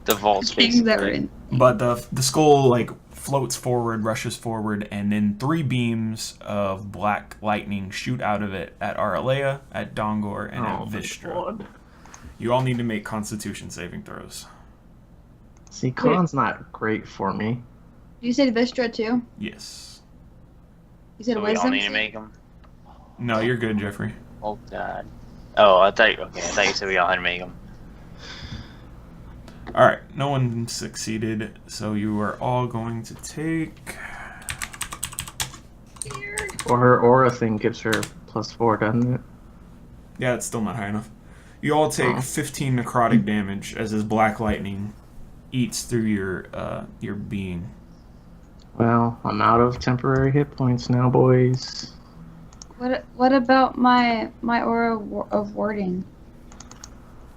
The vaults, Things that were basically. in. But the skull like floats forward, rushes forward, and then 3 beams of black lightning shoot out of it at Aralea, at Dongor, and at Vistra. You all need to make Constitution saving throws. See, Con's not great for me. You said Vistra too? Yes. You said So we all wisdom? need to make them. No, you're good, Jeffrey. Oh God. Oh, I thought you said we all had to make them. All right, no one succeeded, so you are all going to take. Or her aura thing gives her +4, doesn't it? Yeah, it's still not high enough. You all take 15 necrotic damage as this black lightning eats through your being. Well, I'm out of temporary hit points now, boys. What about my aura of warding?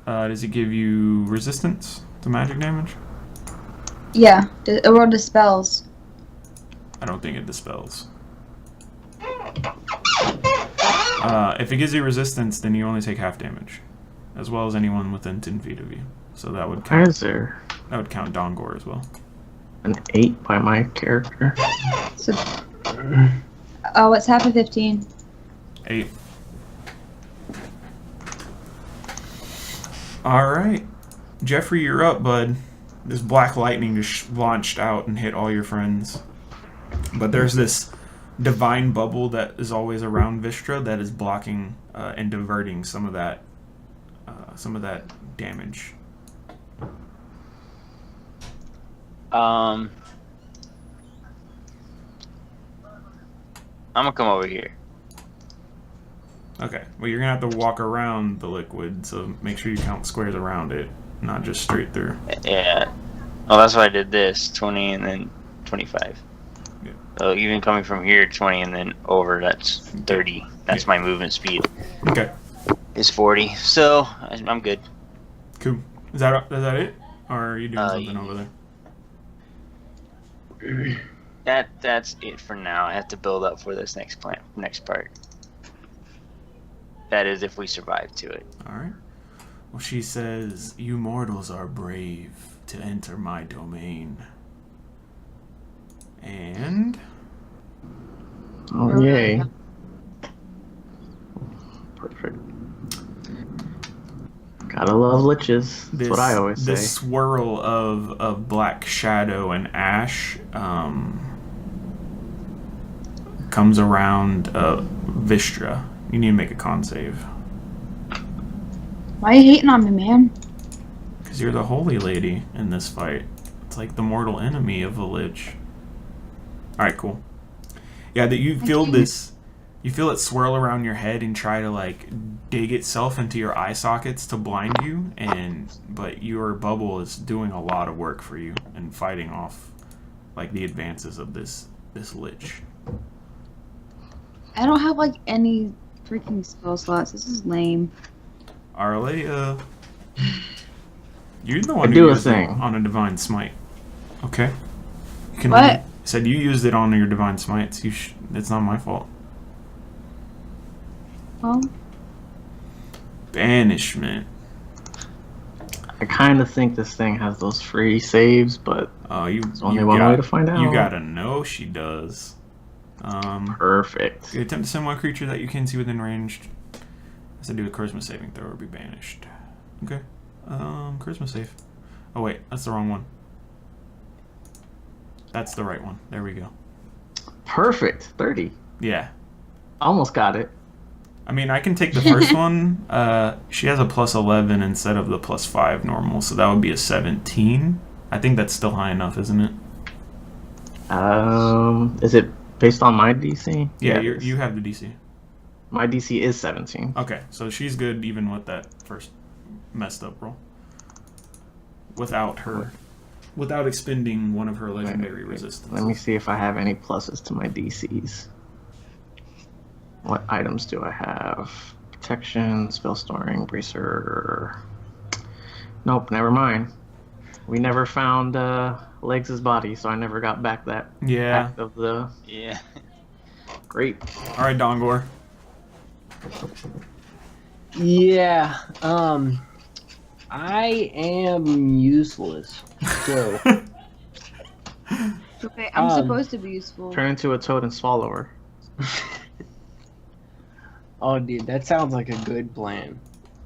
Does it give you resistance to magic damage? Yeah, aura dispels. I don't think it dispels. If it gives you resistance, then you only take half damage, as well as anyone within 10 feet of you. So that would Why count. is there That would count Dongor as well. an 8 by my character? So, oh, it's half of 15. 8. All right, Jeffrey, you're up, bud. This black lightning just launched out and hit all your friends. But there's this divine bubble that is always around Vistra that is blocking and diverting some of that damage. I'm gonna come over here. Okay, well, you're gonna have to walk around the liquid, so make sure you count squares around it, not just straight through. Yeah. Well, that's why I did this. 20 and then 25. Yeah. So even coming from here, 20 and then over, that's 30. That's my movement speed. Okay, Is 40. So I'm good. cool. Is that it? Or are you doing something yeah. over there? That's it for now. I have to build up for this next part. That is if we survive to it. Alright. Well, she says, "You mortals are brave to enter my domain." And... Oh, yay. Perfect. Gotta love liches. That's what I always say. This swirl of black shadow and ash comes around Vistra. You need to make a con save. Why are you hating on me, man? Because you're the holy lady in this fight. It's like the mortal enemy of the Lich. Alright, cool. Yeah, that you feel this... You feel it swirl around your head and try to, like, dig itself into your eye sockets to blind you, but your bubble is doing a lot of work for you and fighting off, like, the advances of this Lich. I don't have like any freaking spell slots. This is lame. Aralea, you're the one I who do a used it thing. on a divine smite. Okay. You can What? Said you used it on your divine smites. It's not my fault. Well, Banishment. I kind of think this thing has those free saves, but Oh, there's only one way to find out. You gotta know she does. Perfect. You attempt to summon one creature that you can see within range. As I do a charisma saving throw or be banished. Okay. Charisma save. Oh wait, that's the wrong one. That's the right one. There we go. Perfect. 30. Yeah. Almost got it. I mean, I can take the first one. She has a plus 11 instead of the plus 5 normal, so that would be a 17. I think that's still high enough, isn't it? Is it based on my DC? Yeah, it is. you have the DC. My DC is 17. Okay, so she's good even with that first messed up roll. Without expending one of her legendary resistances. Let me see if I have any pluses to my DCs. What items do I have? Protection, spell storing, bracer. Nope, never mind. We never found Legs' body, so I never got back that act of the. Yeah. Great. All right, Dongor. Yeah. I am useless. So. Okay, I'm supposed to be useful. Turn into a toad and swallow her. Oh, dude, that sounds like a good plan.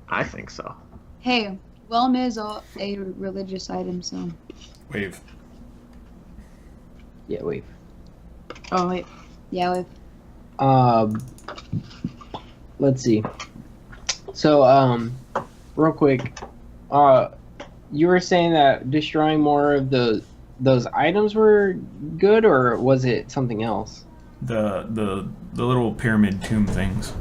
I think so. Hey, Whelm is a religious item, so. Wave. Yeah, wait. Oh wait, yeah, wait. Let's see. So, real quick, you were saying that destroying more of those items were good, or was it something else? The little pyramid tomb things.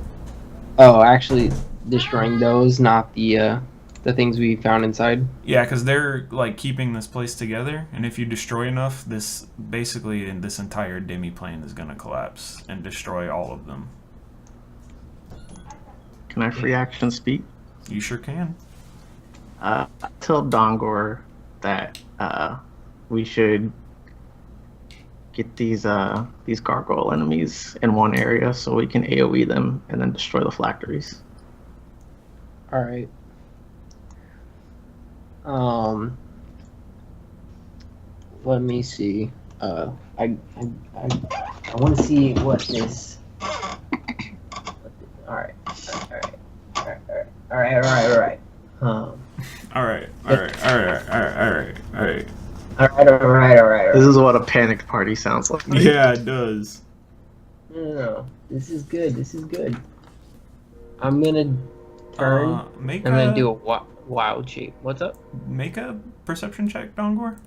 Oh, actually, destroying those, not the things we found inside. Yeah, because they're like keeping this place together, and if you destroy enough, this entire demi-plane is gonna collapse and destroy all of them. Can I free action speak? You sure can. Tell Dongor that we should get these gargoyle enemies in one area so we can AoE them and then destroy the phylacteries. All right. Let me see. I want to see what this. All right. All right. This is what a panicked party sounds like. Yeah, it does. No, this is good. I'm gonna turn and then do a wild shape. What's up? Make a perception check, Dongor.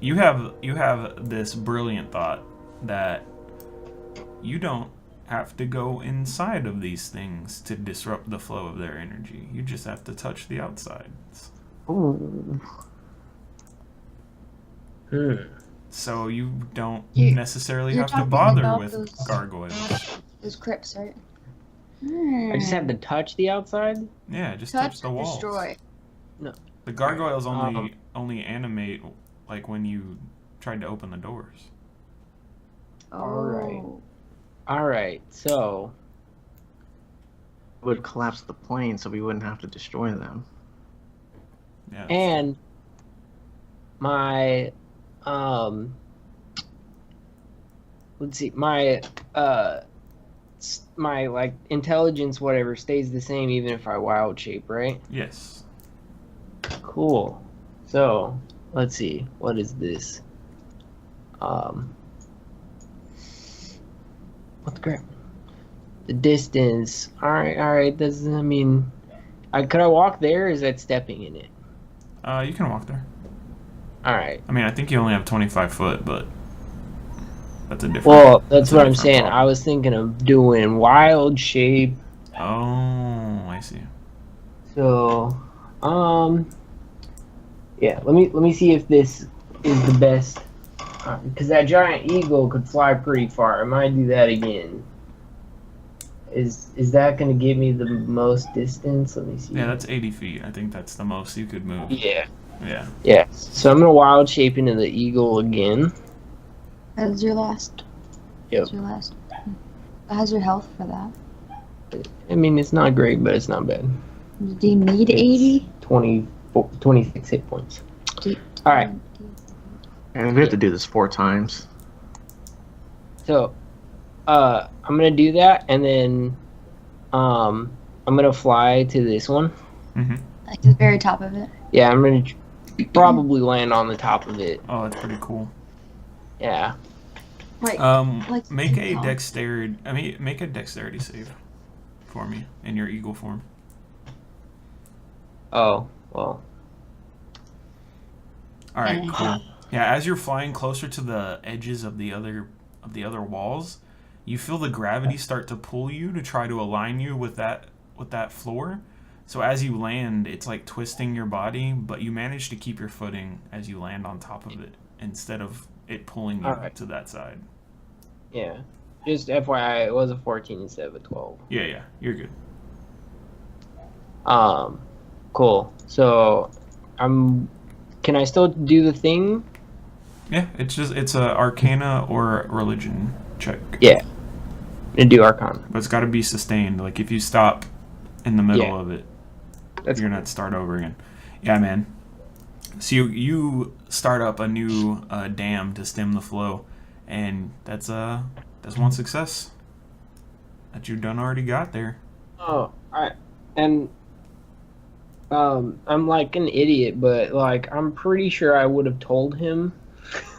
You have this brilliant thought that you don't have to go inside of these things to disrupt the flow of their energy. You just have to touch the outsides. Ooh. So you don't necessarily have to bother with gargoyles. Those crypts, right? I just have to touch the outside? Yeah, just touch the walls. Destroy. No. The gargoyles only animate like when you tried to open the doors. Oh. Alright, so It would collapse the plane so we wouldn't have to destroy them. Yeah. and my let's see, my like intelligence whatever stays the same even if I wild shape, right? Yes. Cool. So let's see, what is this? What the crap? The distance. Alright, doesn't, I mean, could I walk there, or is that stepping in it? You can walk there. Alright. I mean, I think you only have 25 foot, but that's a different. Well, that's what I'm different saying. problem. I was thinking of doing wild shape. Oh, I see. So, yeah. Let me see if this is the best. Because that giant eagle could fly pretty far. I might do that again. Is that going to give me the most distance? Let me see. Yeah, that's 80 feet. I think that's the most you could move. Yeah. Yeah. Yeah. So I'm going to wild shape into the eagle again. That's your last. Yep. That's your last. How's your health for that? I mean, it's not great, but it's not bad. Do you need 80? 26 hit points. All right. And we have to do this 4 times. So, I'm gonna do that, and then, I'm gonna fly to this one. Mm-hmm. Like the very top of it. Yeah, I'm gonna probably land on the top of it. Oh, that's pretty cool. Yeah. Right. like Make a top. dexterity. Make a dexterity save for me in your eagle form. Oh, well. All right, cool. Yeah, as you're flying closer to the edges of the other walls, you feel the gravity start to pull you to try to align you with that floor. So as you land, it's like twisting your body, but you manage to keep your footing as you land on top of it instead of it pulling you Alright. to that side. Yeah. Just FYI, it was a 14 instead of a 12. Yeah, you're good. Cool. So, can I still do the thing? Yeah, it's a Arcana or Religion check. Yeah. I'm gonna do Arcana. But it's got to be sustained. Like if you stop in the middle Yeah. of it, That's you're gonna start over again. Yeah, man. So you start up a new dam to stem the flow, and that's one success that you done already got there. Oh, alright. And I'm like an idiot, but like I'm pretty sure I would have told him,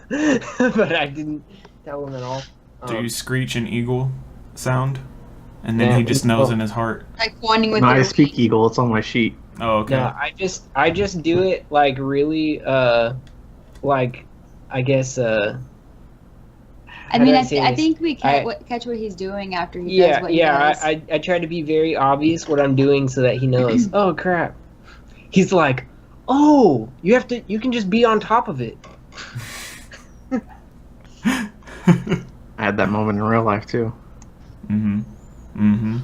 but I didn't tell him at all. Do you screech an eagle sound, and then Yeah, he just knows oh. in his heart? Like pointing with No, I your speak eagle. It's on my sheet. Oh, okay. No, I just do it like really like I guess I mean, say I this? think we catch what he's doing after he Yeah, does what he yeah. does. I try to be very obvious what I'm doing so that he knows. Oh crap! He's like, oh, you can just be on top of it. I had that moment in real life too. Mm-hmm.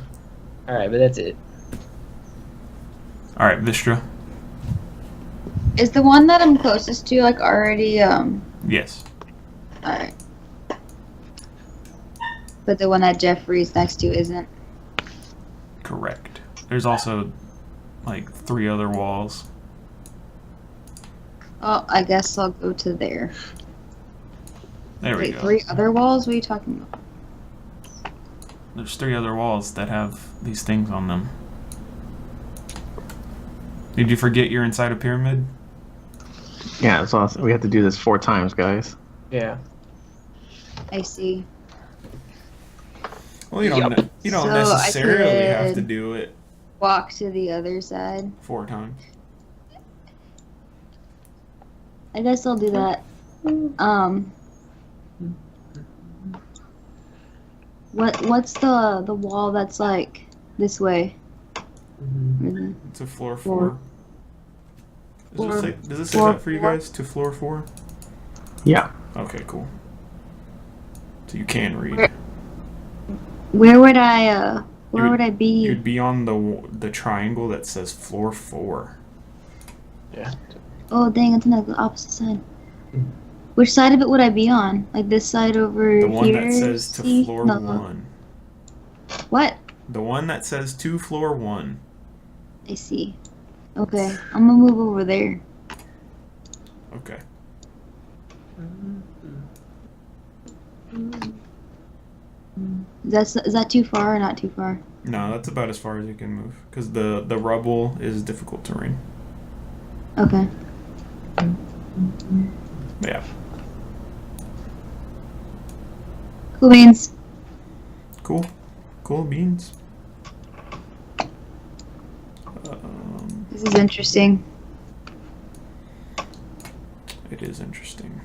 All right, but that's it. All right, Vistra. Is the one that I'm closest to like already Yes. Alright. But the one that Jeffrey's next to isn't. Correct. There's also like 3 other walls. Oh, I guess I'll go to there. There we Wait, go. 3 other walls? What are you talking about? There's 3 other walls that have these things on them. Did you forget you're inside a pyramid? Yeah, it's awesome. We have to do this 4 times, guys. Yeah. I see. Well, you don't So, I necessarily have to could- do it Walk to the other side. 4 times. I guess I'll do that. What's the wall that's like this way? It's a floor Floor. 4. Does it say Floor that for you 4? guys? To floor 4? Yeah. Okay, cool. So you can read. Where would I would I be? You'd be on the triangle that says floor 4. Yeah. Oh dang, it's on the opposite side. Which side of it would I be on? Like this side over The one here? that says to See? floor No. 1. What? The one that says to floor 1. I see. Okay, I'm gonna move over there. Okay. Is that too far or not too far? No, that's about as far as you can move. Because the rubble is difficult terrain. Okay. Yeah. Cool beans. Cool. Cool beans. This is interesting. It is interesting.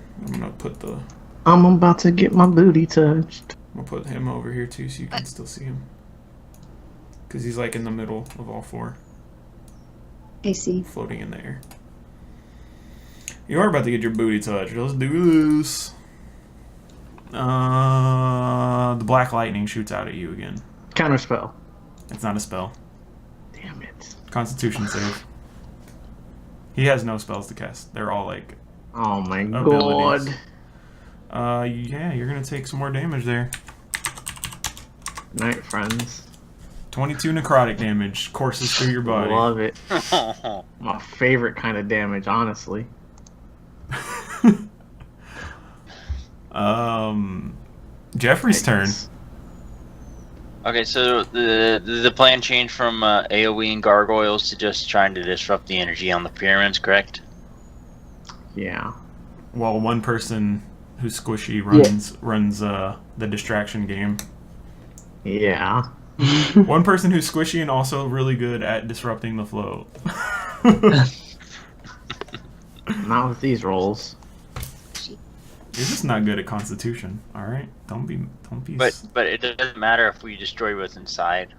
I'm about to get my booty touched. gonna put him over here too so you can still see him. Because he's like in the middle of all 4. I see. Floating in the air. You are about to get your booty touched. Let's do this. The black lightning shoots out at you again. Counterspell. It's not a spell. Damn it. Constitution save. He has no spells to cast. They're all like Oh my abilities. god. Yeah, you're gonna take some more damage there. Night, friends. 22 necrotic damage courses through your body. Love it. My favorite kind of damage, honestly. Jeffrey's turn. Thanks. Okay, so the plan changed from AoE and gargoyles to just trying to disrupt the energy on the pyramids, correct? Yeah. While one person who's squishy runs the distraction game. Yeah. One person who's squishy and also really good at disrupting the flow. Not with these rolls. You're just not good at Constitution. All right, don't be. But it doesn't matter if we destroy what's inside.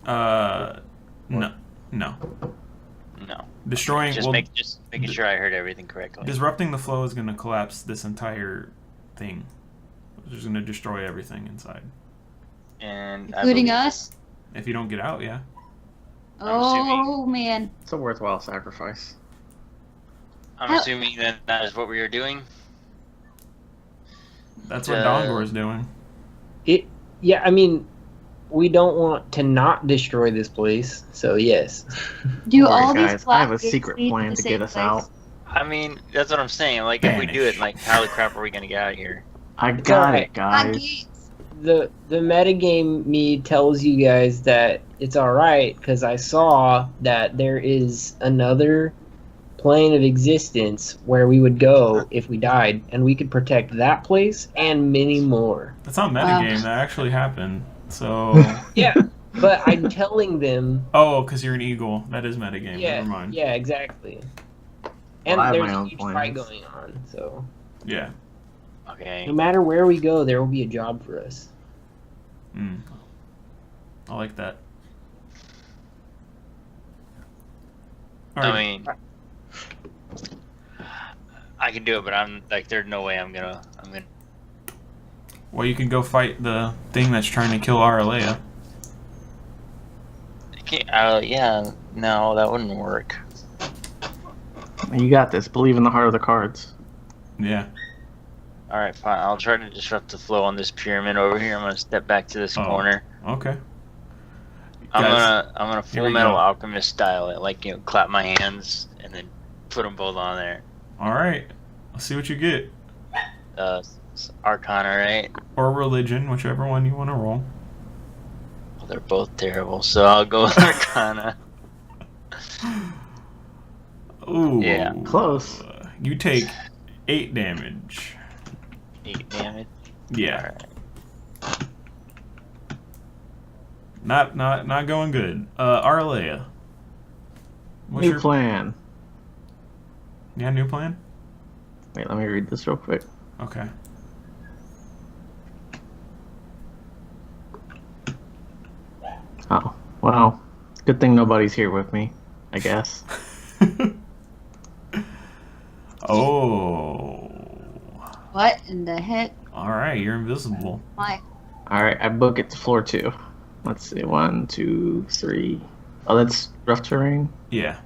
No. No. Destroying. Just making sure I heard everything correctly. Disrupting the flow is going to collapse this entire thing. It's just going to destroy everything inside. And Including us? If you don't get out, yeah. Oh, man. It's a worthwhile sacrifice. I'm assuming that is what we are doing. That's what Dongor is doing. Yeah, I mean, we don't want to not destroy this place, so yes. Do Alright, all guys, these I have a gates secret lead to plan the to same get us place? out. I mean, that's what I'm saying. Like, if we do it, like, how the crap are we gonna get out of here? I got alright. it, guys. Gates. The metagame me tells you guys that it's alright, because I saw that there is another plane of existence where we would go if we died, and we could protect that place and many more. That's not metagame. That actually happened. So. Yeah, but I'm telling them. Oh, because you're an eagle. That is metagame. Yeah, Never mind. yeah, exactly. And Well, I have there's my a own huge plans. fight going on, so Yeah. Okay. no matter where we go, there will be a job for us. I like that. I mean, I can do it, but I'm like, there's no way I'm gonna. Well, you can go fight the thing that's trying to kill Aralea. Yeah, no, that wouldn't work. You got this. Believe in the heart of the cards. Yeah. All right, fine. I'll try to disrupt the flow on this pyramid over here. I'm gonna step back to this corner. Okay. I'm Guys, gonna here Full we Metal go. Alchemist style it, like, you know, clap my hands and then put them both on there. All right. Let's see what you get. It's Arcana, right? Or religion, whichever one you want to roll. Well, they're both terrible, so I'll go with Arcana. Ooh. Yeah. Close. You take 8 damage. 8 damage. Yeah. All right. Not going good. Aralea. What's New your plan. Yeah, new plan? Wait, let me read this real quick. Okay. Oh, well, good thing nobody's here with me, I guess. Oh. What in the heck? Alright, you're invisible. My. Alright, I book it to floor 2. Let's see, 1, 2, 3. Oh, that's rough terrain? Yeah.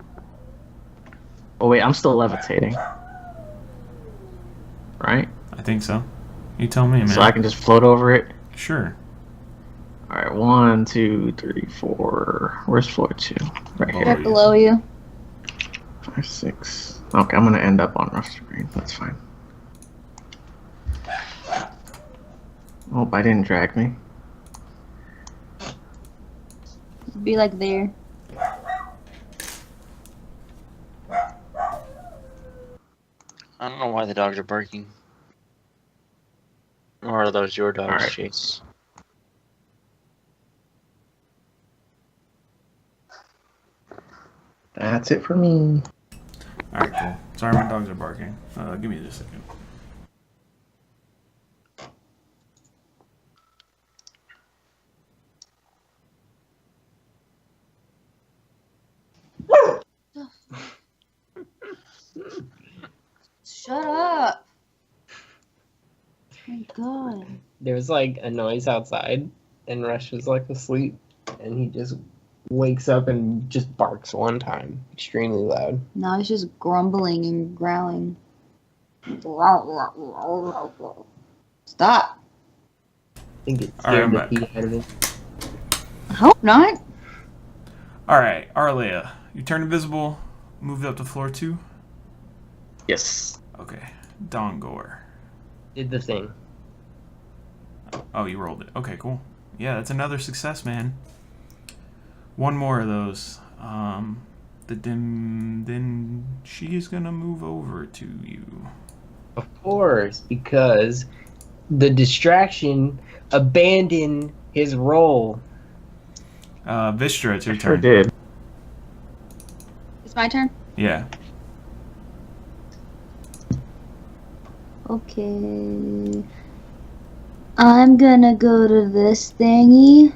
Oh, wait, I'm still levitating. Right? I think so. You tell me, man. So I can just float over it? Sure. Alright, 1, 2, 3, 4. Where's floor 2? Right Oh, here. Right below you. 5, 6. Okay, I'm gonna end up on rough terrain. That's fine. Oh, I didn't drag me. Be like there. I don't know why the dogs are barking. Or are those your dogs, Alright. Chase? That's it for me. Alright, cool. Sorry, my dogs are barking. Give me just a second. Shut up. Oh my god. There was like a noise outside, and Rush was like asleep, and he just wakes up and just barks one time, extremely loud. Now it's just grumbling and growling. Stop. I think it Alright, scared the I'm pee out of him. I hope not. Alright, Arlea. You turn invisible, moved up to floor 2. Yes. Okay. Dongor. Did the thing. Oh, you rolled it. Okay, cool. Yeah, that's another success, man. One more of those. Then she's gonna move over to you. Of course, because the distraction abandoned his role. Vistra, it's your Sure turn. did. It's my turn. Yeah. Okay. I'm gonna go to this thingy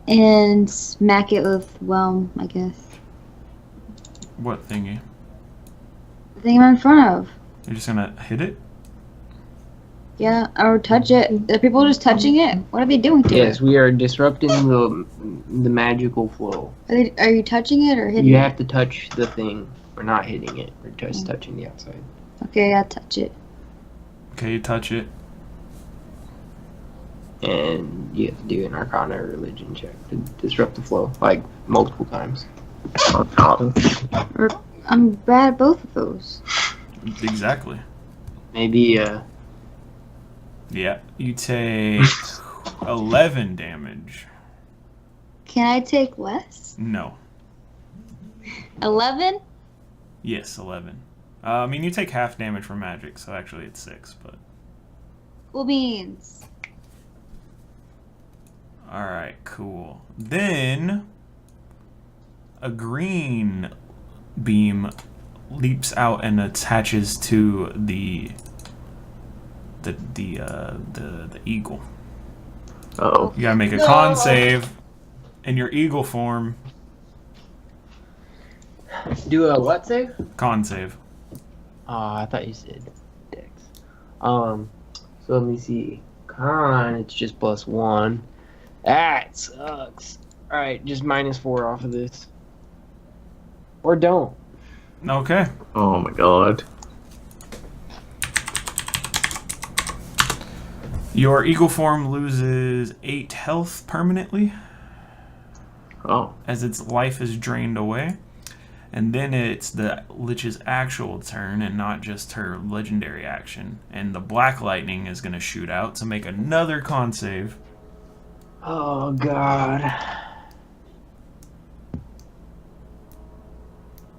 and smack it with whelm, I guess. What thingy? The thing I'm in front of. You're just gonna hit it? Yeah, or touch it. Are people just touching it? What are they doing to Yes, it? we are disrupting the magical flow. Are you touching it or hitting You it? have to touch the thing. We're not hitting it. We're just touching the outside. Okay, I'll touch it. Okay, you touch it. And you have to do an Arcana or Religion check to disrupt the flow, like multiple times. Oh, God. I'm bad at both of those. Exactly. Maybe Yeah. You take 11 damage. Can I take less? No. 11? Yes, 11. I mean, you take half damage from magic, so actually it's 6, but... Cool beans. Alright, cool. Then... a green beam leaps out and attaches to the eagle. Oh. You gotta make a con save in your eagle form. do a what save? Con save. Oh, I thought you said Dex. So let me see. Con, it's just +1. That sucks. Alright, just -4 off of this. Or don't. Okay. Oh my God. Your eagle form loses 8 health permanently Oh. as its life is drained away. And then it's the Lich's actual turn and not just her legendary action. And the black lightning is going to shoot out to make another con save. Oh god.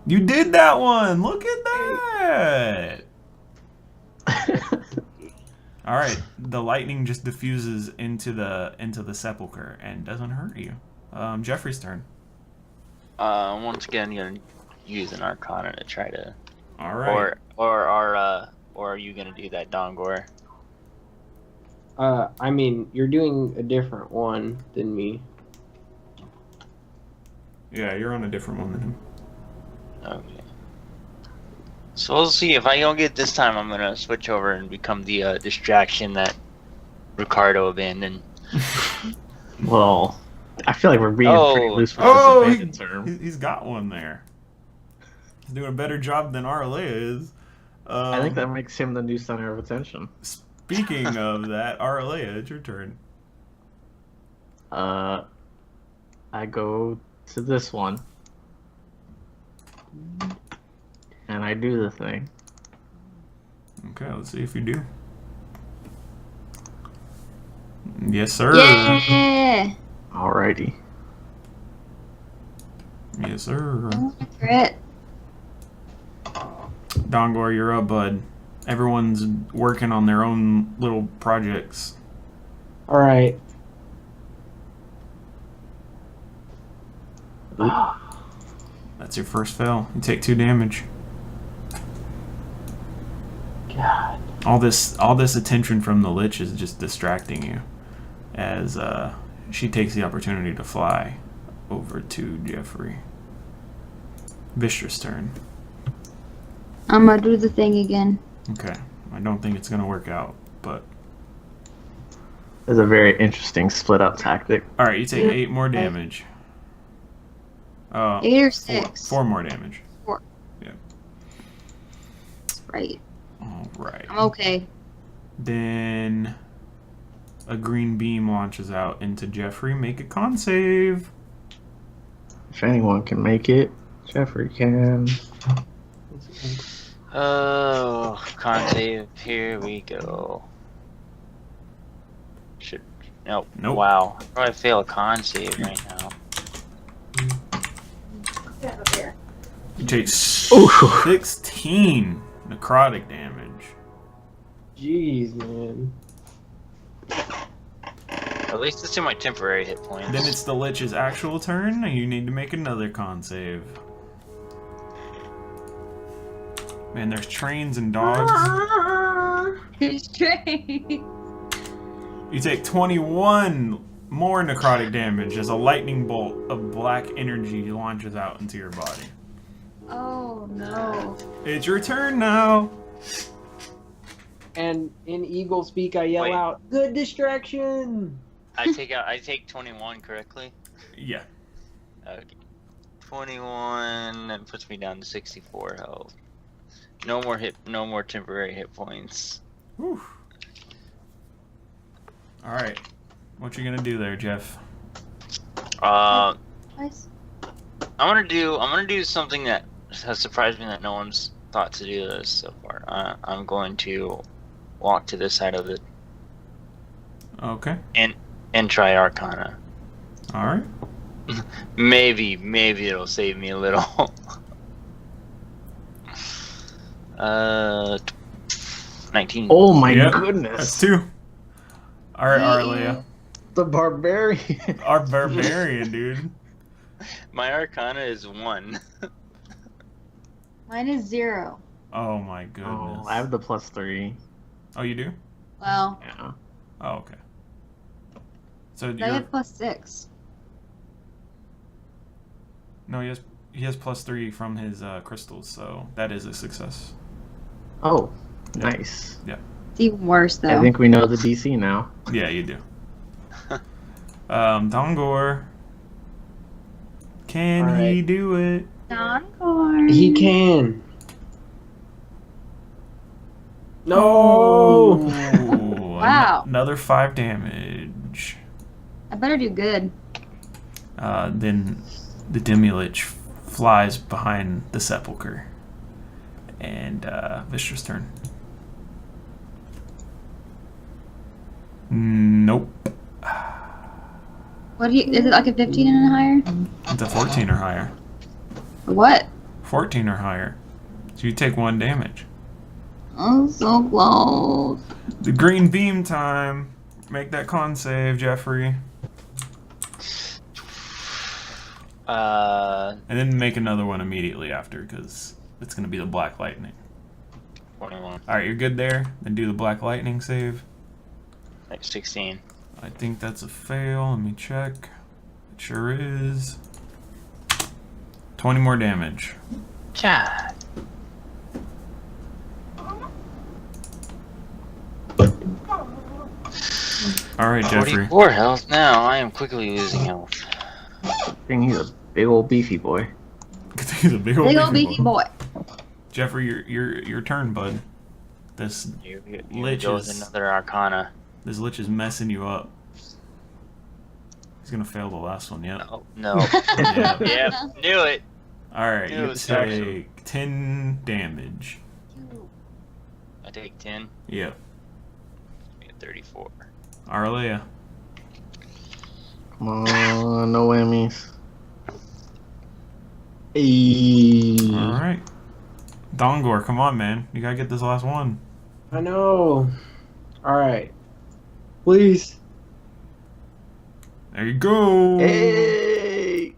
You did that one! Look at that! Alright, the lightning just diffuses into the sepulcher and doesn't hurt you. Jeffrey's turn. Once again, you're gonna use an Arcana to try to, Alright. or are you gonna do that, Dongor? I mean, you're doing a different one than me. Yeah, you're on a different one than him. Okay. So we'll see. If I don't get it this time, I'm gonna switch over and become the distraction that Ricardo abandoned. Well, I feel like we're being pretty loose with Oh, this abandoned term. he's got one there. He's doing a better job than Arlea is. I think that makes him the new center of attention. Speaking of that, Arlea, it's your turn. I go to this one. And I do the thing. Okay, let's see if you do. Yes, sir. Yeah! Alrighty. Yes, sir. Crit. Dongor, you're up, bud. Everyone's working on their own little projects. Alright. That's your first fail. You take 2 damage. God. All this attention from the Lich is just distracting you, as she takes the opportunity to fly over to Jeffrey. Vistra's turn. I'm gonna do the thing again. Okay, I don't think it's gonna work out, but It's a very interesting split up tactic. all right. You take 8 more damage. 8 or 6? 4 more damage. Right. All right. I'm okay. Then A green beam launches out into Jeffrey. Make a con save. If anyone can make it, Jeffrey can. Oh, con save. Here we go. Nope. Nope. Wow. How do I fail a con save right now? You take Ooh. 16 necrotic damage. Jeez, man. At least it's in my temporary hit points. Then it's the Lich's actual turn, and you need to make another con save. Man, there's trains and dogs. His train. You take 21 more necrotic damage as a lightning bolt of black energy launches out into your body. Oh no. It's your turn now. And in eagle speak, I yell Wait. out, "Good distraction!" I take 21 correctly? Yeah. Okay. 21, that puts me down to 64 health. No more temporary hit points. Whew. All right. What you gonna do there, Jeff? Nice. I'm gonna do something that has surprised me that no one's thought to do this so far. I'm going to walk to this side of it Okay. and try Arcana. All right. Maybe it'll save me a little. 19. Oh my Yep, goodness. That's 2. All right, Arleia. The barbarian. Our barbarian, dude. My Arcana is 1. Mine is 0. Oh my goodness. Oh, I have the +3. Oh, you do? Well, Yeah. Oh, okay. So I you're have +6. no, he has +3 from his crystals, so that is a success. Oh, nice. It's even worse though. I think we know the DC now. Yeah, you do. Dongor. Can he Alright. do it? Encore. He can. No. Oh, Wow. Another 5 damage. I better do good. Then the Demilich flies behind the sepulcher. And Vistra's turn. Nope. What do you? Is it like a 15 and higher? It's a 14 or higher. What? 14 or higher. So you take 1 damage. Oh, so close. The green beam time. Make that con save, Jeffrey. And then make another one immediately after, because it's going to be the black lightning. 21. Alright, you're good there. Then do the black lightning save. Like 16. I think that's a fail. Let me check. It sure is. 20 more damage. God. Alright, Jeffrey. 44 health now. I am quickly losing health. Dang, he's a big old beefy boy. He's a big old Big old beefy beefy boy. boy. Jeffrey, your turn, bud. This You Lich go with is- another Arcana. this Lich is messing you up. He's gonna fail the last one, yep. Oh, no. Yeah. Yep, knew it. Alright, It you was actually- take 10 damage. I take 10. Yep. I get 34. Arleia. Come on, no whammies. Hey. Alright. Dongor, come on, man. You gotta get this last one. I know. All right. Please. There you go. Hey.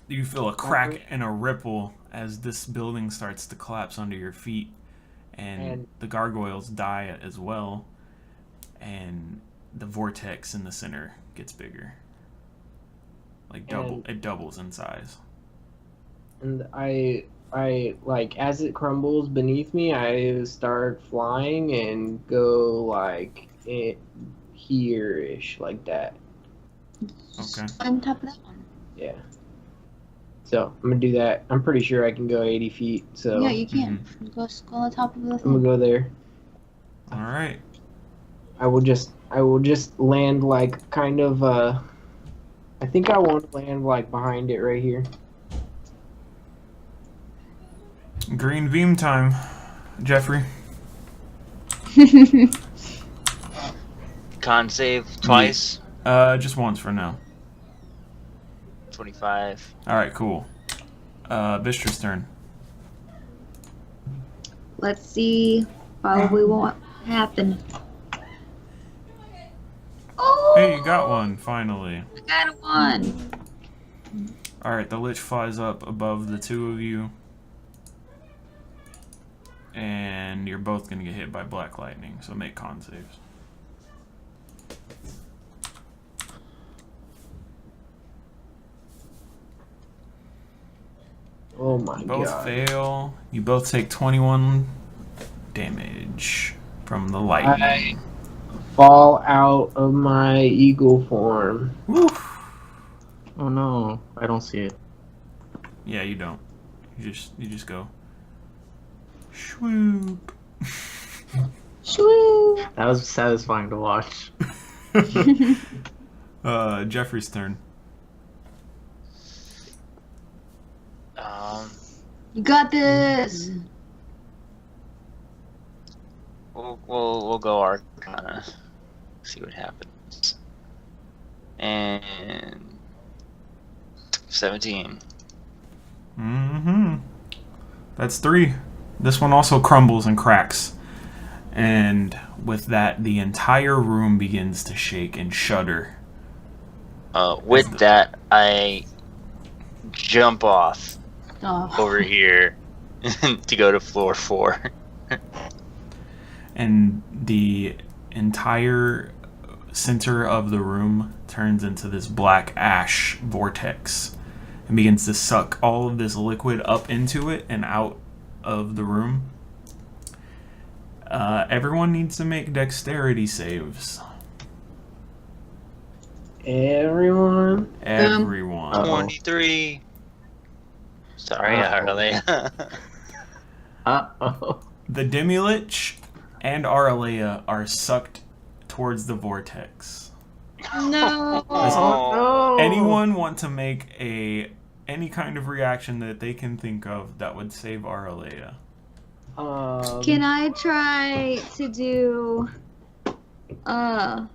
You feel a crack and a ripple as this building starts to collapse under your feet, and the gargoyles die as well, and the vortex in the center gets bigger. Like it doubles in size. And I like as it crumbles beneath me, I start flying and go like it here-ish like that. Okay. On top of that one. Yeah. So I'm gonna do that. I'm pretty sure I can go 80 feet. So Yeah, you can. Go on the top of the I'm gonna thing. go there. All right. I will just I will just land like kind of. I think I want to land like behind it right here. Green beam time, Jeffrey. Con save twice. Just once for now. 25. All right, cool. Vistra's turn. Let's see. Probably won't happen. Oh! Hey, you got one finally. I got one. All right, the Lich flies up above the two of you, and you're both gonna get hit by black lightning. So make con saves. Oh my Both god. fail. You both take 21 damage from the lightning. Fall out of my eagle form. Woof. Oh no, I don't see it. Yeah, you don't. You just go. Swoop. Shwoo! That was satisfying to watch. Jeffrey's turn. You got this. We'll go Arcana. See what happens. And 17. Mm-hmm. That's 3. This one also crumbles and cracks. And with that, the entire room begins to shake and shudder. With that, I jump off Oh. over here to go to floor 4. And the entire center of the room turns into this black ash vortex and begins to suck all of this liquid up into it and out of the room. Everyone needs to make dexterity saves. Everyone. Everyone. Uh-oh. 23. Sorry, Uh-oh. Arlea. Uh-oh. The Demilich and Arlea are sucked towards the vortex. No. Oh no! Anyone want to make any kind of reaction that they can think of that would save Arlea? Can I try to do my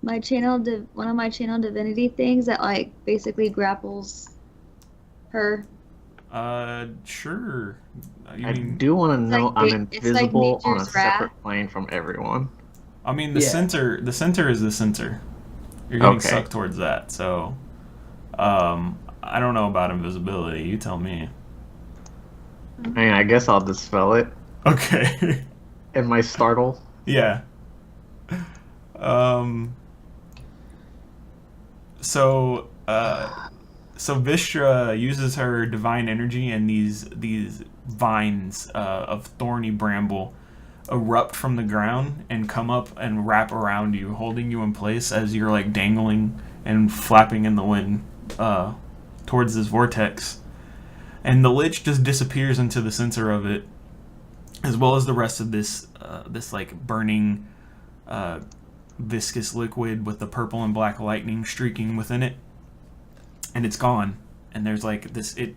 one of my channel divinity things that like basically grapples her? Sure. You I mean, do want to It's know like I'm it's like invisible on a nature's wrath. separate plane from everyone. I mean the Yeah. center. The center is the center. You're getting Okay. sucked towards that. So, I don't know about invisibility. You tell me. I mean, I guess I'll dispel it Okay. in my startle. Yeah. So Vistra uses her divine energy, and these vines of thorny bramble erupt from the ground and come up and wrap around you, holding you in place as you're like dangling and flapping in the wind towards this vortex. And the Lich just disappears into the center of it, as well as the rest of this like burning viscous liquid with the purple and black lightning streaking within it. And it's gone. And there's like this, it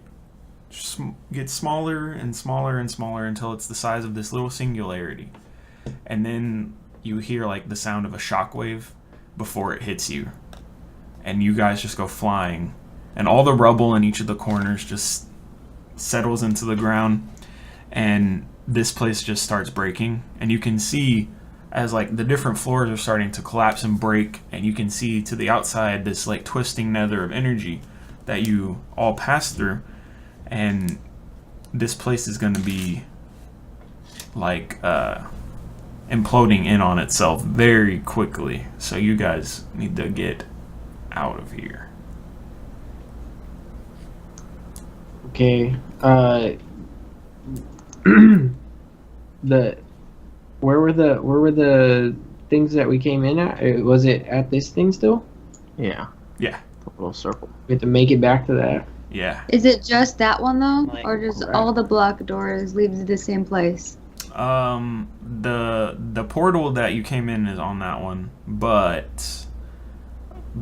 gets smaller and smaller and smaller until it's the size of this little singularity. And then you hear like the sound of a shockwave before it hits you. And you guys just go flying. And all the rubble in each of the corners just settles into the ground. And this place just starts breaking. And you can see as like the different floors are starting to collapse and break. And you can see to the outside this like twisting nether of energy that you all pass through. And this place is going to be like imploding in on itself very quickly. So you guys need to get out of here. Okay. Where were the things that we came in at? Was it at this thing still? Yeah, Yeah. the little circle. We have to make it back to that. Yeah. Is it just that one though, Like, or does right. all the block doors lead to the same place? The portal that you came in is on that one, but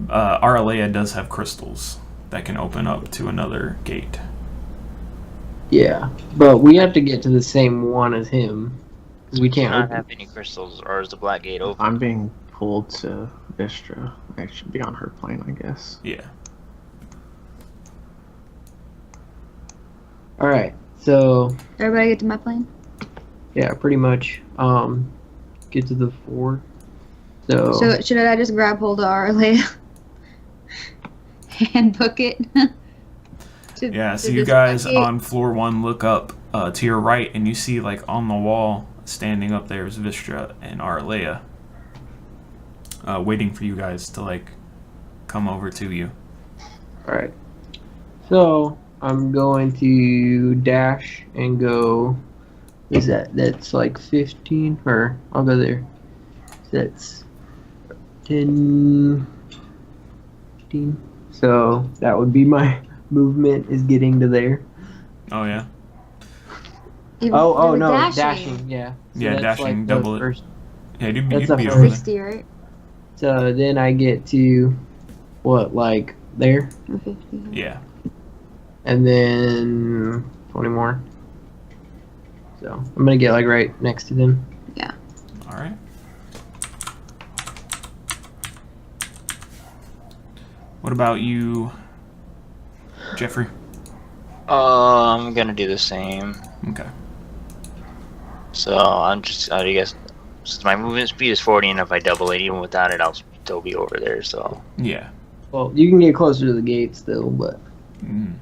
Aralea does have crystals that can open up to another gate. Yeah, but we have to get to the same one as him because we Do can't not open. have any crystals, or is the black gate open? I'm being pulled to Vistra. I should be on her plane, I guess. Yeah. All right, so Everybody get to my plane? yeah, pretty much. Get to the fort. So, So should I just grab hold of Arlea and book it? Yeah, so to you this guys black gate? on floor 1 look up to your right, and you see, like, on the wall, standing up there is Vistra and Aralea, waiting for you guys to, like, come over to you. all right. So I'm going to dash and go. Is that's like 15, or I'll go there. That's 10, 15. So that would be my movement, is getting to there. Oh, yeah? You Oh were no, dashing. Yeah. So Yeah, that's dashing, like the double it. first. Yeah, you'd That's be a over there. 60, right? So then I get to what, like there, Or 50. Yeah. and then 20 more. So I'm gonna get like right next to them. All right. What about you, Jeffrey? I'm gonna do the same. Okay. So I guess, since my movement speed is 40, and if I double it, even without it, I'll still be over there. So Yeah. Well, you can get closer to the gate still, but Mm.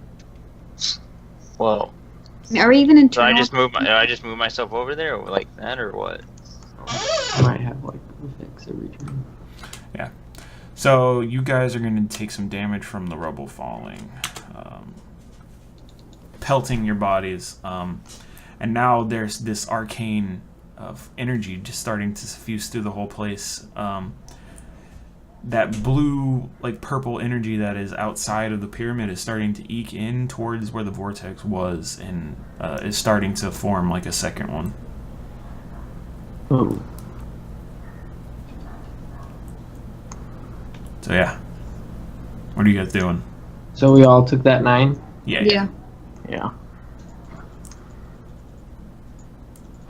well, Are we even in so I turn? just move myself over there like that, or what? I might have like effects every turn. So you guys are going to take some damage from the rubble falling, pelting your bodies, and now there's this arcane of energy just starting to suffuse through the whole place. That blue, like purple energy that is outside of the pyramid is starting to eke in towards where the vortex was, and is starting to form like a second one. Oh, So yeah, what are you guys doing? So we all took that 9. Yeah. Yeah. yeah.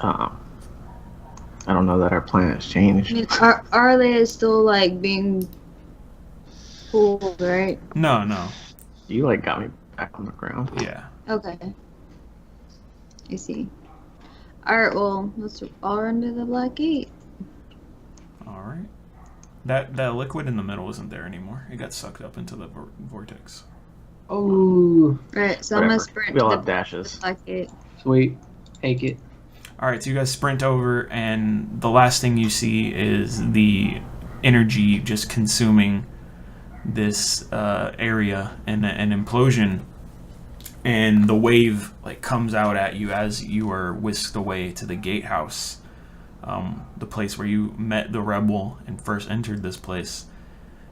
I don't know that our plan has I changed. mean, Arlea is still like being pulled, right? No. You like got me back on the ground. Yeah. Okay. I see. Alright, well, let's all run to the black gate. All right. That liquid in the middle isn't there anymore. It got sucked up into the vortex. Oh, Right, so I'm gonna Whatever. sprint We all to have the dashes. black gate. sweet. Take it. All right, so you guys sprint over, and the last thing you see is the energy just consuming this area, and an implosion, and the wave like comes out at you as you are whisked away to the gatehouse, the place where you met the rebel and first entered this place.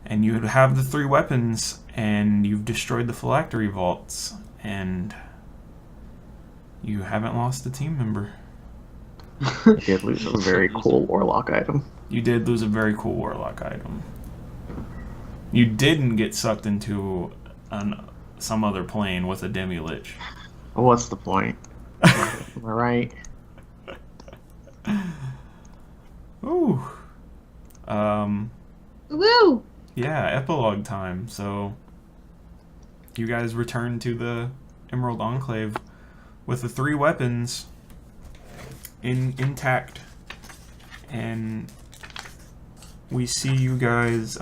And you have the 3 weapons, and you've destroyed the phylactery vaults, and you haven't lost a team member. I did lose a very cool warlock item. You did lose a very cool warlock item. You didn't get sucked into some other plane with a Demilich. Well, what's the point? Am I right? Ooh. Woo! Yeah, epilogue time. So you guys return to the Emerald Enclave with the 3 weapons intact, and we see you guys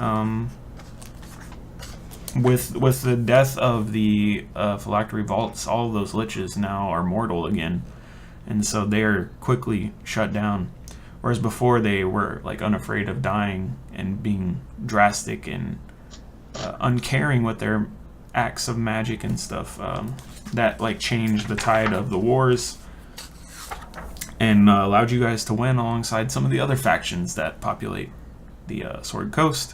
with the death of the phylactery vaults. All of those liches now are mortal again, and so they are quickly shut down. Whereas before they were like unafraid of dying and being drastic and uncaring with their acts of magic and stuff. That like changed the tide of the wars and allowed you guys to win alongside some of the other factions that populate the Sword Coast.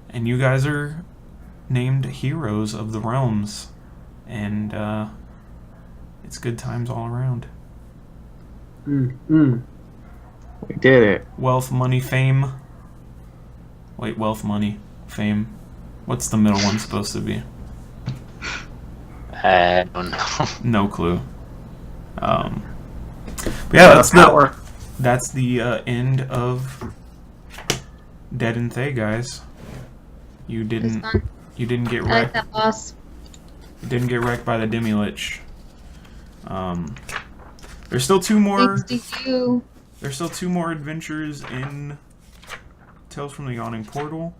And you guys are named heroes of the realms, and it's good times all around. We did it. Wealth, money, fame. Wait, wealth, money, fame. What's the middle one supposed to be? I don't know. No clue. But yeah, Power. that's the end of Dead and Thay, guys. You It was didn't fun. get I like wrecked. that boss. You didn't get wrecked by the Demilich. There's still two more. Thanks to you. There's still two more adventures in Tales from the Yawning Portal,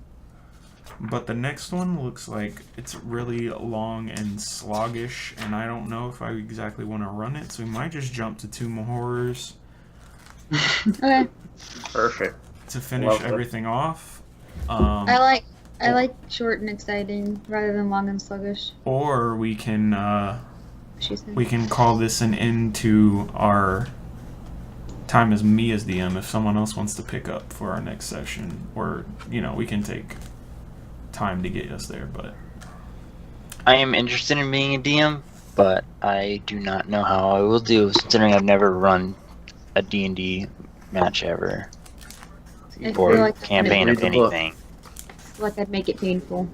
but the next one looks like it's really long and sluggish, and I don't know if I exactly want to run it, so we might just jump to two more horrors Okay. Perfect. to finish Love it. everything off. I like short and exciting rather than long and sluggish. Or we can She said. call this an end to our time as me as DM if someone else wants to pick up for our next session, or we can take time to get us there. But I am interested in being a DM, but I do not know how I will do, considering I've never run a D&D match ever, I or feel like campaign Read of the book. anything. like I'd make it painful.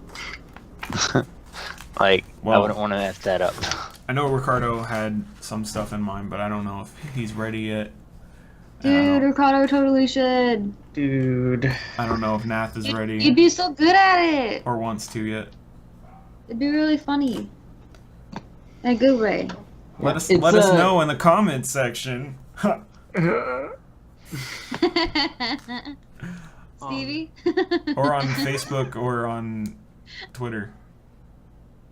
Like, I Well- wouldn't want to mess that up. I know Ricardo had some stuff in mind, but I don't know if he's ready yet. And I Dude, don't- Ricardo totally should. Dude. I don't know if Nath is You'd ready be so good at it. or wants to yet. It'd be really funny. In a good way. Let us It's, know in the comments section. Stevie? Or on Facebook or on Twitter.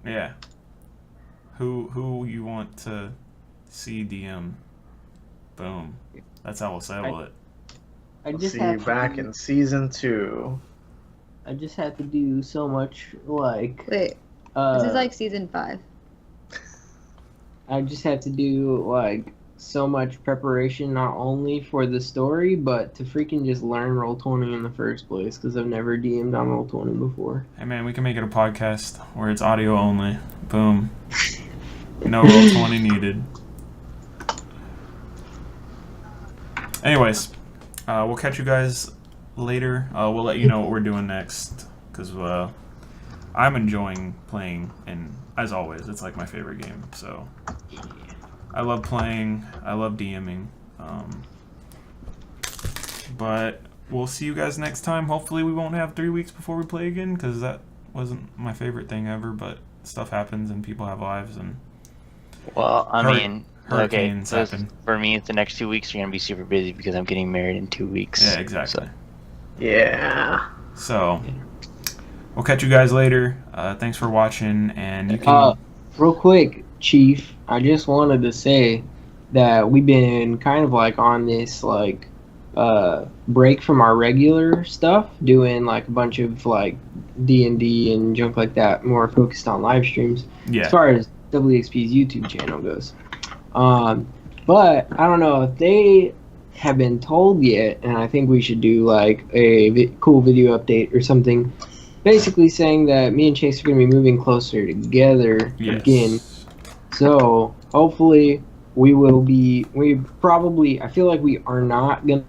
Yeah. Who you want to see DM? Boom. That's how we'll settle it. I We'll just see you have to back do- in season 2. I just had to do so much like Wait, this is like season 5. I just had to do like so much preparation, not only for the story, but to freaking just learn Roll20 in the first place, because I've never DM'd on Roll20 before. Hey man, we can make it a podcast where it's audio only. Boom. No Roll20 needed. Anyways, we'll catch you guys later. We'll let you know what we're doing next, because I'm enjoying playing, and as always, it's like my favorite game. So I love playing. I love DMing. But we'll see you guys next time. Hopefully, we won't have 3 weeks before we play again, because that wasn't my favorite thing ever. But stuff happens, and people have lives, and Well, I mean, okay, hurricanes so happen. for me, the next 2 weeks are going to be super busy because I'm getting married in 2 weeks. Yeah, exactly. So, Yeah. So we'll catch you guys later. Thanks for watching, and you can. Real quick, Chief, I just wanted to say that we've been kind of like on this like break from our regular stuff, doing like a bunch of like D&D and junk like that, more focused on live streams Yeah. as far as WXP's YouTube channel goes. But I don't know if they have been told yet, and I think we should do like a cool video update or something, basically saying that me and Chase are going to be moving closer together Yes. again. So hopefully we will be. I feel like we are not going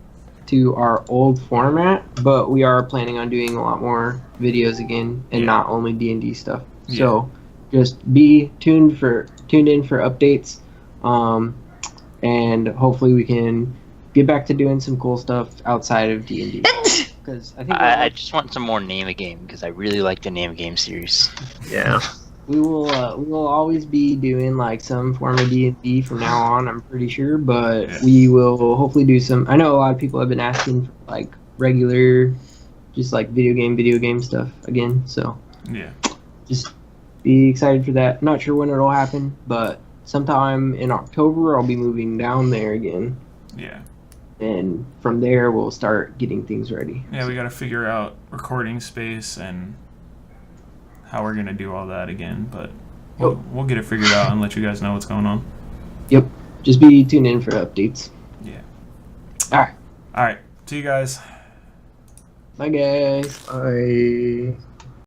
to our old format, but we are planning on doing a lot more videos again, and Yeah. not only D&D stuff. Yeah. So just be tuned in for updates, and hopefully we can get back to doing some cool stuff outside of D&D. Because I think I just want some more Name a Game because I really like the Name a Game series. Yeah. we will always be doing like some form of D&D from now on, I'm pretty sure, but Yeah. we will hopefully do some. I know a lot of people have been asking for like regular, just like video game stuff again, so Yeah. just be excited for that. Not sure when it'll happen, but sometime in October I'll be moving down there again, Yeah. and from there we'll start getting things ready. Yeah. We got to figure out recording space and how we're gonna do all that again, but we'll get it figured out and let you guys know what's going on. Yep, just be tuned in for updates. Yeah. All right, All right. See you guys. bye guys. I